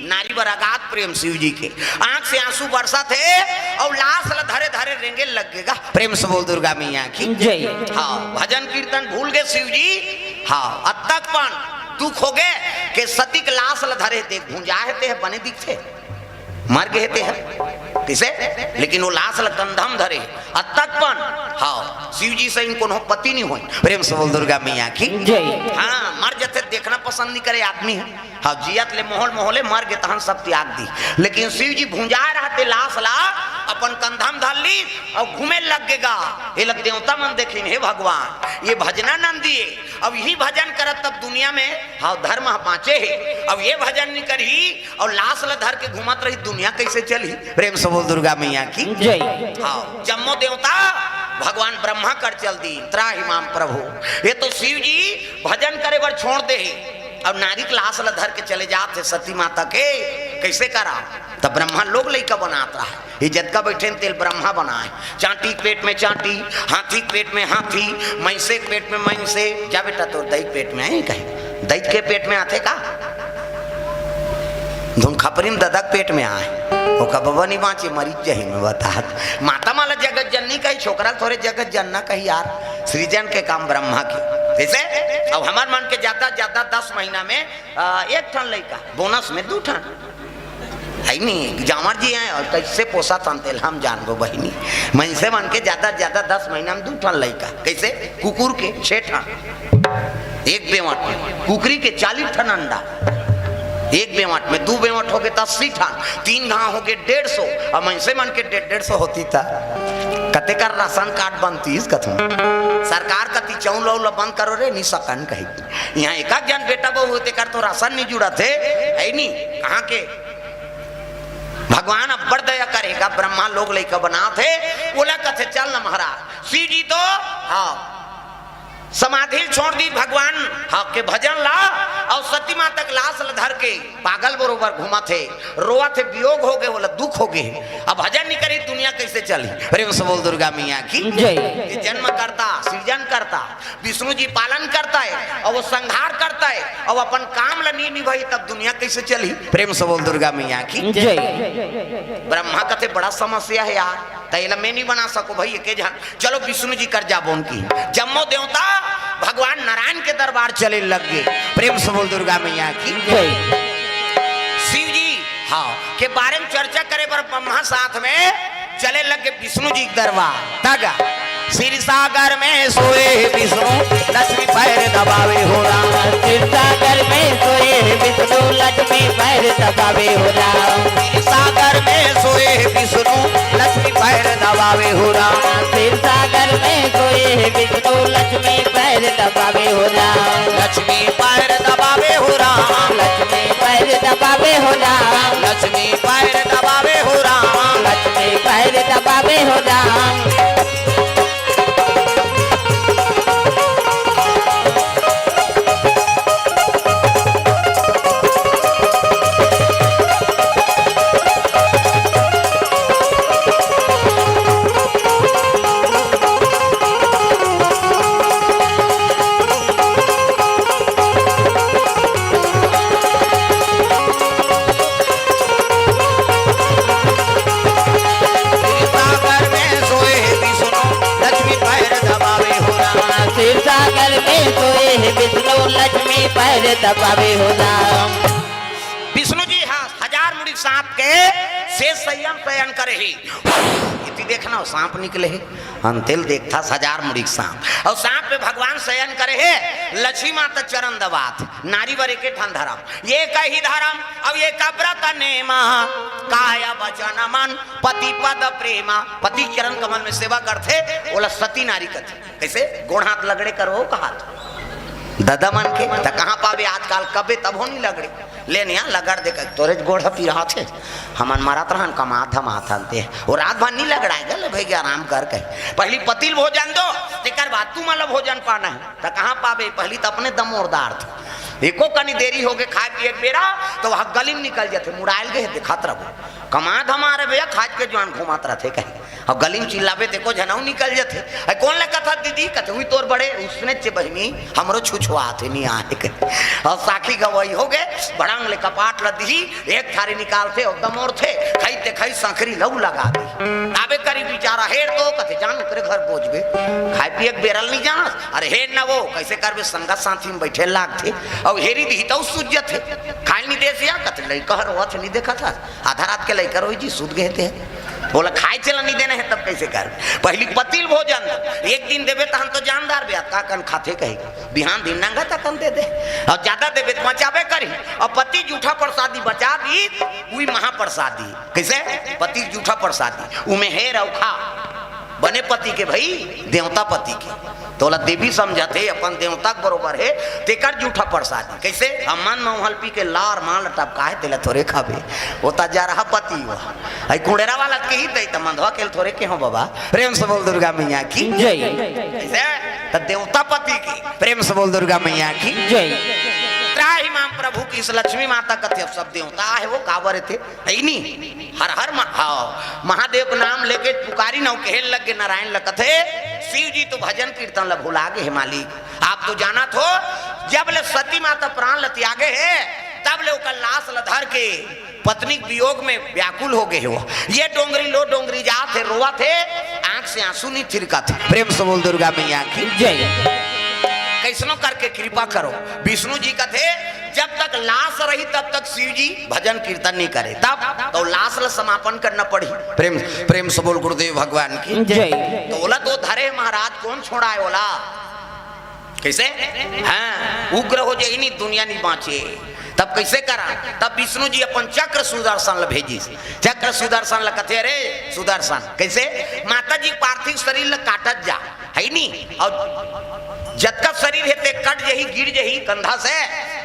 नारी पर अगाध प्रेम शिव जी के आंख से आंसू बरसा थे और लाश धरे धरे रेंगे लगेगा। प्रेम से बोल दुर्गा मैया की जय। हाँ भजन कीर्तन भूल गए शिव जी। हाँ अतक पण दुख हो गए कि सती के लाश धरे थे भूंजाते हैं बने दिखते मर गए थे किसे लेकिन वो लाश कंधम धरे अतक पण। हाँ शिव जी से इनको पति नहीं हुई। प्रेम से बोल दुर्गा मैया की जय। हाँ मर जाते देखना पसंद नहीं करे आदमी है। हाँ जियत ले मोहल मोहले मर गए तहन सब त्याग दी लेकिन शिव जी भूंजा रहते लाश ला अपन कंधा में धर ली और घूमे लगेगा। ये लग देवता मन देखिन हे भगवान ये भजना नंदी है। अब यही भजन करत तब दुनिया में हाँ धर्म पांचे है। अब ये भजन नहीं करी और लाश ल धर के घूमत रही दुनिया कैसे चली। प्रेम से बोल दुर्गा मैया की जय। हाँ जम्मो देवता भगवान ब्रह्मा कर चल दी त्राहि माम प्रभु। ये तो शिव जी भजन करे बर छोड़ दे और नारी क्लास ल धर के चले जाते सती माता के कैसे करा। तब ब्रह्मा लोग लइका बनाता है इज्जत का बैठे तेल ब्रह्मा बनाए। चांटी के पेट में चांटी, हाथी के पेट में हाथी, मैंसे के पेट में मैंसे। जा बेटा तो दैत पेट में है कहे दैत के पेट में आते का धुन खपरी में ददक पेट में आए ओका बाबा नहीं बाँचे मरीज जही में बता। माता माला जगत जननी कही छोकरा थोड़े जगत जनना कही यार सृजन के काम ब्रह्मा के जैसे। अब हमार मन के ज्यादा ज्यादा 10 महीना में एक ठन लड़का बोनस में 2 ठन है नहीं जामर जी हैं और कैसे पोसा तंतेल हम जानबो बहिनी मन से मन के ज्यादा ज्यादा 10 महीना में 2 ठन लड़का कैसे कुकुर के 6 ठन एक बेवट में कुकरी के 40 ठन अंडा एक बेवट में 2 बेवट हो गए 80 ठन 3 घाव हो गए 150 और मन से मन के 150 होती था कते कर राशन कार्ड बनती कथम सरकार कति चौन लौल बंद करो रे नहीं सकन कही यहाँ एक जन बेटा बहु होते कर तो राशन नहीं जुड़ा थे है नहीं कहाँ के भगवान अब बड़ दया करेगा। ब्रह्मा लोग लेकर बना थे बोला कथे चल न महाराज शिव जी तो हाँ समाधि छोड़ दी भगवान हाँ के भजन ला और सती माँ तक लाश धर के पागल बरोबर घुमा थे रोआ थे वियोग हो गए बोला दुख हो गए। अब भजन नहीं करी दुनिया कैसे चली। प्रेम से बोल दुर्गा मैया की जय। जन्म करता सृजन करता विष्णु जी पालन करता है और वो संहार करता है और अपन काम ला नहीं निभाई तब दुनिया कैसे चली। प्रेम से बोल दुर्गा मैया की जय। ब्रह्मा कथे बड़ा समस्या है यार तैला मैं नहीं बना सको भाई के जान चलो विष्णु जी कर जाबो उनकी जम्मो देवता भगवान नारायण के दरबार चले लग गए। प्रेम से बोल दुर्गा मैया की जय। शिव जी हाँ के बारे में चर्चा करे पर ब्रह्मा साथ में चले लगे विष्णु जी के दरबार तगा क्षीर सागर में सोए विष्णु लक्ष्मी पैर दबावे हो राम। क्षीर सागर में सोए विष्णु लक्ष्मी पैर दबावे हो राम। क्षीर सागर में सोए विष्णु लक्ष्मी पैर दबावे हो राम। क्षीर सागर में सोए विष्णु लक्ष्मी पैर दबावे हो राम। लक्ष्मी पैर दबावे हो राम। लक्ष्मी पैर दबावे हो राम। लक्ष्मी पैर दबावे हो राम। लक्ष्मी पैर दबावे हो राम। लक्ष्मी पैर दबावे हो राम। विष्णु जी हाँ 1000 मुड़ी सांप के शेष संयम शयन करे ही इति देखना सांप निकले है अंतिल देखता 1000 मुड़ी सांप और सांप पे भगवान शयन करे है। लक्ष्मी माता चरण दबात नारी बरे के ठन धर्म ये कही धर्म अब ये कब्रत नेमा काया वचन मन पति पद प्रेमा। पति चरण कमल में सेवा करते बोला सती नारी कथे कैसे गोड़ हाथ लगड़े करो कहा दादा मन के त कहाँ पावे आजकल कबे तब हो नहीं लगड़े लेने यहाँ लगड़ दे तोरे गोड़ पी रहा थे हमन मारत रहन कमा धमा थलते और रात भर नहीं लगड़ाएगा ले भाई आराम कर कहे पहली पतिल भोजन दो तेकर बाद तू मतलब भोजन पाना है त कहाँ पावे पहली तो अपने दम ओरदार थे एको कनी देरी हो गए खाए पिए बेरा तो वह गली में निकल जाते मुड़ाइल गए दिखात रहो कमा धमा रहे भैया खाज के जवान घुमात रहते कहीं और गली में चिल्लावे देखो जनऊ निकल जाते कौन ले कथा दीदी कहते हुई तोर बड़े उसने चे बहनी हमरो छुछुआते नहीं आए और साखी गवाई हो गए बड़ंग ले कपाट लदी एक थारी निकालते और दमोर थे खाईते खाई सांखरी लहू लगा दी आबे करी बेचारा हेर तो कहते जान उतरे घर पहुंचबे खाए पिए बेरल नहीं जाना अरे हेर न वो कैसे करबे संगत साथी में बैठे लाग थे और हेरी दी तो सूझ थे खाई नहीं देसिया कहते लइका रोत नहीं देखा था आधा रात के लइका रोई जी सूद गए थे बोला खाए चला नहीं देना है तब कैसे कर, पहली पतिल भोजन एक दिन देवे तो हम तो जानदार ब्याह का कन खाते कही बिहान दिन नंगा तकन दे दे और ज्यादा देवे तो बचावे करी और पति जूठा प्रसादी बचा दी वही महाप्रसादी कैसे पति जूठा प्रसादी उमे है रौखा बने पति के भाई देवता पति के तोला देवी समझते अपन देवता के बरोबर है तेकर जूठा प्रसादी कैसे अमन मोहल पी के लार माल टपका है तेला थोड़े खाबे होता जा रहा पति वो आई कुड़ेरा वाला के ही दे त मंधवा के थोड़े के हो बाबा प्रेम से बोल दुर्गा मैया की जय। कैसे त देवता पति की प्रेम से बोल दुर्गा मैया की जय। त्राही मां प्रभु की इस लक्ष्मी माता कथे सब देवता है वो कावर थे नहीं हर हर महादेव नाम लेके पुकारी नौ कहल लग गए नारायण लकथे शिव जी तो भजन कीर्तन ल भुला गए मालिक आप तो जाना थो जब ले सती माता प्राण ल त्यागे है तब ले ओकर लाश ल धर के पत्नी वियोग में व्याकुल हो गए हो ये डोंगरी लो डोंगरी जा थे रोवा थे आंख से आंसू नहीं थिरका थे प्रेम से बोल दुर्गा मैया की जय। कैसनो करके कृपा करो विष्णु जी का थे जब तक लाश रही तब तक शिव जी भजन कीर्तन नहीं करे तब तो लाश ल समापन करना पड़ी प्रेम प्रेम से बोल गुरुदेव भगवान की जय। तो बोला तो धरे महाराज कौन छोड़ा है बोला कैसे हाँ उग्र हो जाए नहीं दुनिया नहीं बाँचे तब कैसे करा तब विष्णु जी अपन चक्र सुदर्शन ल भेजी चक्र सुदर्शन ल कथे रे सुदर्शन कैसे माता जी पार्थिव शरीर ल काटत जा है नहीं और जतका शरीर है ते कट जही गिर जही कंधा से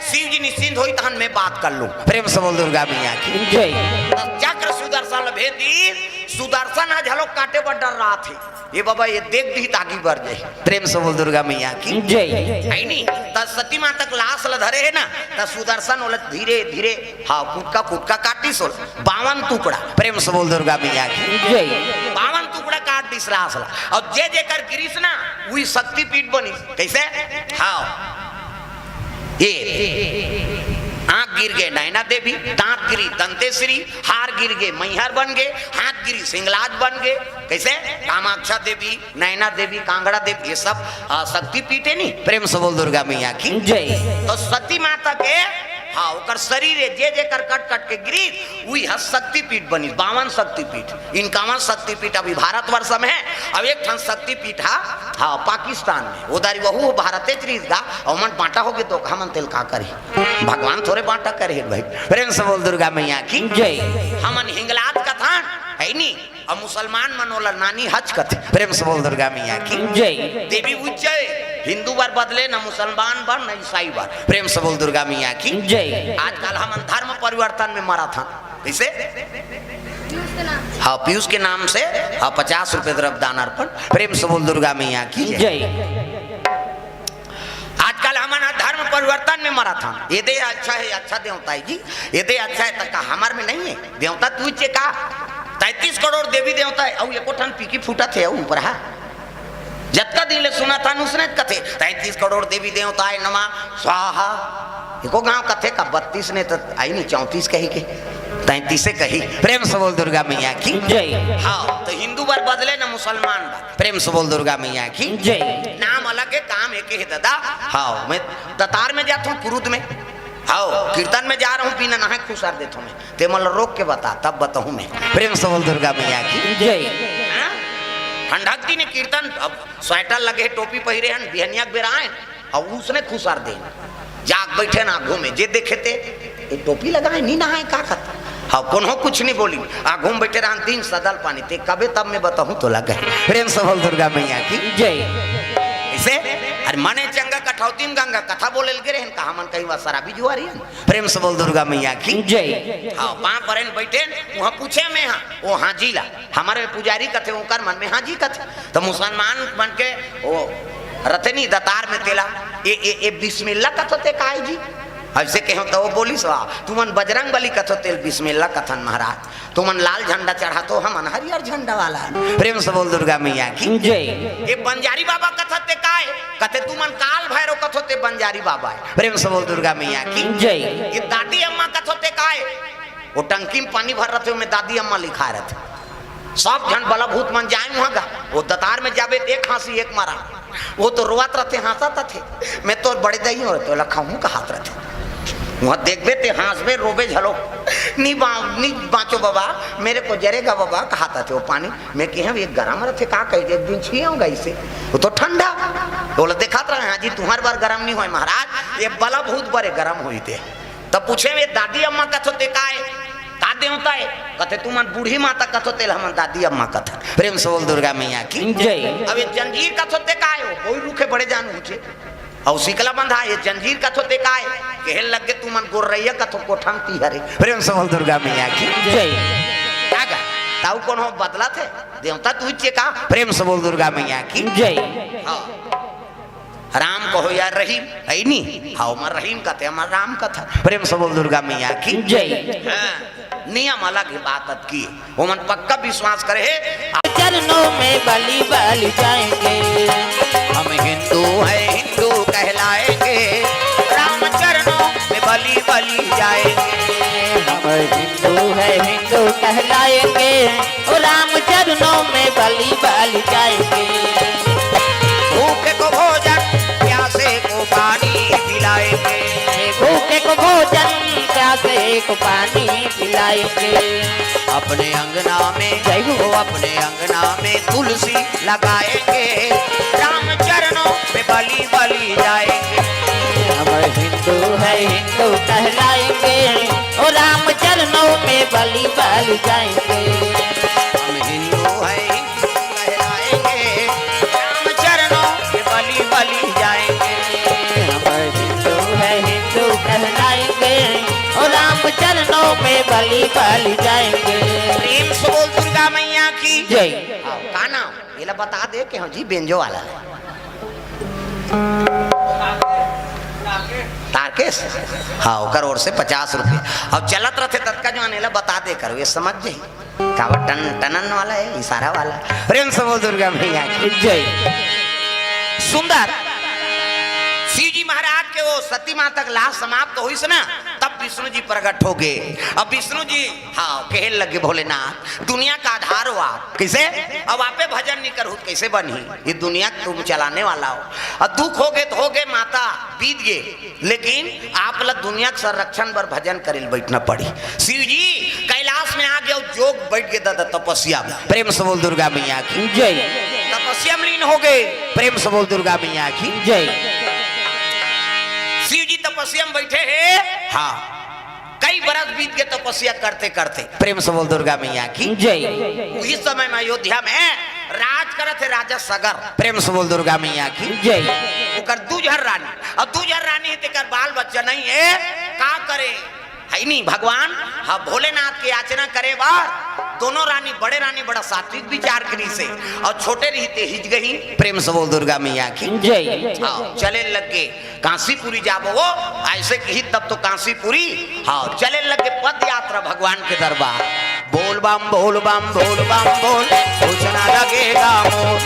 शिव जी निश्चिंत होई तहन मैं बात कर लूं प्रेम से बोल दुर्गा मैया की जय। चक्र सुदर्शन भेज दी सुदर्शन आज हलो काटे पर डर रहा थे ये बाबा ये देख दी ताकि बढ़ जाए प्रेम से बोल दुर्गा मैया की जय। है नहीं त सती मां तक लाश ल धरे है ना त सुदर्शन बोले धीरे धीरे हाँ कुटका काटी सोल 52 टुकड़ा प्रेम से बोल दुर्गा मैया की जय। 52 टुकड़ा काट दी लाश ला और जे जेकर गिरीश ना वही शक्ति पीठ बनी कैसे हाँ ये आंख गिर गए नैना देवी दांत गिरी दंतेश्वरी हार गिर गए मैहर बन गए हाथ गिरी सिंगलाज बन गए कैसे कामाक्षा देवी नैना देवी कांगड़ा देवी ये सब शक्ति पीठ है नहीं प्रेम से बोल दुर्गा मैया की जय। तो सती माता के हाँ ओकर शरीर है जे जे कर कट कट के गिरी वही शक्ति पीठ बनी 52 शक्ति पीठ 51 शक्ति पीठ अभी भारतवर्ष में है अब एक ठन शक्ति पीठ हाँ पाकिस्तान में उधारी वहू भारते चीज का और मन बांटा होगी तो हमन तेल का करी भगवान थोड़े बांटा करे भाई प्रेम से बोल दुर्गा मैया की जय। हमन हिंगलाज कथा है नहीं और मुसलमान मनोला नानी हज कथे प्रेम से बोल दुर्गा मैया की जय। देवी उच्चय हिंदू बार बदले न मुसलमान बार न ईसाई बार प्रेम से बोल दुर्गा मैया की जय। आजकल हम धर्म परिवर्तन में मरा था कैसे हाँ पीयूष के नाम से हाँ 50 रुपए द्रव्य दान अर्पण प्रेम से बोल दुर्गा मैया की जय। आजकल हमारा धर्म परिवर्तन में मरा था ये दे अच्छा है अच्छा देवता है जी ये दे अच्छा है तक हमारे में नहीं है देवता तू का 33 करोड़ देवी देवता है और एको ठन पीकी फूटा थे ऊपर है जत्ता दिले सुना था उसने कथे 33 करोड़ देवी देवता है नमा स्वाहा एको गांव कथे का 32 ने तो आई नहीं 34 कही के 33 से कही प्रेम से बोल दुर्गा मैया की जय। हाँ तो हिंदू बार बदले ना मुसलमान बार प्रेम से बोल दुर्गा मैया की जय। नाम अलग है काम एक है दादा हाँ मैं दतार में जाता हूँ कुरुद में हाँ कीर्तन में जा रहा हूँ बिना नहा खुशार देता हूँ मैं ते मतलब रोक के बता तब बताऊँ मैं प्रेम से बोल दुर्गा मैया की जय। ठंडकती ने कीर्तन अब स्वेटर लगे टोपी पहिरे हन बिहनिया बेरा आए और उसने खुशार दे जाग बैठे ना आगू में जे देखे थे ये टोपी लगाए नी नहाए का खत हाँ कौन हो कुछ नहीं बोली आगू में बैठे रहन 3 सदल पानी थे कबे तब मैं बताऊँ तो लगे प्रेम से बोल दुर्गा मैया की जय। इसे अरे मने चंगा कठौतीन गंगा कथा बोले लगे रहन कहा मन कहीं शराबी जुआरी है प्रेम से बोल दुर्गा मैया की जय। हाँ वहाँ पर बैठे वहाँ पूछे मैं हाँ वो हाँ जी ला हमारे पुजारी कथे ओकर मन में हाँ जी कथे तो मुसलमान बन के वो रतनी दतार में तेला ए बिस्मिल्लाह कथो ते काहे जी ऐसे कहो तो वो बोली सवा तुमन बजरंग बली कथो तेल बिस्मिल्लाह कथन महाराज तुमन लाल झंडा चढ़ा तो हम हरियर झंडा वाला प्रेम से बोल दुर्गा मैया की जय। ये बंजारी बाबा कथते काहे कथे तुमन काल भैरव कथोते बंजारी बाबा है प्रेम से बोल दुर्गा मैया की जय। ये दादी अम्मा कथोते काहे वो टंकी में पानी भर रहे थे में दादी अम्मा लिखा रहे थे सब झंड बला भूत मन जाए वहां का वो दतार में जाबे एक हंसी एक मारा वो तो रोआत रहते हंसाता थे मैं तो बड़े दही हो तो लखा हूँ का हाथ रहते वहाँ देखबे ते हंसबे रोबे झलो नी बाँचो बाबा मेरे को जरेगा बाबा कहा था वो पानी मैं कह ये गरम रहे का कह एक दिन छिए होगा इसे वो तो ठंडा बोला देखा था हाँ जी तुम्हारे बार गरम नहीं हो महाराज ये बला बहुत बड़े गरम हुई थे तब पूछे वे दादी अम्मा कथोते का है का देवता है कथे तुम बूढ़ी माता कथोते हम दादी अम्मा कथा प्रेम से बोल दुर्गा मैया की जय। अब ये जंजीर कथोते का है कोई रूखे बड़े जान ऊंचे और सिकला बंधा ये जंजीर कथोते का है कहल लग गए तुम गोरैया कथो कोठंती हरे प्रेम से बोल दुर्गा मैया की जय। कागा ताऊ कौन हो बदला थे देवता तू चे का प्रेम से बोल दुर्गा मैया की जय। हाँ राम कहो यार रहीम है नी हाँ मर रहीम कथे हमार राम कथा प्रेम से बोल दुर्गा मैया की जय। हाँ, नियम अलग ही बात की वो मन पक्का विश्वास करे है चरणों में बलि बलि जाएंगे हम हिंदू है हिंदू कहलाएंगे राम चरणों में बलि बलि जाएंगे हम हिंदू है हिंदू कहलाएंगे और राम चरणों में बलि बलि जाएंगे भूखे को भोजन प्यासे को पानी पिलाएंगे भूखे को भोजन प्यासे को पानी पिलाएंगे अपने अंगना में जय हो। वो अपने अंगना में तुलसी लगाएंगे राम चरणों में बलि बलि जाएंगे हम हिंदू है हिंदू कहलाएंगे और राम चरणों में बलि बलि जाएंगे हम हिंदू है हिंदू कहलाएंगे राम चरणों में बलि बलि जाएंगे हम हिंदू है हिंदू कहलाएंगे और राम चरणों में बलि बलि जाएंगे प्रेम से बोल दुर्गा मैया की जय। का नाम ये ला बता दे कि हाँ जी बेंजो वाला है तारकेश हाँ ओकर ओर से 50 रुपये अब चलत रहते तत्का जो आने ला बता दे करो ये समझ जाए कावट टनन वाला है इशारा वाला प्रेम से बोल दुर्गा मैया की जय। सुंदर शिव जी महाराज के वो सती माँ तक लाश समाप्त हुई से ना तब विष्णु जी प्रकट हो गए अब विष्णु जी हाँ कहने लगे भोलेनाथ दुनिया का आधार हो आप कैसे अब आपे भजन नहीं करो कैसे बनी ये दुनिया तुम चलाने वाला हो अब दुख हो गए तो हो गए माता बीत गए लेकिन आप लग दुनिया के संरक्षण पर भजन करेल बैठना पड़ी शिव जी कैलाश में आ गए जोग बैठ गए दादा तपस्या में प्रेम से बोल दुर्गा मैया की जय। तपस्या में लीन हो गए प्रेम से बोल दुर्गा मैया की जय। शिव जी तपस्या में बैठे हैं हाँ कई बरस बीत गए तपस्या करते करते प्रेम से बोल दुर्गा मैया की जय। उसी समय में अयोध्या में राज करते राजा सगर प्रेम से बोल दुर्गा मैया की जय। ओकर दूजहर रानी अब दूजहर रानी तेकर बाल बच्चा नहीं है का करे है नहीं भगवान हाँ भोलेनाथ की याचना करे बार दोनों रानी बड़े रानी बड़ा सात्विक विचार करी से और छोटे रहते हिज गई प्रेम से बोल दुर्गा मैया की जय। हाँ चले लग गए काशीपुरी जाबो वो ऐसे कही तब तो काशीपुरी हाँ चले लग गए पद यात्रा भगवान के दरबार बोल बम बोल बम बोल बम बोल कुछ ना लगेगा मोल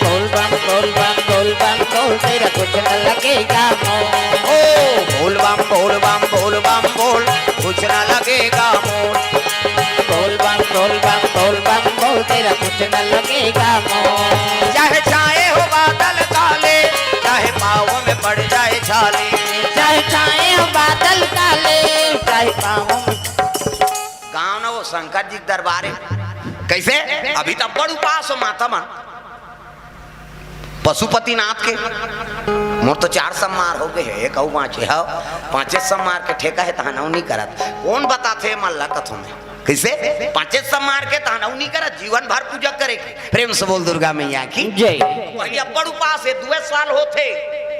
बोल बम बोल बम बोल बम बोल तेरा कुछ न लगेगा मोल ओ बोल बम बोल बम बोल बम बोल कुछ ना लगेगा मोल बोल बम बोल बम बोल बम बोल तेरा कुछ न लगेगा मोल चाहे चाहे हो बादल काले चाहे पाँव में पड़ जाए छाले चाहे छाए हो बादल काले चाहे पाँव में गाँव ना वो शंकर जी के दरबार है कैसे अभी तक बड़ उपास हो माता मन पशुपति नाथ के मोर तो 4 सम्मार हो गए है एक पांचे हाँ 5 सम्मार के ठेका है तहनाऊ नहीं करत कौन बताते मल्ला कथों में कैसे 5 सम्मार के तहनाऊ नहीं करत जीवन भर पूजा करे प्रेम से बोल दुर्गा मैया की जय। पहले बड़ उपास है 2 साल होते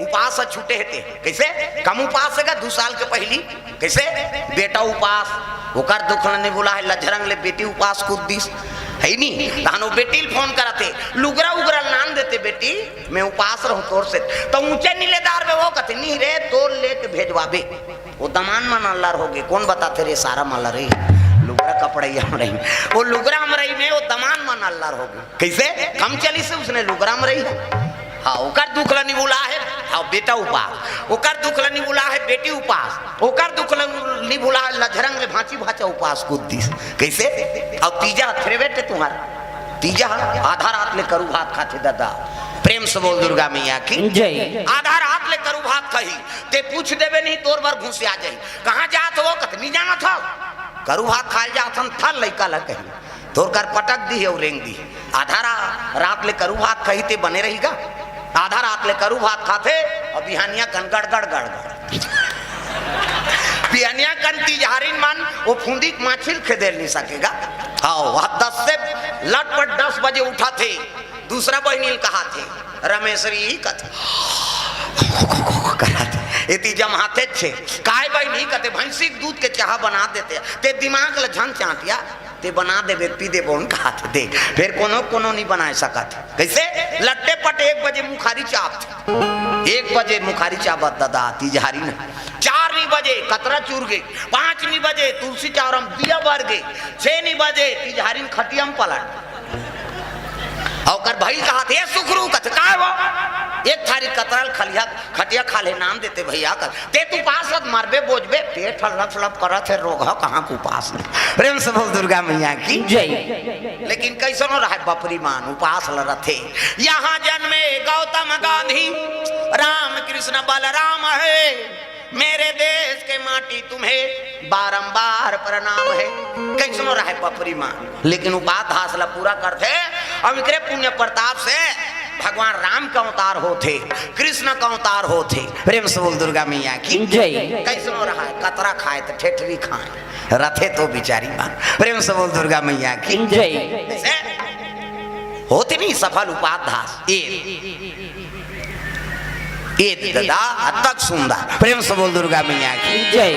उपास छूटे थे कैसे कम उपास है 2 साल के पहली कैसे बेटा उपास ओकर दुख नहीं बोला है लजरंग ले बेटी उपास कुछ दिस है नहीं तहनो बेटी फोन करते लुगरा उगरा नाम देते बेटी मैं उपास रहूं तोर से तो ऊंचे नीलेदार में वो कहते नहीं रे तोर लेके भेजवाबे वो दमान मन अल्लाह हो गए कौन बताते रे सारा माला रे लुगरा कपड़ा ही हम रही वो लुगरा हम रही में वो दमान मन अल्लाह हो गए कैसे कम चली से उसने लुगरा में रही है हाँ ओकर दुख ला नहीं बोला है हाँ बेटा उपास ओकर दुख ला नहीं बोला है बेटी उपास ओकर दुख ला नहीं बोला है लझरंग ले भांची भाचा उपास कुद्दीस कैसे अब तीजा थरे बेटे तुम्हारा तीजा आधा रात ले करू भात खाते दादा प्रेम से बोल दुर्गा मैया की जय। आधा रात ले करू भात कही ते पूछ देवे नहीं तोर बार घुस आ जाई कहाँ जात हो कतनी जाना था करू भात खाए जाथन था लइका ला कही तोर कर पटक दी और रेंग दी आधा रात ले करू भात कही ते बने रहेगा आधा रात ले करू भात खाते और बिहानिया कन गड़गड़ गड़गड़ बिहानिया कन तिजहारिन मान वो फूंदी माछिल खेदेल नहीं सकेगा हाँ वह 10 से लटपट 10 बजे उठा थे दूसरा बहनील कहा थे रमेशरी कथे इति जमाते छे काय बहनी कते भैंसी दूध के चाह बना देते ते दिमाग ल झन चाटिया ते बना दे व्यक्ति दे बोन कहा थे देख फिर कोनो कोनो नहीं बना सका थे कैसे लट्टे पट 1 बजे मुखारी चाप थे 1 बजे मुखारी चाप दादा तिजहारी ने 4 बजे कतरा चूर गए 5 बजे तुलसी चावरम दिया भर गए 6 बजे तिजहारी खटियम पलट और भाई कहा थे सुखरू कथ का वो एक थारी कतरल खलिया खटिया खाले नाम देते भैया कर ते तू पास मरबे बोझबे पेट फलप करत है रोग कहाँ को पास प्रेम से बोल दुर्गा मैया की जय लेकिन कैसे न रहा बपरी मान उपास ल रथे यहाँ जन्मे गौतम गांधी राम कृष्ण बलराम है मेरे देश के माटी तुम्हें बारंबार प्रणाम है कैसे न रहा बपरी मान लेकिन उपात हासिल पूरा करते अब इकरे पुण्य प्रताप से भगवान राम का अवतार होते कृष्ण का अवतार होते प्रेम से बोल दुर्गा मैया की जय कैसे न रहा कतरा खाए तो ठेठरी खाए रथे तो बिचारी मान प्रेम से बोल दुर्गा मैया की जय होते नहीं सफल उपाध्यास ये दादा तक सुंदर प्रेम से बोल दुर्गा मैया की जय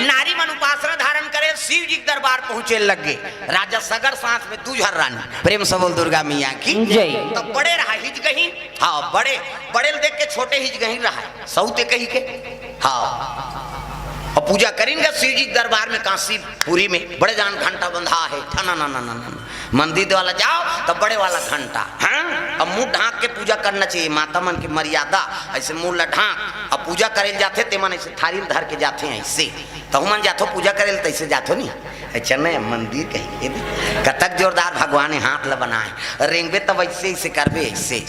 नारी मन उपासना धारण करे शिव जी के दरबार पहुंचे लगे राजा सगर सांस में दूझर रानी प्रेम से बोल दुर्गा मैया की जय तो बड़े रहा हिज गही हाँ बड़े बड़े देख के छोटे हिज गही रहा सऊते कही के हाँ और पूजा करेंगे शिव जी के दरबार में काशी पुरी में बड़े जान घंटा बंधा है ठना ना ना ना मंदिर वाला जाओ तो बड़े वाला घंटा हाँ अब मुंह ढांक के पूजा करना चाहिए माता मन की मर्यादा ऐसे मुंह ढांक अब पूजा करे जाते ते मन ऐसे थारी धर के जाते हैं ऐसे तो मन जातो पूजा करे तैसे जातो नहीं अच्छा नहीं मंदिर कहीं कतक जोरदार भगवान ने हाथ ल बनाए रेंगबे तब ऐसे ऐसे करबे ऐसे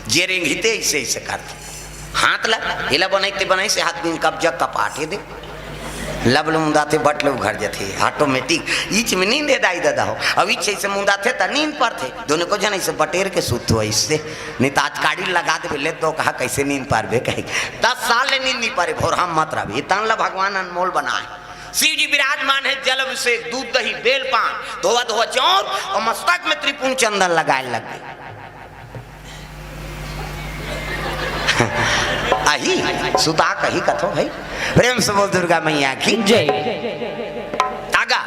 जे रेंगते ऐसे ऐसे करते हाथ ला हिला बनाते बनाई से हाथ दिन कब्जा कपाटे दे लबल मुंदाते बटले घर जाते ऑटोमेटिक ईच में नींद दाई दादा हो अब इच्छे से मुंदाते तो नींद पर थे दोनों को जन ऐसे बटेर के सूत हो इससे नहीं तो आज काड़ी लगा दे ले तो कहा कैसे नींद पार बे कहे 10 साल ले नींद नहीं पारे भोर हम मत रहा तन ला भगवान अनमोल बनाए शिव जी विराजमान है जल अभिषेक दूध दही बेल पान धोवा धोवा चौर और मस्तक में त्रिपुण चंदन लगाए लग गए आही सुता कही कथो भाई प्रेम से बोल दुर्गा मैया की जय आगा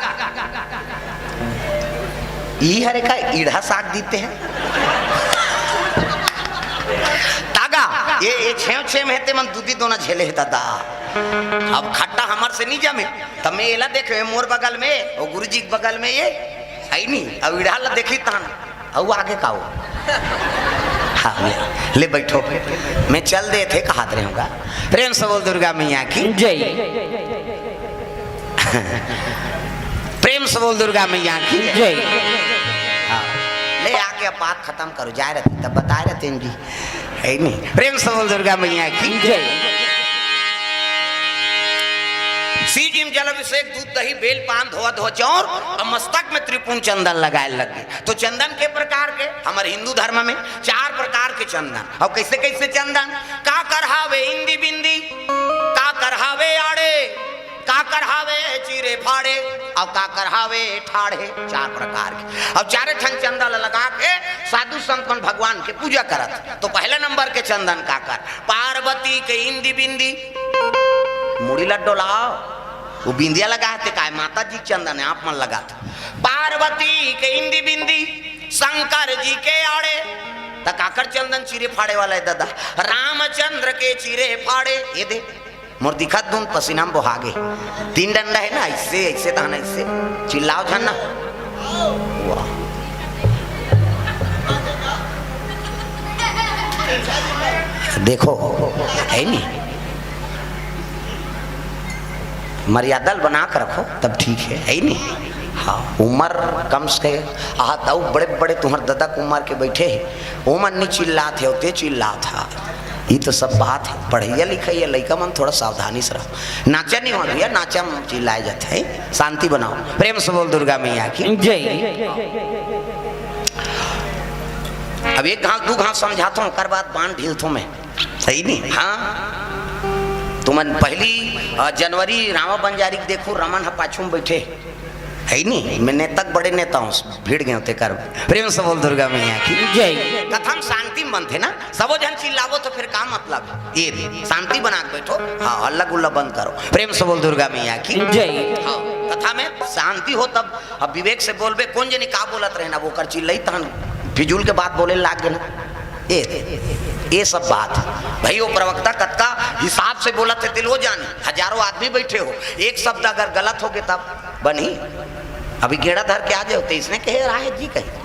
ई हरे का ईढ़ा साग देते हैं तागा ये छे में हेते मन दूधी दोना झेले है दादा अब खट्टा हमार से नहीं जमे तब मैं एला देखे मोर बगल में और गुरुजी के बगल में ये आई नहीं अब ईढ़ा ला देखी तान अब आगे का हो हाँ ले बैठो मैं चल दे थे कहा रहे होगा प्रेम से बोल दुर्गा मैया की जय प्रेम से बोल दुर्गा मैया की जय ले आके बात खत्म करो जा रहे तब बता रहे थे जी है नहीं प्रेम से बोल दुर्गा मैया की जय शिव जी में जल अभिषेक दूध दही बेल पान धोआ धोआ चौर और मस्तक में त्रिपुण चंदन लगाए लगे तो चंदन के प्रकार के हमारे हिंदू धर्म में 4 प्रकार के चंदन और कैसे कैसे चंदन का करहावे इंदी बिंदी का करहावे आड़े का करहावे चीरे फाड़े और का करहावे ठाड़े 4 प्रकार के अब 4 ठन चंदन लगा के साधु संतन भगवान के पूजा करत तो पहले नंबर के चंदन का कर पार्वती के इंदी बिंदी मुड़ी लड्डो लाओ वो बिंदिया लगाते का माता जी चंदन है आप मन लगाते पार्वती के इंदी बिंदी शंकर जी के आड़े तकाकर चंदन चीरे फाड़े वाला है दादा रामचंद्र के चीरे फाड़े ये दे मोर दिखत दून पसीना में बोहागे 3 डंडा है ना ऐसे ऐसे ताना ऐसे चिल्लाओ झन्ना देखो है नहीं मर्यादा बना कर रखो तब ठीक है नहीं हाँ उम्र कम से बड़े बड़े तुम्हारे दादा उम्र के बैठे हैं उमर नहीं चिल्ला थे होते चिल्ला था ये तो सब बात है, पढ़ैया लिखैया लड़का मन थोड़ा सावधानी से रहो। नाचा नहीं हो भैया, नाचा चिल्लाए जाते है, शांति बनाओ। प्रेम से बोल दुर्गा मैया की जय। अब एक घास दो घास समझाता हूँ, कर बात बांध ढीलता मैं, सही नहीं? हाँ तुमन पहली जनवरी रामा बंजारी देखो, रमन है पाछू में बैठे है नहीं, मैं नेता बड़े नेता हूँ, भीड़ गए होते कर। प्रेम से बोल दुर्गा मैया की जय। कथम शांति मन थे ना, सबो जन चिल्लावो तो फिर का मतलब, ये शांति बना के बैठो। हाँ हल्ला गुल्ला बंद करो। प्रेम से बोल दुर्गा मैया की जय। हाँ कथा में शांति हो तब, अब विवेक से बोलबे, कौन जनी का बोलत रहे ना वो कर चिल्लाई तहन फिजूल के बात बोले लाग गए ना, ये सब बात भाई। वो प्रवक्ता कत्का हिसाब से बोला थे, दिल हो जाने, हजारों आदमी बैठे हो, एक शब्द अगर गलत हो गए तब बनी, अभी गेड़ा धर के आ जाओ तो इसने कहे राय जी कहे।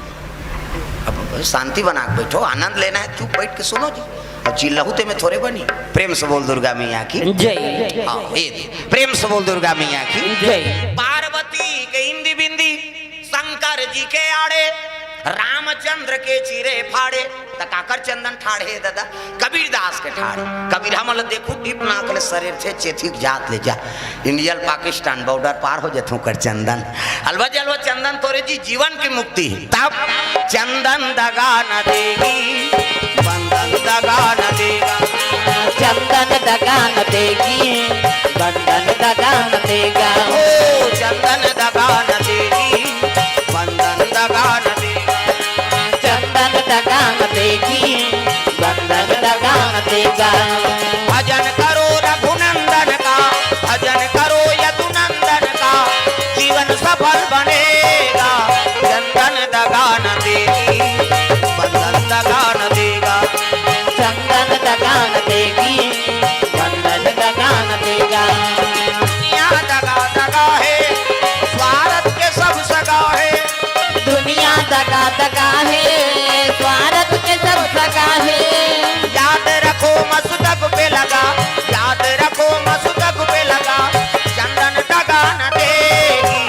अब शांति बना के बैठो, आनंद लेना है, चुप बैठ के सुनो जी, अब चिल्लाहूते में थोड़े बनी। प्रेम से बोल दुर्गा मैया की जय। हाँ प्रेम से बोल दुर्गा मैया की जय। पार्वती के इंदी बिंदी, शंकर जी के आड़े, रामचंद्र के चीरे फाड़े, तकाकर चंदन ठाड़े दादा, कबीर दास के ठाड़े। कबीर हमल देखो टिप नाकले शरीर थे चेथिक जात ले जा, इंडिया पाकिस्तान बॉर्डर पार हो जाते कर चंदन, अलवा जलवा चंदन तोरे जी जीवन की मुक्ति। तब चंदन दगा न देगी, बंधन दगा न देगा, चंदन दगा न देगी, बंधन दगा न देगा। ओ चंदन दगा न देगी, बंधन दगा न देगा, चंदन दगा न देगी, बंधन दगा न देगा। भजन करो रघुनंदन का, भजन करो यदुनंदन का, जीवन सफल बनेगा। चंदन दगा न देगी, बंधन दगा न देगा, चंदन दगा न देगी, बंधन दगा न देगा। दुनिया दगा दगा है, स्वार्थ के सब सगा है, दुनिया दगा दगा है, स्वार्थ के सब सगा है। याद रखो मस्तक पे लगा, याद रखो मस्तक पे लगा, चंदन दगा न देगी,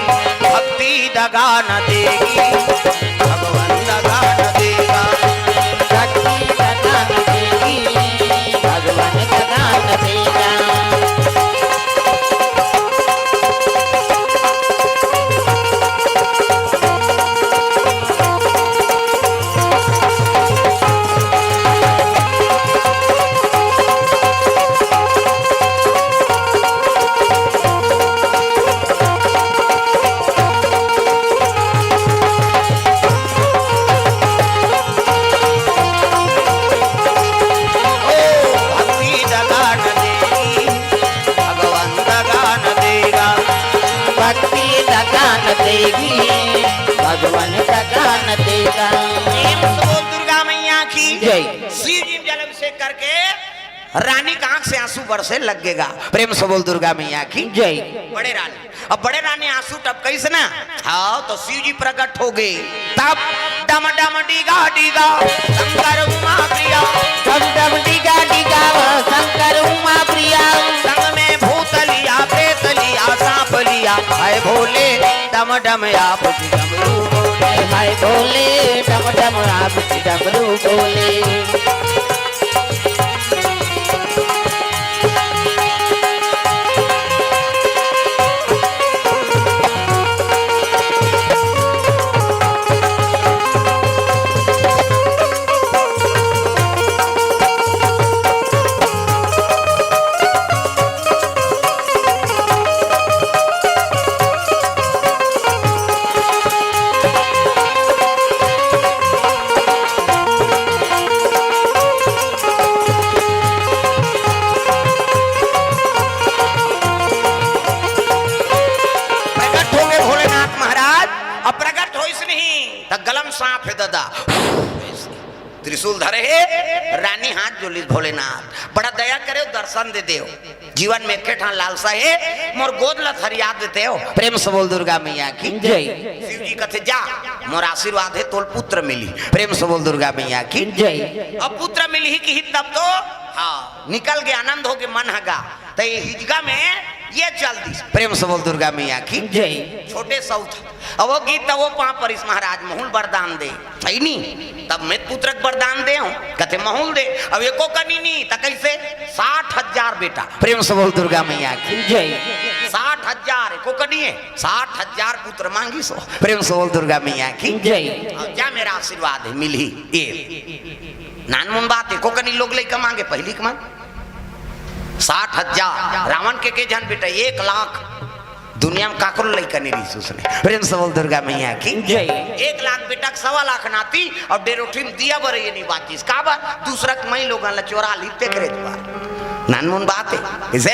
भक्ति दगा न देगी, भगवान दगा न देगा, शक्ति दगा न देगी, भगवान दगा न देगा। भगवान दगा न देगा। दुर्गा मैया की जय। शिव जी जल अभिषेक करके रानी का आंख से आंसू बरसे लगेगा। प्रेम से बोल दुर्गा मैया की जय। बड़े रानी, अब बड़े रानी आंसू टपकई से ना, हाँ तो शिव जी प्रकट हो गए। तब डम डम डीगा डीगा शंकर उमा प्रिया, डम डम डीगा डीगा शंकर उमा प्रिया, संग में भूत लिया प्रेत लिया सांप लिया, हाय भोले डम डम आप डमरू बोले, हाय भोले डम डम आप डमरू बोले। सांप है दादा, त्रिशूल धरे है, रानी हाथ जोली भोलेनाथ, बड़ा दया करे दर्शन दे दे, जीवन में के ठान लालसा है, मोर गोद ला फरियाद देते हो। प्रेम से बोल दुर्गा मैया की जय। शिव जी कहते जा मोर आशीर्वाद है तोल पुत्र मिली। प्रेम से बोल दुर्गा मैया की जय। अब पुत्र मिली ही की तब तो हाँ निकल गया, आनंद हो गया मन हगा। तो ये हिजगा में ये चल दी प्रेम से बोल दुर्गा मैया की जय। छोटे सौथ अब वो गीत वो पा परिस महाराज महूल वरदान दे सही नहीं तब मैं पुत्रक वरदान दे हूं कहते महूल दे अब एको कनी नहीं त कैसे 60,000 बेटा प्रेम से बोल दुर्गा मैया की जय। 60,000 एको कनी है 60,000 पुत्र मांगी सो प्रेम से बोल दुर्गा मैया की जय। अब जा मेरा आशीर्वाद है मिली ये नानमुन बात एको कनी लोग लेकर मांगे पहली कमान 60,000 रावण के जन बेटा 1 लाख दुनिया में काकरो लइका नहीं रही उसने प्रेम से बोल दुर्गा मैया की जय। 1 लाख बेटा 1.25 लाख नाती और डेरोठीम दिया बर ये नहीं बात का बा दूसरा मई लोग चोरा लीते करे नानमुन बात है इसे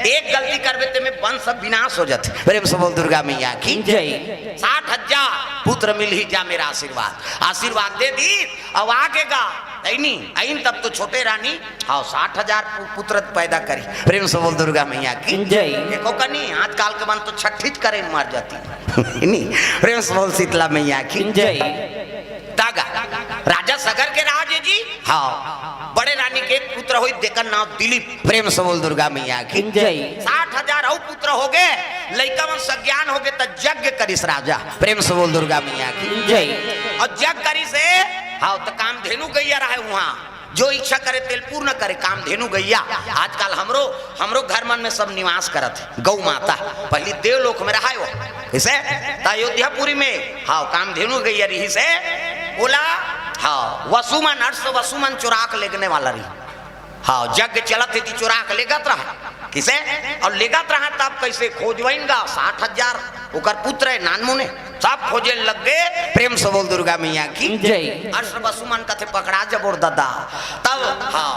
एक गलती करबे ते में वंश सब विनाश हो जाते प्रेम से बोल दुर्गा मैया की जय। 60,000 पुत्र मिल ही जा मेरा आशीर्वाद दे दी अब आगेगा नहीं आइन तब तो छोटे रानी हाँ 60,000 पुत्र पैदा करी प्रेम से बोल दुर्गा मैया की जय। देखो कनी आजकल के मन तो छठीच करे मर जाती नहीं प्रेम से बोल शीतला मैया की जय। दागा राजा सगर के राज जी हाँ बड़े रानी के पुत्र हुई देकर नाम दिलीप प्रेम से बोल दुर्गा मैया की जय। 60,000 और पुत्र हो गए लड़का मन सज्ञान हो गए तो यज्ञ करिस राजा प्रेम से बोल दुर्गा मैया की जय। और यज्ञ करी से हाँ तो काम धेनु गैया रहा है वहाँ जो इच्छा करे तेल पूर्ण करे काम धेनु गैया आजकल हमरो घर मन में सब निवास करत गौ माता पहले देवलोक में रहा वो इसे अयोध्यापुरी में हाँ काम धेनु गैया रही से बोला हाँ वसुमन अर्श वसुमन चुराक लेगने वाला रही हाँ यज्ञ चलत थी चुराक लेगत रहा किसे और लेगत रहा तब कैसे खोजवाइंगा 60,000 उकर पुत्र है नानमुने सब खोजे लग गए प्रेम से बोल दुर्गा मैया की जय। अर्श वसुमन कथे पकड़ा जब और दादा तब हाँ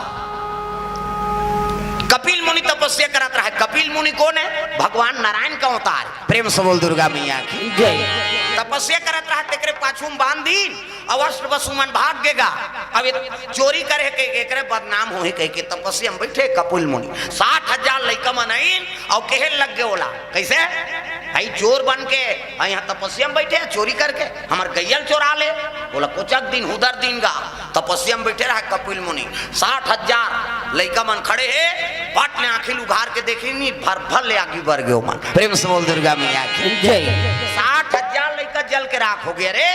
कपिल मुनि तपस्या करत रहा कपिल मुनि कौन है भगवान नारायण का अवतार प्रेम से बोल दुर्गा मैया की जय। तपस्या करत रहा तेकरे पाछू में बांध दी अवश्य वसुमन भाग गेगा अब चोरी करे के एकरे बदनाम होए कह के तपस्या में बैठे कपिल मुनि 60,000 लइका मनइन और केहे लग गए ओला कैसे भाई चोर बन के यहाँ तपस्या में बैठे चोरी करके हमार गैयल चोरा ले बोला कुछ दिन उधर दिन गा तपस्या में बैठे रहा कपिल मुनि 60,000 लइका मन खड़े है पट ने आंखें उघार के देखी नहीं भर ले आगे बढ़ गए मन प्रेम से बोल दुर्गा मैया की जय। 60,000 लइका जल के राख हो गया रे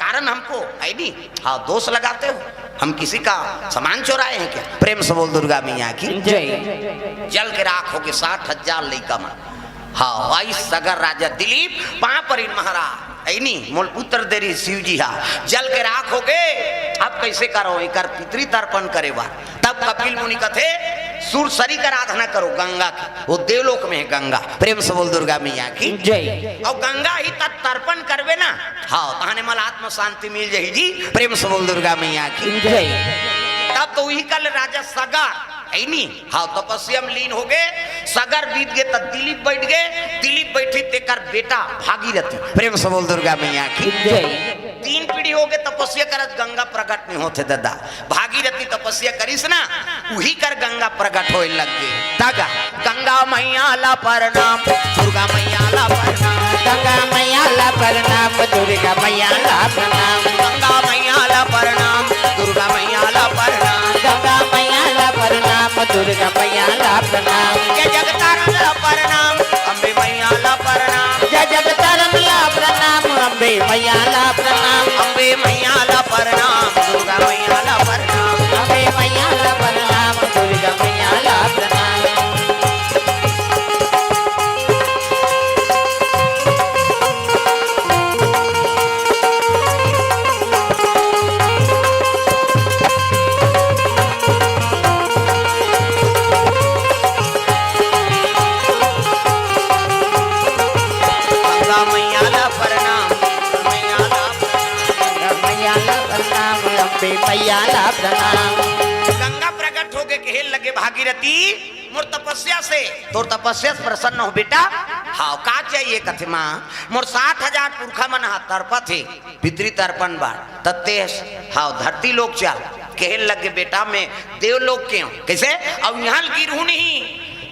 कारण हमको आई नहीं हाँ दोष लगाते हो हम किसी का सामान चोराए हैं क्या प्रेम से बोल दुर्गा मैया की जय। जल के राख हो गए 60,000 लइका मन हाँ आई सगर राजा दिलीप पापरिन महाराज ऐनी मोल पुत्र देरी शिव जी हा जल के राख हो गए अब कैसे करो एक पितृ तर्पण करे बार तब कपिल मुनि कथे सूरसरी का आराधना करो गंगा की वो देवलोक में है गंगा प्रेम से बोल दुर्गा मैया की जय। और गंगा ही तब तर्पण करवे ना हाँ तहने मल आत्म शांति मिल जाही जी प्रेम से बोल दुर्गा मैया की जय। तब तो वही कल राजा सगर ऐनी हाँ तपस्या में लीन हो गए सगर बीत गए तब दिलीप बैठ गए दिलीप बैठी तेकर बेटा भागीरथी प्रेम से बोल दुर्गा मैया की जय। 3 पीढ़ी हो गए तपस्या करत गंगा प्रकट नहीं होते दादा भागीरथी तपस्या करिस ना वही कर गंगा प्रकट होए लग गए तगा गंगा मैया ला प्रणाम दुर्गा मैया ला प्रणाम गंगा मैया ला प्रणाम दुर्गा मैया ला प्रणाम गंगा मैया ला प्रणाम दुर्गा मैया ला प्रणाम गंगा मैया ला प्रणाम दुर्गा मैया ला प्रणाम जय जगतारण ला प्रणाम अम्बे मैया ला प्रणाम जय जगतारण ला प्रणाम अम्बे मैया ला प्रणाम अम्बे मैया ला प्रणाम दुर्गा मैया ला प्रणाम अम्बे मैया ला प्रणाम दुर्गा मैया ला प्रणाम मैया ला प्रणाम गंगा प्रकट हो गए कहे लगे भागीरथी मोर तपस्या से तोर तपस्या से प्रसन्न हो बेटा हाँ का चाहिए कथे माँ मोर 60,000 पुरखा मन हा तर्पा थे पितृ तर्पण बार तत्ते हाँ धरती लोग चल कहे लगे बेटा मैं देवलोक के हूँ कैसे अब यहाँ गिरू नहीं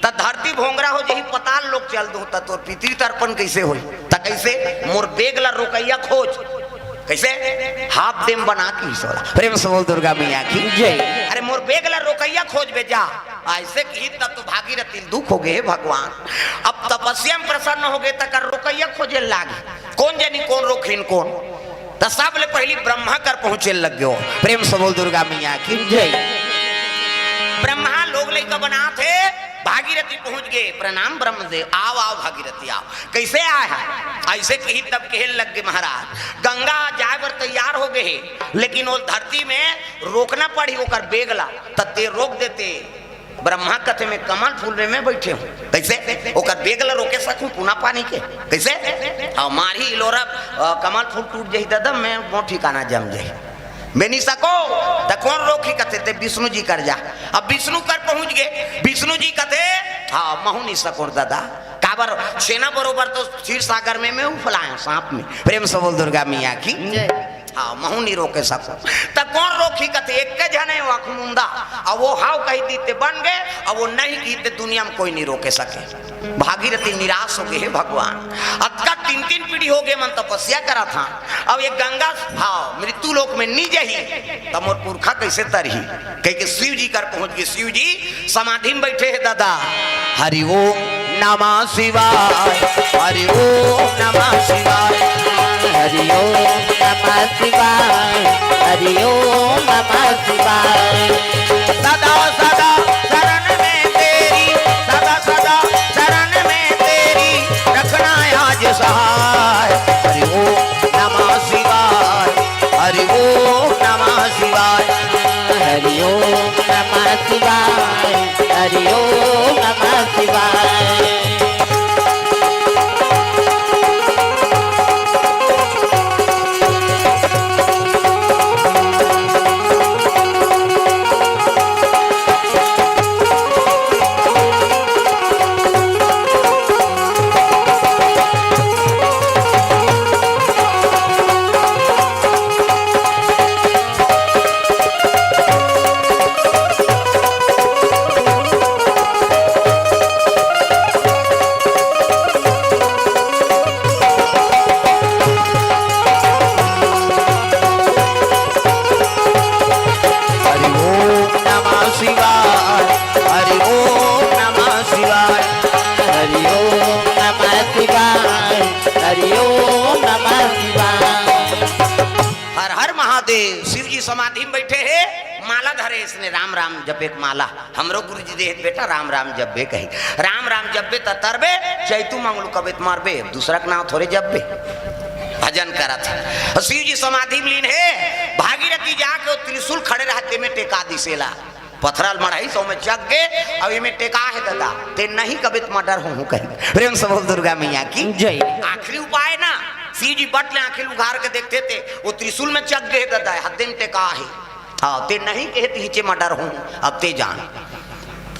त धरती भोंगरा हो जही पताल लोग चल दो तोर पितृ तर्पण कैसे हो त कैसे मोर बेग ला रोकैया खोज कैसे हाफ डेम बना की सोला प्रेम से बोल दुर्गा मैया की जय। अरे मोर बेग ला रोकैया खोज बे जा ऐसे की तब तो भागीरथी दुख हो गए भगवान। अब तपस्या में प्रसन्न हो गए तक रोकैया खोजे लागे, कौन जानी कौन रोकिन कौन। तो सब ले पहली ब्रह्मा कर पहुंचे लग गयो। प्रेम से बोल दुर्गा मैया की जय। ब्रह्मा लोग लेकर बना थे, भागीरथी पहुंच गए। प्रणाम ब्रह्मदेव, आओ आओ भागीरथी आओ। कैसे आए हैं? ऐसे कही तब कहे लग गए महाराज गंगा जाए बर तैयार हो गए, लेकिन वो धरती में रोकना पड़ी ओकर बेगला तत्ते रोक देते। ब्रह्मा कथे में कमल फूल में बैठे हूँ, कैसे ओकर बेगला रोके सकूं पुना पानी के कैसे? और मारी लोरा कमल फूल टूट जाही दादा मैं वो ठिकाना जम जाही मैं नहीं सको। तो कौन रोकी कथे ते विष्णु जी कर जा। अब विष्णु कर पहुंच गए। विष्णु जी कथे हाँ महू नहीं सको दादा काबर सेना बरोबर तो क्षीर सागर में मैं उफलाया सांप में। प्रेम से बोल दुर्गा मैया की हाँ महू नहीं रोके सको। तो कौन रोकी कथे एक जने वाखमुंदा अब वो हाव कही दीते बन गए, अब वो नहीं की दुनिया में कोई नहीं रोके सके। भागीरथी निराश हो गए हे भगवान। अब का 3-3 पीढ़ी हो गए मन तपस्या करा था, अब ये गंगा भाव मृत्यु लोक में नहीं जही तब मोर पुरखा कैसे तरही। कह के शिव जी कर पहुंच गए। शिव जी समाधि में बैठे है दादा। हरि ओम नमः शिवाय, हरि ओम नमः शिवाय, हरि ओम नमः शिवाय, हरि ओम नमः शिवाय। सदा सदा शरण में तेरी, सदा सदा शरण में तेरी रखना आज सहाय। हरि ओम नमः शिवाय, हरि ओम नमः शिवाय, हरि ओम नमः शिवाय, हरि ओम नमः शिवाय। समाधि में बैठे है, माला धरे इसने राम राम जपे माला। हमरो गुरु जी दे बेटा राम राम जपे कही, राम राम जपे तरबे चैतू मंगलू कबे मारबे, दूसरा का नाम थोड़े जपबे भजन करा था। शिव जी समाधि में लीन है। भागीरथी जाके त्रिशूल खड़े रहते में टेका दिसेला पथराल मढ़ाई सौ में जग गए। अब ये में टेका है दादा ते नहीं कभी मर्डर हूँ कहीं। प्रेम से बोल दुर्गा मैया की जय। आखिरी उपाय ना शिव जी बट ले आखिर उघार के देखते थे वो त्रिशूल में चक गए दादा हद में टेका है। हाँ ते नहीं कहते हिचे मर्डर हूँ अब ते जान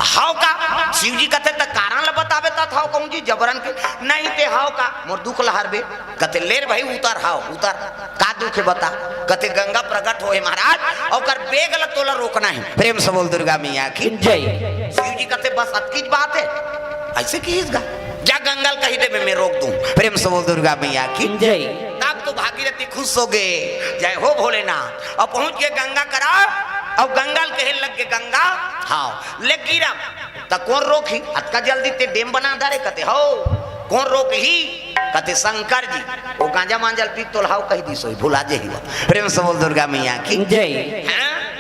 हाव का शिव जी कहते तक कारण ला बतावे ता था कहूँ जी जबरन के नहीं ते हाव का मोर दुख लहरबे कहते लेर भाई उतर हाव उतर का दुख बता कहते गंगा प्रकट होए महाराज और कर बेग ला तोला रोकना है। प्रेम से बोल दुर्गा मैया की जय। शिव जी कहते बस अतकी बात है ऐसे की इसका जा गंगल कही दे मैं रोक दूं। प्रेम से बोल दुर्गा मैया की जय। तब तो भागीरथी खुश हो गए जय हो भोलेनाथ। और पहुंच गए गंगा करा और गंगल कहे लग गए गंगा हाँ ले गिरा तो कौन रोकी अतका जल्दी ते डेम बना दारे कहते हो कौन रोक ही कहते शंकर जी वो गांजा मांजल पी तो हाउ कही दी सोई भुला जे ही। प्रेम से बोल दुर्गा मैया की जय।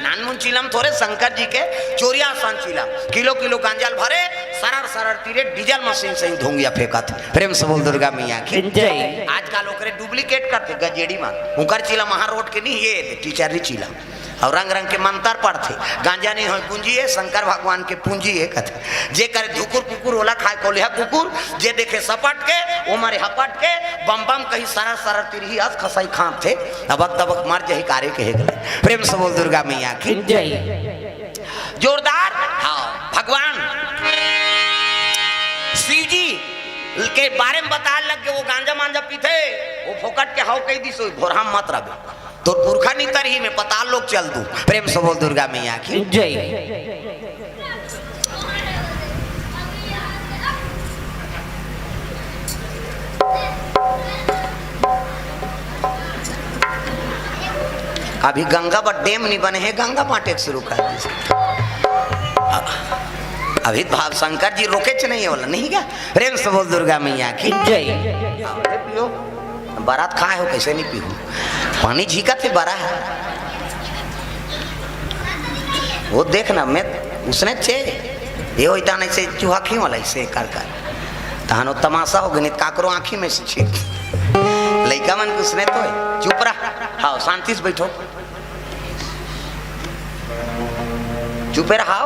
नानमुन चिलम थोड़े शंकर जी के चोरिया सन चिलम किलो किलो गांजल भरे सरर सरर तीरे डीजल मशीन से धोंगिया फेंका थे। प्रेम से बोल दुर्गा मैया की जय। आजकल ओकरे डुप्लीकेट करते गजेड़ी में उनकर चिलम वहां रोड के नहीं ये टीचर चिलम और रंग रंग के मंत्र पढ़ते गांजा नहीं हो पूंजी है शंकर भगवान के पूंजी है कहते जे करे धुकुर कुकुर ओला खाए कोलिया कुकुर जे देखे सपट के वो मारे हपट के बम बम कहीं सरर सरर तिरही अस खसाई खाप थे अबक तबक मार जही कार्य के गले। प्रेम से बोल दुर्गा मैया की जय। जोरदार हाँ भगवान शिव जी के बारे में बता लग के वो गांजा मांजा पीते वो फोकट के हाउ कही दी सो भोरा मत रहे तो पुरखा नहीं तरही में पता लोग चल दू। प्रेम से बोल दुर्गा मैया की जय। अभी गंगा पर डैम नहीं बने हैं गंगा पाटे शुरू कर दी अभी भाव शंकर जी रोके च नहीं है बोला नहीं क्या प्रेम से बोल दुर्गा मैया की जय। पियो बारात खाए हो कैसे नहीं पीहू पानी झीका थे बड़ा है वो देखना मैं उसने छे ये होता नहीं से चूहा खी वाला से कर तहन तमाशा हो गणित काकरो आँखी में से छे लड़का मन के उसने तो चुप रहा हाँ शांति से बैठो चुपे रहा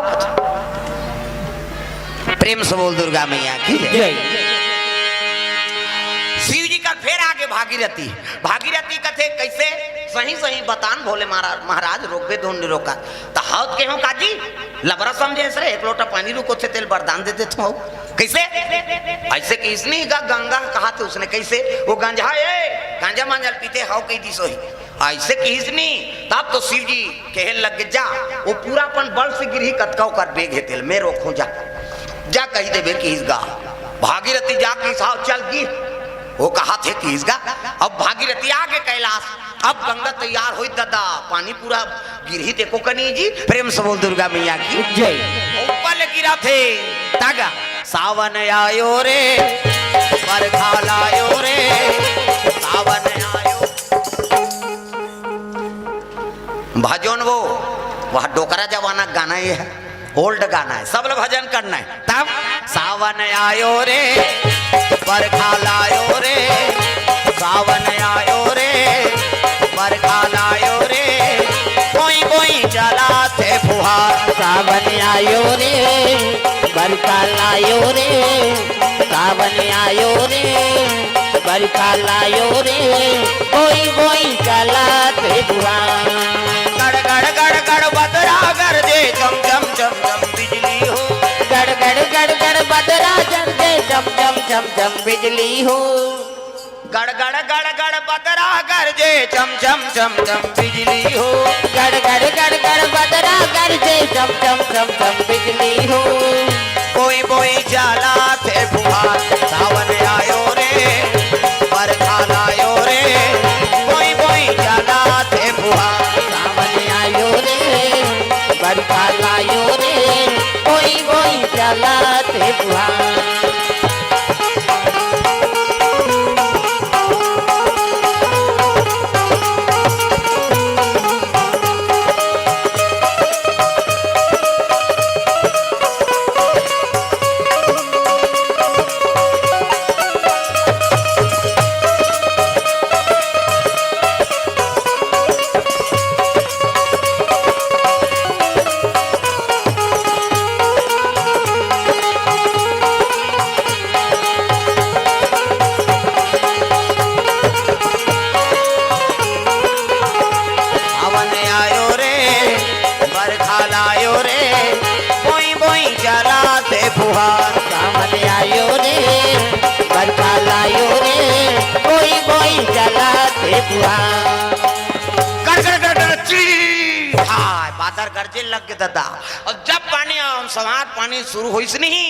प्रेम से बोल दुर्गा मैया की जय। शिव जी का फिर आगे भागीरथी भागीरथी कथे कैसे सही सही बतान भोले महाराज रोकबे धुन रोका तो हाथ के हो काजी लबरा समझे सर एक लोटा पानी रुको थे तेल वरदान दे देते हो कैसे ऐसे कि इसने गंगा कहा थे उसने कैसे वो गंजा गांजा मांजल पीते हाउ कही दी सोही ऐसे कि इसने तब तो शिव जी कहे लग जा वो पूरा अपन बल से गिरी कतकाओ कर बेग है तेल मैं रोकूं जा कही देवे कि इसगा भागीरथी जाके साहब चल गी वो कहा थे कि इसगा अब भागीरथी आगे कैलाश अब गंगा तैयार हुई दादा पानी पूरा गिरही देखो कनी जी प्रेम से बोल दुर्गा मैया की जय। ऊपर गिरा थे तागा सावन आयो रे बरखा लायो रे सावन आयो भजन वो वह डोकरा जमाना गाना ये है ओल्ड गाना है सब लोग भजन करना है तब सावन आयो रे बरखा लायो रे सावन आयो रे बरखा लायो रे कोई कोई चला थे फुहार सावन आयो रे बरखा लायो रे सावन आयो रे बरखा लायो रे कोई चला थे बुआ गड़ गड़ गड़ गड़ बदरा कर दे चम चम चम चम बिजली हो गड़ बदरा जल दे चम बिजली हो गड़ गड़ गड़ गड़ बदरा कर दे चम चम चम चम बिजली हो गड़ बदरा कर दे चम बिजली हो कोई बोई जाला थे फुहार सावन आयो रे बरखा लायो रे कोई बोई जाला थे फुहार सावन आयो रे बरखा लायो रे कोई चला थे बुआ फुहार सावन आयो रे बरखा लायो रे कोई चला थे बुआ बादर गरजे लग गए दादा और जब पानी समार पानी शुरू हुई नहीं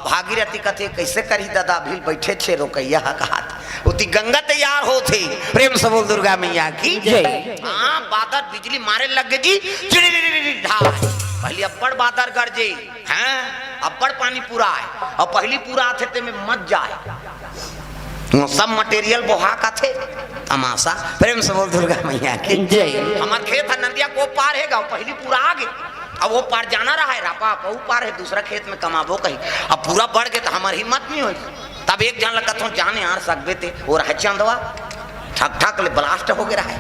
भागीरथी कथे कैसे करी दादा भील बैठे छे रोकैया कहा उती गंगा तैयार हो थे प्रेम से बोल दुर्गा मैया की जय। हाँ बादर बिजली मारे लग गए जी पहले अब्बड़ बादर गरजे हैं अब्बड़ पानी पूरा है और पहली पूरा आते थे में मत जाए सब मटेरियल बोहा का थे तमाशा प्रेम से बोल दुर्गा मैया की जय। हमार खेत है नंदिया को पार है पहली पूरा आगे अब वो पार जाना रहा है रापा वो पार है दूसरा खेत में कमाबो कहीं अब पूरा बढ़ गए तो हमारी हिम्मत नहीं हुई तब एक जन लगता जाने आ सकते थे वो रह चंदवा ठक ठक ले ब्लास्ट हो गया है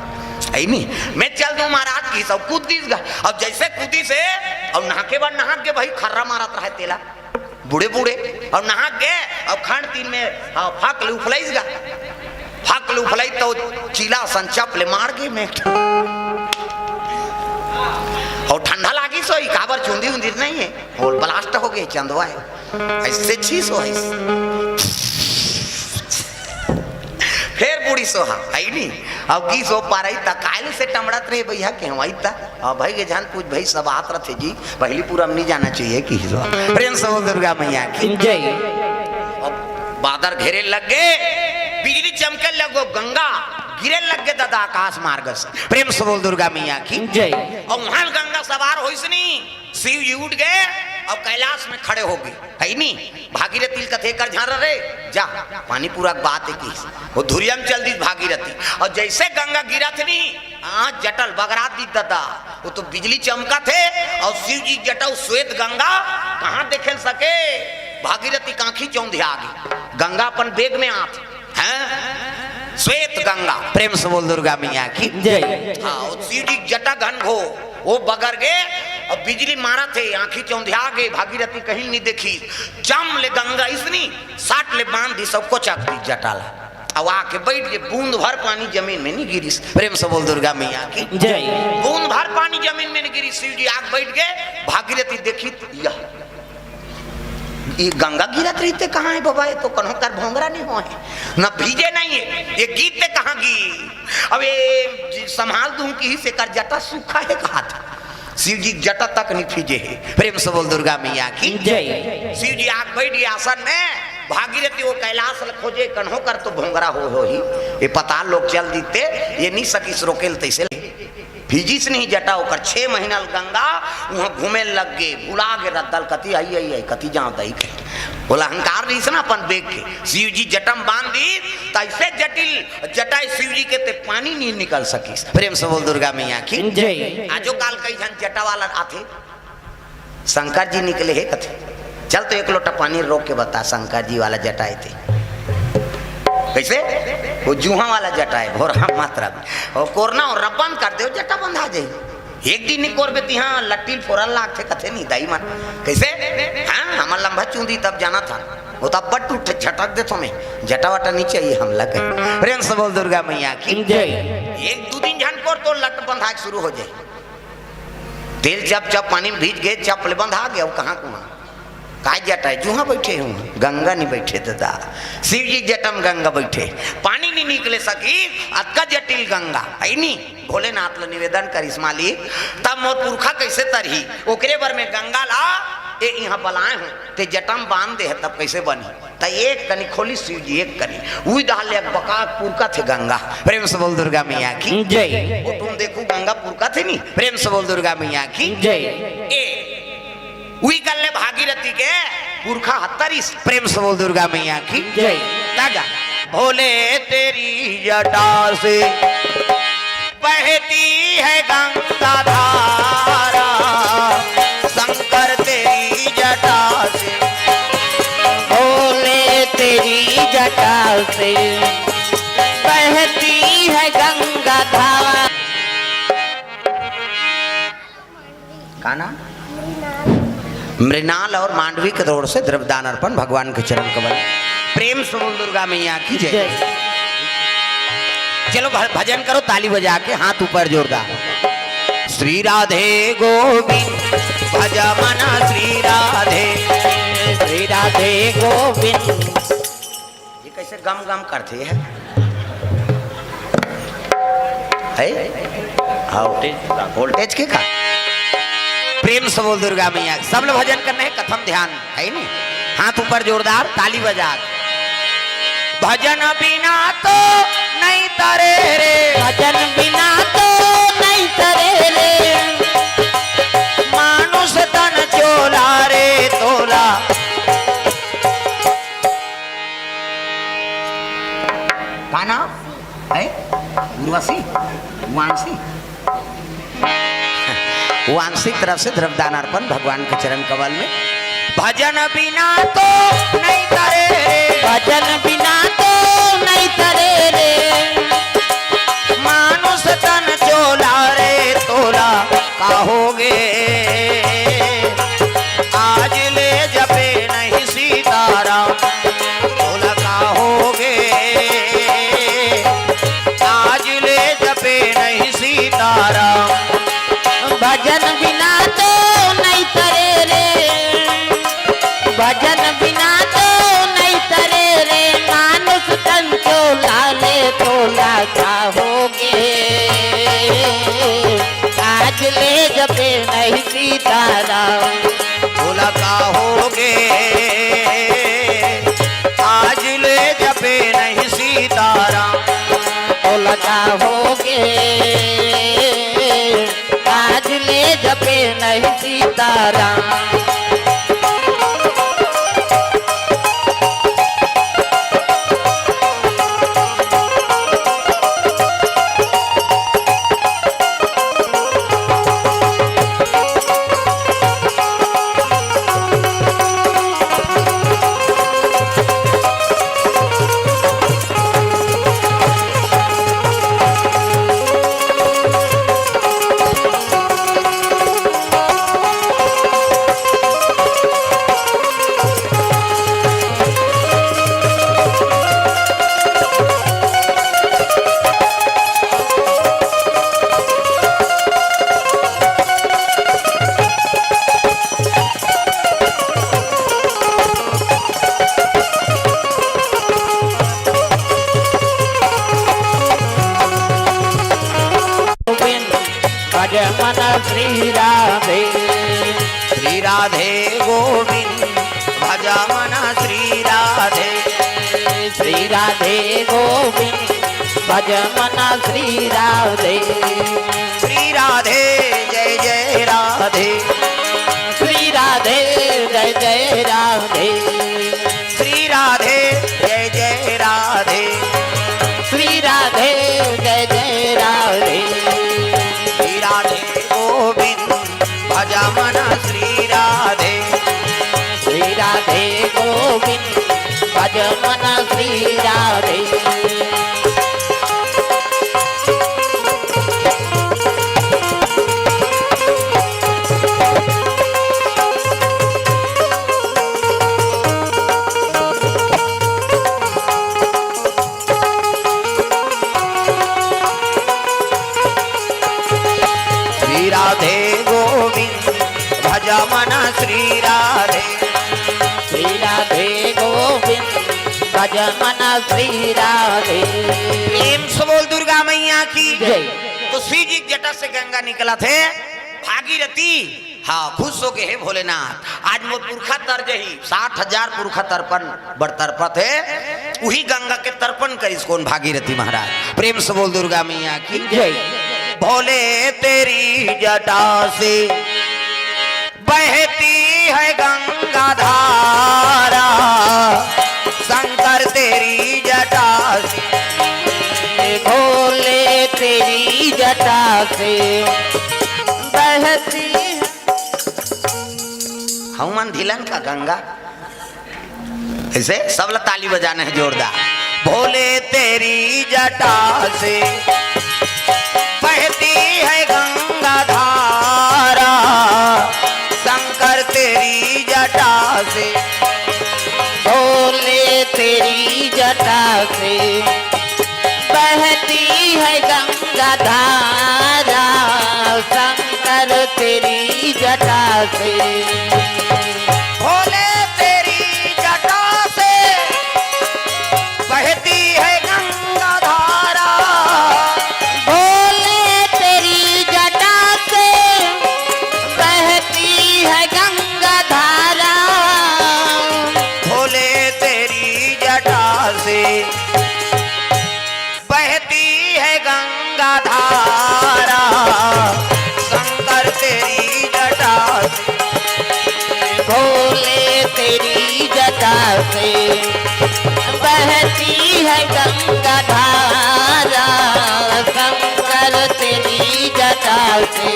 नहीं मैं चल दूं महाराज की सब कूद दीस गा अब जैसे कूदी से और नहा के बाद नहा के भाई खर्रा मारत रहे तेला बूढ़े बूढ़े और नहा के अब खंड तीन में फाक ले उफलाइस गा फाक ले उफलाई तो चीला संचप ले मार गए मैं और ठंडा लागी सो काबर चुंदी उंदी नहीं है और ब्लास्ट हो गए चंदवा है ऐसे छी सो फिर बूढ़ी सोहा आई नहीं अब की सो पा रही था कायल से टमड़त रहे भैया क्यों आई था अब भाई के जान पूछ भाई सब आत रहे जी पहली पूरा नहीं जाना चाहिए कि प्रेम से दुर्गा मैया की जय। अब बादर घेरे लग गए बिजली चमके लगो गंगा गिरे लग गए दादा आकाश मार्ग से प्रेम से बोल दुर्गा मैया की जय। और वहां गंगा सवार हो शिव जी उठ गए और कैलाश में खड़े हो गए है नी भागीरथी कथे कर झार रे जा पानी पूरा बात है की वो धुरियम चल दी भागीरथी और जैसे गंगा गिरा थे नी आज जटल बगरा दी दादा वो तो बिजली चमका थे और शिव जी जटा श्वेत गंगा कहाँ देखे सके भागीरथी कांखी चौंधिया आगे गंगा अपन बेग में आत हैं श्वेत गंगा प्रेम से बोल दुर्गा मैया की जय। हाँ शिव जी जटा घन घो वो बगर गए और बिजली मारा थे आंखी चौंधिया गए भागीरथी कहीं नहीं देखी जम ले गंगा इसनी साट ले बांध दी सबको चक दी जटाला अब आके बैठ गए बूंद भर पानी जमीन में नहीं गिरी प्रेम से बोल दुर्गा मैया की जय। बूंद भर पानी जमीन में नहीं गिरी शिव जी आग बैठ गए भागीरथी देखी यह ये गंगा गिरत रहते कहाँ है बाबा ये तो कन्हों कर भोंगरा नहीं हो है न भीजे नहीं है ये गीत कहाँ गी अब ये संभाल दूं की से कर जटा सूखा है कहा था शिव जी जटा तक नहीं भीजे है प्रेम से बोल दुर्गा मैया की जय। शिव जी आग बैठ गए आसन में भागीरथी वो कैलाश खोजे कन्हों कर तो भोंगरा हो ही ये पता लोग चल दीते ये नहीं सकी रोकेल तैसे भीजी से नहीं जटा होकर 6 महीना गंगा वहां घूमे लग गए बुला के रद्दल कति आई कति जाओ दई के बोला अहंकार नहीं से ना अपन बेग के शिव जी जटम बांध दी तैसे जटिल जटाई शिव जी के ते पानी नहीं निकल सकी प्रेम से बोल दुर्गा मैया की जय। आजो काल कई जन जटा वाला आते शंकर जी निकले है कथे चल तो एक लोटा पानी रोक के बता शंकर जी वाला जटाए थे कैसे वो जूहा वाला जटा है भोरा मात्रा में और कोरना और रब्बन कर दे जटा बंधा जाए एक दिन कोर बेती हाँ लट्टी फोरन लाग थे कथे नहीं दाई मन कैसे हाँ हमारा लंबा चूंदी तब जाना था वो तब बट उठे झटक दे तुम्हें जटा वटा नहीं चाहिए हमला कहीं प्रेम से बोल दुर्गा मैया की जय। एक दो दिन झन कोर तो लट बंधा शुरू हो जाए तेल जब जब पानी में भीज गए चपले बंधा गया वो कहाँ कुआं काय जटा है जूहा बैठे हूँ गंगा नहीं बैठे दादा शिव जी जटम गंगा बैठे पानी नहीं निकले सकी अक्का जटिल गंगा है नी भोलेनाथ ला निवेदन करिस मालिक तब मोर पुरखा कैसे तरही ओकरे भर में गंगा ला ए यहाँ बलाए हूँ ते जटम बांध दे तब कैसे बनी त एक कनी खोली शिव जी एक कनी वही डाल बका पुरखा थे गंगा प्रेम से बोल दुर्गा मैया की जय। वो तुम देखो गंगा पुरखा थे नी प्रेम से बोल दुर्गा मैया की जय। ए वही गल्ले भागीरथी के पुरखा 78 प्रेम से बोल दुर्गा मैया की जय। दादा भोले तेरी जटा से बहती है गंगा धारा शंकर तेरी जटा से भोले तेरी जटा से बहती है गंगा धारा। का नाम मृणाल और मांडवी के तौर से द्रव्यदान अर्पण भगवान के चरण कमल प्रेम से बोल दुर्गा मैया की जय। चलो भजन करो ताली बजा के हाथ ऊपर जोरदार श्री राधे गोविंद भज मना श्री राधे गोविंद। ये कैसे गम गम करते हैं वोल्टेज के का प्रेम से बोल दुर्गा मैया सब लोग भजन करने हैं कथम ध्यान है नहीं हाथ ऊपर जोरदार ताली बजा भजन बिना तो नहीं तरे रे भजन बिना तो नहीं तरे रे मानुष तन चोला रे तोला का नाम है उर्वशी वांसी वांशिक तरफ से द्रव्यदान अर्पण भगवान के चरण कमल में भजन बिना तो नहीं तरे रे भजन बिना तो नहीं तरे रे मानुष तन चोला रे तोला कहोगे आज ले जपे नहीं सीताराम तोला कहोगे आज ले जपे नहीं सीताराम भजन बिना तो नहीं तरे रे भजन बिना तो नहीं तरे रे मानुष तन चोला ले तोला चाहोगे आज ले जपे नहीं सीताराम तोला कहोगे आज ले जपे नहीं सीताराम तोला चाहोगे आज ले जपे नहीं सीताराम। भज मन श्री राधे। श्री राधे गोविंद भज मन श्री राधे। श्री राधे गोविंद भज मन श्री राधे। श्री राधे जय जय राधे। श्री राधे जय जय राधे। श्री राधे जय जय राधे। श्री राधे जय जय राधे। श्री राधे गोविंद भज मन श्री राधे। श्री राधे गोविंद भज मन श्री राधे। श्री राधे गोविंद भज मन श्री राधे। श्री राधे गोविंद भज मन श्री राधे। प्रेम से बोल दुर्गा मैया की जय। तो श्री जी की जटा से गंगा निकला थे भागीरथी। हाँ खुश हो गए हे भोलेनाथ। आज मोर पुरखा तर्ज ही 60,000 पुरखा तर्पण बड़ तर्पत है। वही गंगा के तर्पण करिस कौन भागीरथी महाराज। प्रेम से बोल दुर्गा मैया की जय। भोले तेरी जटा से बहती है गंगा धारा। शंकर तेरी जटा से भोले तेरी जटा से बहती है। हनुमान धिलन का गंगा ऐसे सब ताली बजाना है जोरदार। भोले तेरी जटा से बहती है गंगा धारा। शंकर तेरी जटा से भोले तेरी जटा से बहती है गंगा धारा। शंकर तेरी जटा से भोले तेरी जटा से बहती है गंगा धारा। भोले तेरी जटा से बहती है गंगा धारा। भोले तेरी जटा से बहती है गंगा धारा। शंकर तेरी जटा से भोले तेरी जटा से बहती है गंगा धारा। शंकर तेरी जटा से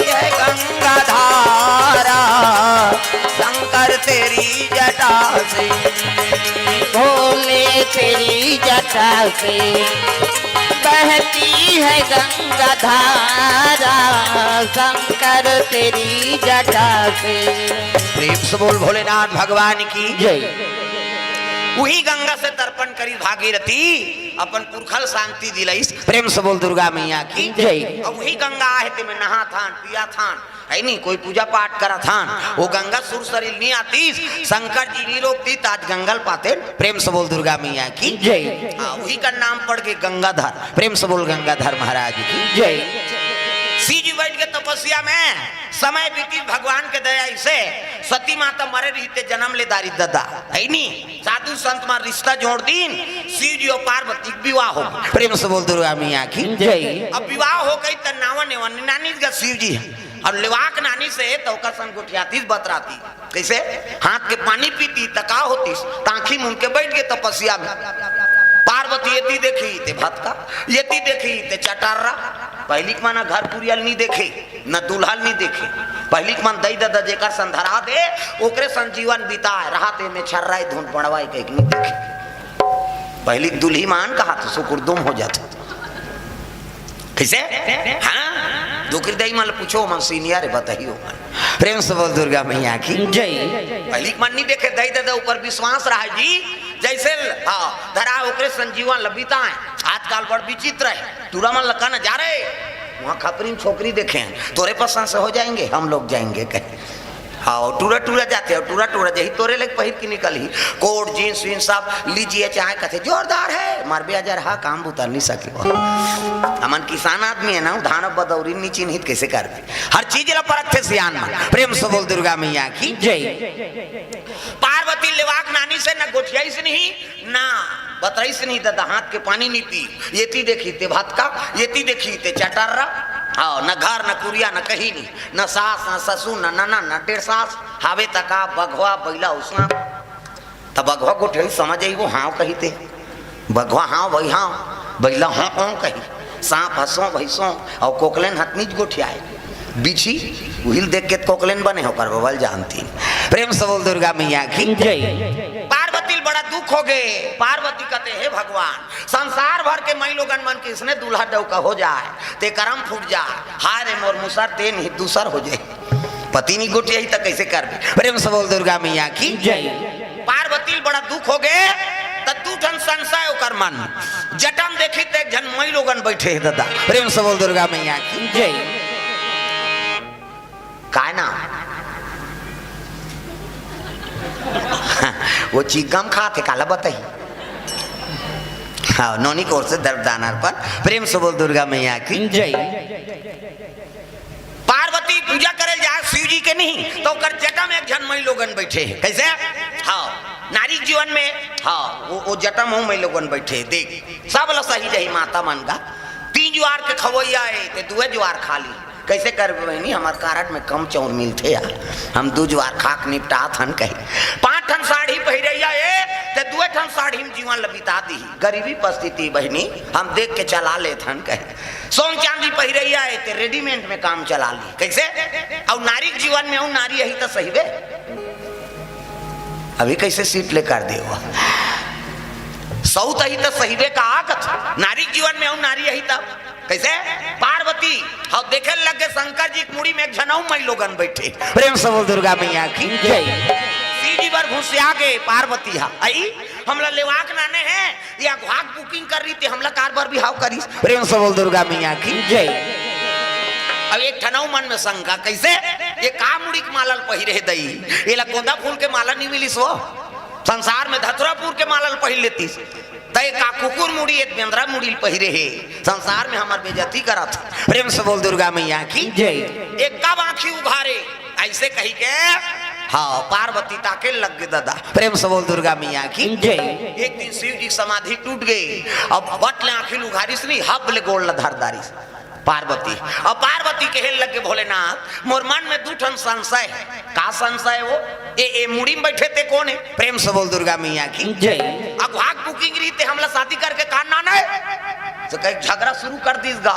यह गंगा धारा। शंकर तेरी जटा से भोले तेरी जटा से बहती है गंगा धारा। शंकर तेरी जटा से प्रेम से बोल भोलेनाथ भगवान की जय। वही गंगा से तर्पण करी भागीरथी अपन पुरखल शांति दिलईस। प्रेम से बोल दुर्गा मैया की जय। और वही गंगा आहते में नहा थान पिया थान है नहीं कोई पूजा पाठ करा थान। वो गंगा सुर शरीर नहीं आती। शंकर जी नीलोक्ति ताज गंगल पाते। प्रेम से बोल दुर्गा मैया की जय। हाँ वही का नाम पड़ के गंगाधर। प्रेम से बोल गंगाधर महाराज की जय। सी जी बैठ के तपस्या में समय बीती भगवान के दया से सती माता मरे रहते जन्म ले दारी ददा है नी साधु संत मार रिश्ता जोड़ दीन। शिव जी और पार्वती विवाह हो। प्रेम से बोल दुर्गा मैया की जय। अब विवाह हो गई तो नावा नेवा नानी का शिव जी है और लेवाक नानी से तो सन गुठियाती बतराती कैसे हाथ के पानी पीती तका होती ताखी मुंह के बैठ गए तपस्या में। पार्वती येती देखी ते भात का येती देखी ते चटारा। पहली माना घर पुरियल नहीं देखे न दुल्हन नहीं देखे। पहली मन दई दादा जेकर संधरा दे ओकरे संजीवन बिताए राहते में छर्राई धुन पड़वाई कहीं नहीं देखे। पहली दुल्ही मान कहा तो सुकुरदुम हो जाता कैसे हाँ दुखरी दई मन पूछो मन सीनियर बताइयो मन प्रेम से बोल दुर्गा मैया की जय। पहली मन नहीं देखे दई दे ऊपर विश्वास रहा जी जैसे हाँ धरा ओकरे संजीवन लबिता है आजकल बड़ विचित्र है तुरा मन लगा न जा रहे वहाँ खपरी छोकरी देखे हैं तोरे पसंद से हो जाएंगे हम लोग जाएंगे कहीं हाँ टूरा टूरा जाते हो टूरा टूरा जही तोरे लग पहिर की निकल ही कोट जीन्स वीन्स सब लीजिए चाहे कहते जोरदार है मार भी हजार हाँ काम उतर नहीं सके हमन किसान आदमी है ना धान बदौरी नीचे नहीं कैसे कर दे हर चीज ला परख थे सियान में प्रेम से बोल दुर्गा मैया की जय। पार्वती लेवाक नानी से न गोठियाई से नहीं ना बतराई से नहीं दादा हाथ के पानी नहीं पी ये देखी ते भात का ये देखी ते चटर्रा हाँ न घर न कुरिया न कहीं नहीं न सास न ससुर न नना न डेढ़ सास हावे तका बघवा बैला उसना तब बघवा को ठेल समझ आई वो हाँ कही थे बघवा हाँ वही हाँ बैला हाँ हाँ कही सांप हंसो भैंसो और कोकलेन हथनीज गोठियाए बिछी उहिल देख के कोकलेन बने होकर बबल जानती प्रेम से बोल दुर्गा मैया की जय। पार्वती बड़ा दुख हो गए पार्वती कहते हे भगवान संसार भर के मई लोगन मन किसने दूल्हा डौका हो जाए ते करम फूट जाए हाय रे मोर मुसर ते नहीं दूसर हो जाए पति नहीं गोटी यही तक कैसे कर भी प्रेम से बोल दुर्गा मैया की जय। पार्वती बड़ा दुख हो गए तू ठन संशय ओकर मन जटम देखी ते जन मई लोगन बैठे दादा प्रेम से बोल दुर्गा मैया की जय। काय ना वो चिगम खाते काला बताई हाँ नौनी कोर से दर्दानार पर प्रेम से बोल दुर्गा मैया की जय। पार्वती पूजा करे जाए शिव जी के नहीं तो कर जटा में एक जन मई लोगन बैठे हैं कैसे हाँ नारी जीवन में हाँ वो जटा में मई लोगन बैठे देख सब ला सही रही माता मन का 3 ज्वार के खवैया है ते 2 ज्वार खाली कैसे कर बहनी हमारे कारट में कम चौर मिलते यार हम 2 ज्वार खाक निपटा थन कही 5 ठन साड़ी पहिरैया ते 2 ठन साड़ी में जीवन लबिता दी गरीबी परिस्थिति बहनी हम देख के चला ले थन कही सोन चांदी पहिरैया है ते रेडीमेड में काम चला ली कैसे और नारी जीवन में नारी यही तो सही बे अभी कैसे सीट ले कर दे सऊत ही तो सही बे का नारी जीवन में नारी यही तब कैसे पार्वती हाँ देखे लगे शंकर जी की मुड़ी में एक जनऊ मई लोगन बैठे प्रेम से बोल दुर्गा मैया की जय। सीधी बार घुसिया गए पार्वती हा आई हमला लेवाक नाने हैं या घाक बुकिंग कर रही थी हमला कार बार भी हाव करी प्रेम से बोल दुर्गा मैया की जय। अब एक ठनऊ मन में शंका कैसे ये का मुड़ी के मालल पहिरे दई ये ला गोंदा फूल के माला नहीं मिली सो संसार में धतुरापुर के मालल पहिर लेती तय का कुकुर मुड़ी एक बेंद्रा मुड़ी पहिरे है संसार में हमार बेइज्जती करत प्रेम से बोल दुर्गा मैया की जय। एक कब आंखी उघारे ऐसे कही के हाँ पार्वती ताके लग गए दादा प्रेम से बोल दुर्गा मैया की जय। एक दिन शिव जी समाधि टूट गई अब बट ले आंखी उघारी से नहीं हब ले गोड़ धरदारी पार्वती अब पार्वती के हेल लगे भोलेनाथ मोर मन में 2 ठन संशय है का संशय वो ए मुड़ी में बैठे ते कौन है प्रेम से बोल दुर्गा मैया की जय। अब भाग बुकिंग रही थे हमला शादी करके कहा ना नहीं तो कहीं झगड़ा शुरू कर दीस गा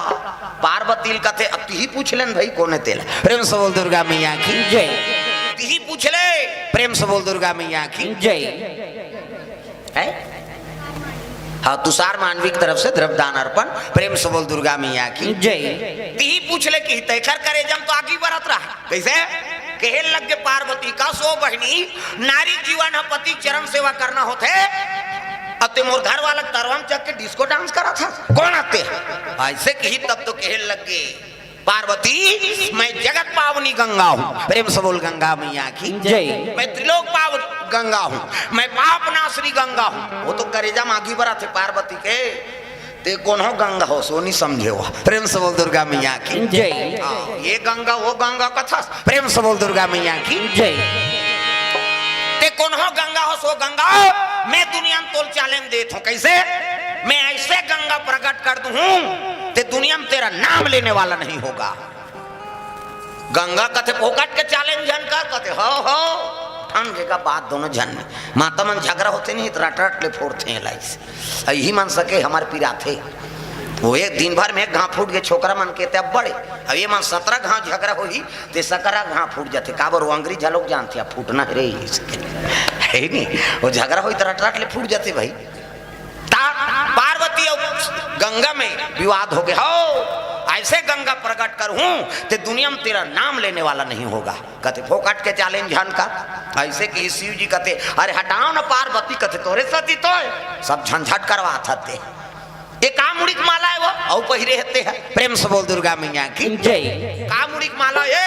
पार्वती कहते अब ही पूछ लेन भाई कौन है तेला प्रेम से बोल दुर्गा मैया की जय। ही पूछ ले प्रेम से बोल दुर्गा मैया की जय। है हाँ तुषार मानवी की तरफ से द्रव्यदान अर्पण प्रेम से बोल दुर्गा मैया की जय। ही पूछ ले कि तैखर करे जम तो आगे बढ़त रहा कैसे कहे लग के पार्वती का सो बहनी नारी जीवन पति चरण सेवा करना होते अब ते मोर घर वाला तरवम चक के डिस्को डांस करा था कौन आते ऐसे कही तब तो कहे लग गए पार्वती मैं जगत पावनी गंगा हूँ प्रेम से बोल गंगा मैया की जय। मैं त्रिलोक पावन गंगा हूँ मैं पाप नाशनी गंगा हूँ वो तो करेजा मागी बरा थे पार्वती के ते कौन हो गंगा हो सो नहीं समझे हो प्रेम से बोल दुर्गा मैया की जय। ये गंगा वो गंगा कथा प्रेम से बोल दुर्गा मैया की जय। ते कौन हो गंगा हो सो गंगा मैं दुनिया में तोल चैलेंज देता हूँ कैसे मैं ऐसे गंगा प्रकट कर दूं ते दुनिया में तेरा नाम लेने वाला नहीं होगा गंगा कथे फोकट के चैलेंज जन कर कथे हो ठंड का बात दोनों जन में माता मन झगड़ा होते नहीं रट रट ले फोड़ते हैं लाइस यही मन सके हमारे पीरा थे वो एक दिन भर में एक घाव फूट के छोकरा मन के अब बड़े अब ये मन 17 घाव झगड़ा हो ही ते 17 घाव फूट जाते काबर वो अंग्रेज लोग जानते अब फूटना है रे है नहीं वो झगड़ा हो रट रट ले फूट जाते भाई पार्वती और गंगा में विवाद हो गया हो ऐसे गंगा प्रकट कर हूं ते दुनिया में तेरा नाम लेने वाला नहीं होगा। कहते फोकट के चैलेंज का ऐसे कि शिव जी कहते अरे हटाओ ना पार्वती, कहते तोरे सती तो सब झंझट करवा थे। ये का मुड़िक माला है वो औ पहिरे हेते है। प्रेम से बोल दुर्गा मैया की जय। का मुड़िक माला ये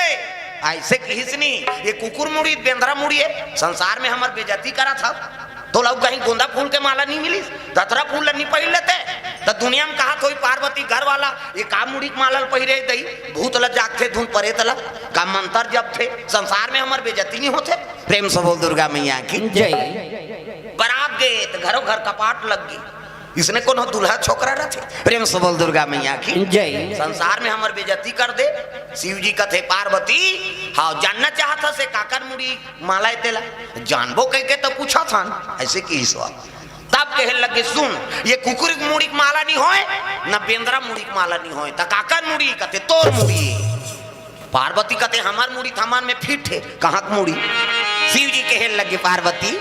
ऐसे किसनी ये कुकुर मुड़ी बेंद्रा मुड़ी है। संसार में हमार बेइज्जती करा था तो लोग कहीं गोंदा फूल के माला नहीं मिली, दतरा फूल नहीं पहन लेते तो दुनिया में कहा तो पार्वती घर वाला ये का मुड़ी माला पहिरे दई भूत ल जागते धुन परे तला का मंत्र जब थे। संसार में हमार बेइज्जती नहीं होते। प्रेम से बोल दुर्गा मैया की जय। बरात गए तो घरों घर कपाट लग गई, इसने कौन दूल्हा छोकरा रखे। प्रेम से बोल दुर्गा मैया की जय। संसार में हमार बेइज्जती कर दे। शिव जी कथे पार्वती हाँ जानना चाहता से काकर मुड़ी माला तेला जानबो कह के तो पूछा था ऐसे की सवाल। तब कहे लगे सुन ये कुकुर मुड़ी माला नहीं होए न बेंद्रा मुड़ी माला नहीं होए तो काकर मुड़ी कथे तोर मुड़ी। पार्वती कहते हमार मुड़ी थमान में फिट है कहाँ मुड़ी। शिव जी कहे लगे पार्वती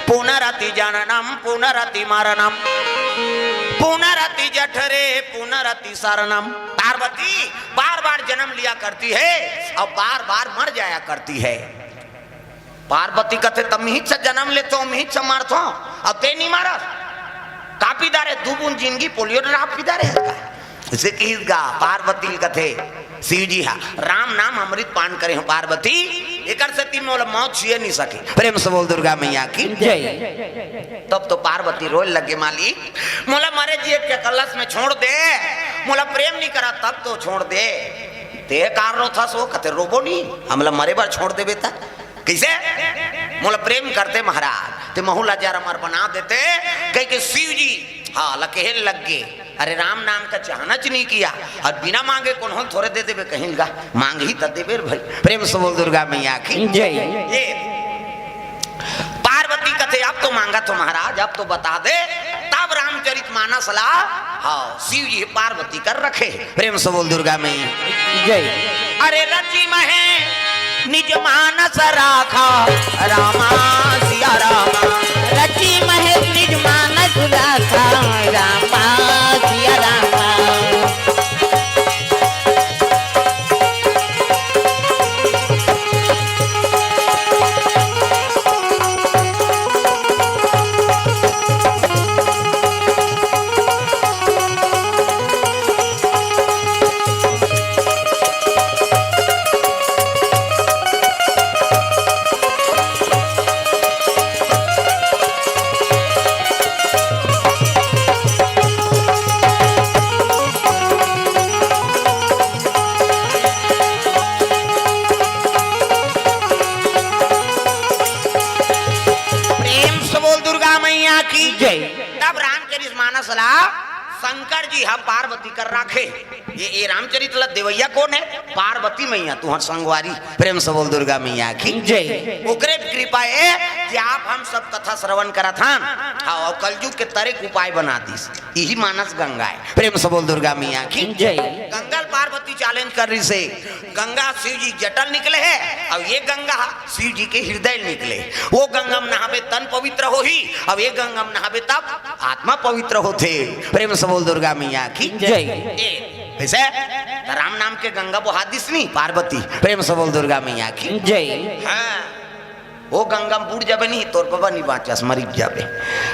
पुनरति जननम पुनरति मरणम पुनरति जठरे पुनरति शरणम। पार्वती बार बार जन्म लिया करती है और बार बार मर जाया करती है। पार्वती कहते तम ही से जन्म ले तो ही से मर तो अब ते नहीं मारा कापी दारे दुबुन जिंदगी पोलियो ड्राप दारे इसे गा। पार्वती कथे शिव जी हा राम नाम अमृत पान करे हो पार्वती एक से तीन मौत छुए नहीं सके। प्रेम से बोल दुर्गा मैया की जय। तब तो पार्वती रोल लगे मालिक मोला मारे जी के कलश में छोड़ दे, मोला प्रेम नहीं करा तब तो छोड़ दे। ते कारण था सो कहते रोबो नहीं हमला मरे बार छोड़ दे बेटा कैसे मोला प्रेम करते महाराज ते महुला जार मर बना देते कह के शिव जी हाँ लकेहल लग गए। अरे राम नाम का चाहनच नहीं किया और बिना मांगे कौन हो थोड़े दे देवे कहेंगा मांग ही तो देवे भाई। प्रेम से बोल दुर्गा मैया की जय। ये पार्वती कथे अब तो मांगा तो महाराज अब तो बता दे। तब रामचरित मानस ला हाँ शिव जी पार्वती कर रखे। प्रेम से बोल दुर्गा मैया जय। अरे रची महे निज मानस राखा रामा सिया रामा रची महेश निज मानस राखा रामा सिया रामा। की जय। तब रामचरित मानस ला शंकर जी हा पार्वती कर राखे। ये रामचरित ला देवैया कौन है पार्वती मैया तुहर संगवारी। प्रेम से बोल दुर्गा मैया की जय। ओकरे कृपा है कि आप हम सब कथा श्रवण करत हन और कलयुग के तरेक उपाय बना दीस यही मानस गंगा है। प्रेम से बोल दुर्गा मैया की जय। गंगल पार्वती चैलेंज कर रही से गंगा शिव जी जटल निकले है और ये गंगा शिव जी के हृदय निकले। वो गंगा में नहावे तन पवित्र हो ही अब ये गंगा में नहावे तब आत्मा पवित्र होते। प्रेम से बोल दुर्गा मैया की जय। ऐसे राम नाम के गंगा वो हादिस नहीं पार्वती। प्रेम से बोल दुर्गा मैया की जय। हाँ वो गंगा बूढ़ जाबे नहीं तोर बाबा नहीं बाँचस मरी जाबे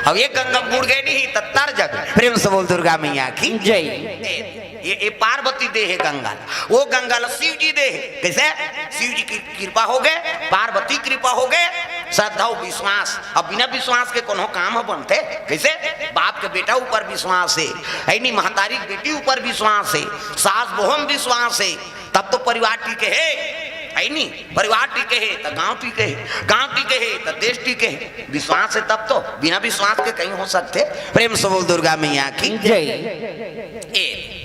अब ये गंगा बूढ़ गए नहीं तर जाबे। प्रेम से बोल दुर्गा मैया की जय। ये पार्वती दे है गंगा वो गंगा शिव जी दे है। कैसे शिव जी की कृपा हो गए पार्वती कृपा हो गए श्रद्धा विश्वास। अब बिना विश्वास के कोनो काम बनते कैसे बाप के बेटा ऊपर विश्वास है ऐनी महतारी बेटी ऊपर विश्वास है सास बहुम विश्वास है तब तो परिवार टिके है ऐनी परिवार टिके है तो गांव टिके है गांव टिके है तो देश टिके है। विश्वास है तब तो बिना विश्वास के कहीं हो सकते। प्रेम से बोल दुर्गा मैया की जय।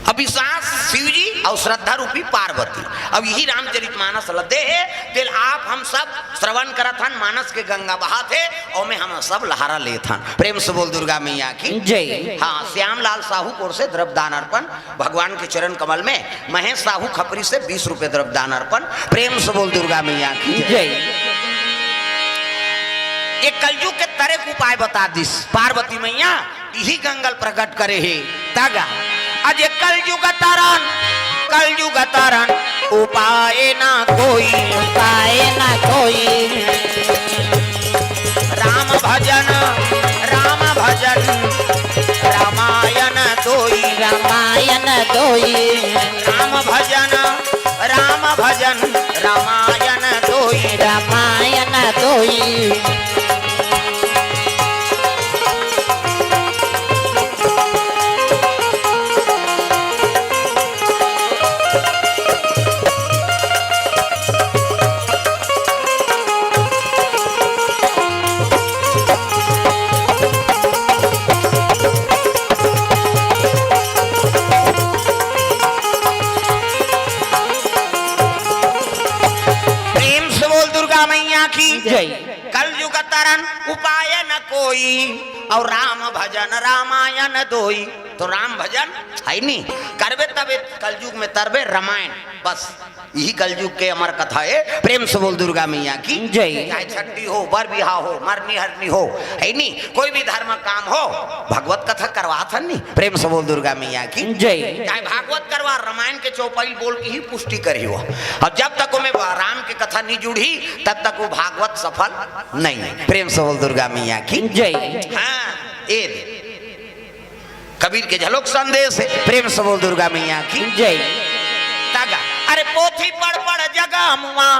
अविश्वास शिव जी और श्रद्धा रूपी पार्वती। अब यही रामचरित मानस लदे है दिल आप हम सब श्रवण करत हन मानस के गंगा बहा थे और में हम सब लहारा लेत हन। प्रेम से बोल दुर्गा मैया की जय। हाँ श्यामलाल साहू कोर से द्रव्यदान अर्पण भगवान के चरण कमल में महेश साहू खपरी से 20 रुपए द्रव्यदान अर्पण। प्रेम से बोल दुर्गा मैया की जय। ये कलयुग के तरेक उपाय बता दिस पार्वती मैया यही गंगल प्रकट करे है तागा अजय कल युग तरन उपाय ना कोई, उपाय ना कोई। राम भजन रामायण दोई, रामायण दोई। राम भजन रामायण दोई, रामायण दोई। जय। कल युग तरन उपाय न कोई, और राम भजन रामायण दोई। तो राम भजन है नहीं करबे तबे कलयुग में तरबे रामायण, बस यही कलयुग के अमर कथा है। प्रेम से बोल दुर्गा मैया की जय। चाहे छठी हो, बर बिहा हो, मरनी हरनी हो, है नहीं कोई भी धर्म काम हो, भगवत कथा करवा था नहीं। प्रेम से बोल दुर्गा मैया की जय। चाहे भागवत करवा, रामायण के चौपाई बोल के ही पुष्टि करी हो। और जब तक में राम की कथा नहीं जुड़ी तब तक वो भागवत सफल नहीं है। प्रेम से बोल दुर्गा मैया की जय। हाँ, ये कबीर के झलक संदेश है। प्रेम से बोल दुर्गा मैया की जय। तागा अरे पोथी पढ़ जगह मुआ,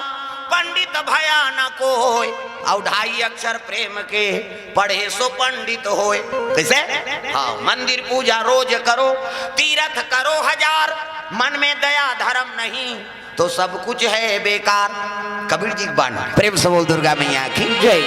पंडित भया न कोय, और 2.5 अक्षर प्रेम के पढ़े सो पंडित होए। कैसे? हाँ, मंदिर पूजा रोज करो, तीर्थ करो 1000, मन में दया धर्म नहीं तो सब कुछ है बेकार। कबीर जी बाण। प्रेम से बोल दुर्गा मैया की जय।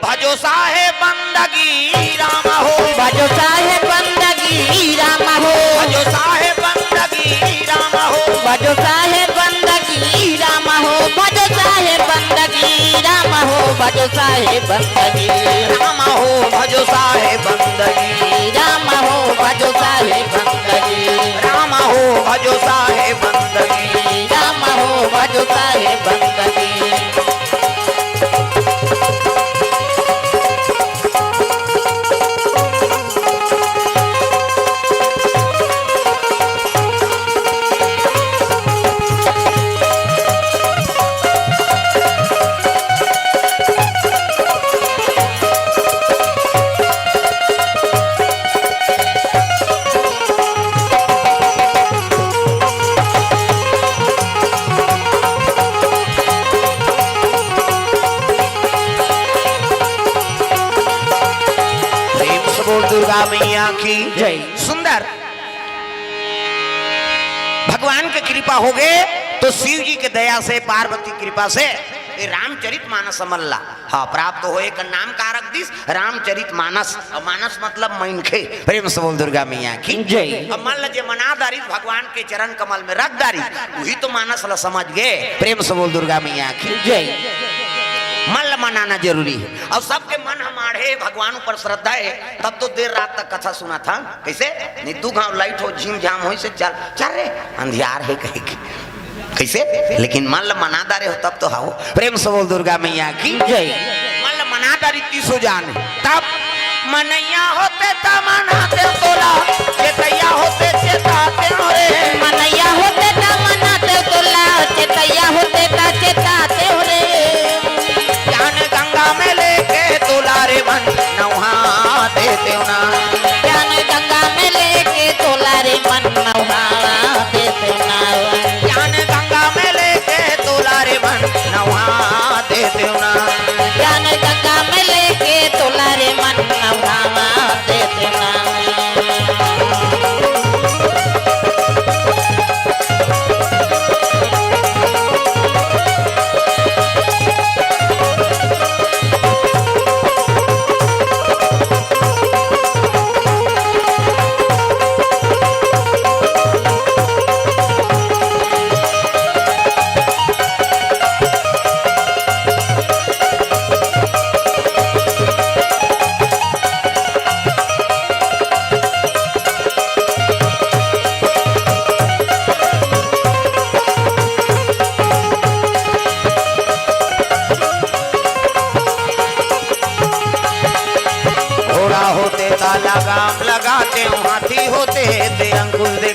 भजो साहेब बंदगी राम हो, भजो साहेब बंदगी राम हो, भजो साहेब बंदगी राम हो, भजो साहेब बंदगी राम हो, भजो साहेब बंदगी राम हो, भजो साहेब बंदगी राम हो, भजो साहेब बंदगी राम हो, भजो साहेब बंदगी राम हो, भजो साहेब बंदगी राम हो, भजो साहेब बंदगी। दुर्गा मैया की जय। सुंदर भगवान की कृपा हो गए तो शिव जी के दया से, पार्वती कृपा से ये रामचरित मानस मल्ला हाँ प्राप्त हो। एक नाम कारक दिस रामचरित मानस, और मानस मतलब मैनखे। प्रेम से बोल दुर्गा मैया की जय। अब मान लीजिए मनादारी भगवान के चरण कमल में रख दारी, वही तो मानस ला समझ गए। प्रेम से बोल दुर्गा मैया की जय। मन मनाना जरूरी है, और सबके मन हमारे भगवान पर श्रद्धा है। तब तो देर रात तक कथा सुना था। कैसे? नहीं तू गाँव लाइट हो, झीम झाम हो से चल चल रे अंधियार है कहे की। कैसे? लेकिन मन मनादारे हो तब तो हाओ। प्रेम से बोल दुर्गा मैया की जय। मन मनादारी तीसो जान तब मनैया होते ता मनाते तोला, चेतैया होते चेताते रे, मनैया होते ता मनाते तोला, चेतैया होते ता चेताते रे। ज्ञान गंगा में लेके तोला रे मन नौहा देते ना, ज्ञान गंगा में लेके तोला रे मन नौहा देते ना, ज्ञान गंगा में लेके तोला रे मन नौहा देते ना, ज्ञान गंगा में लेके तोला रे मन नौहा देते ना।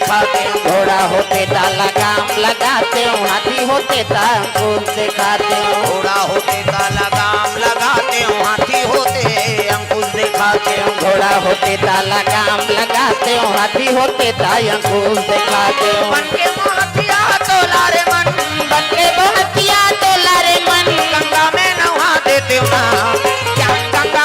दिखाते हूँ। घोड़ा होते ता लगाम लगाते हूँ, हाथी होते ता अंकुश दिखाते हूँ। घोड़ा होते का लगाम लगाते हूँ, हाथी होते अंकुश दिखाते हूँ। घोड़ा होते ता लगाम लगाते हूँ, हाथी होते ता अंकुश दिखाते हूँ। मन के मोहतिया तो लारे मन, बन के बहतिया तो लारे मन, गंगा में नहा देते हूँ ना।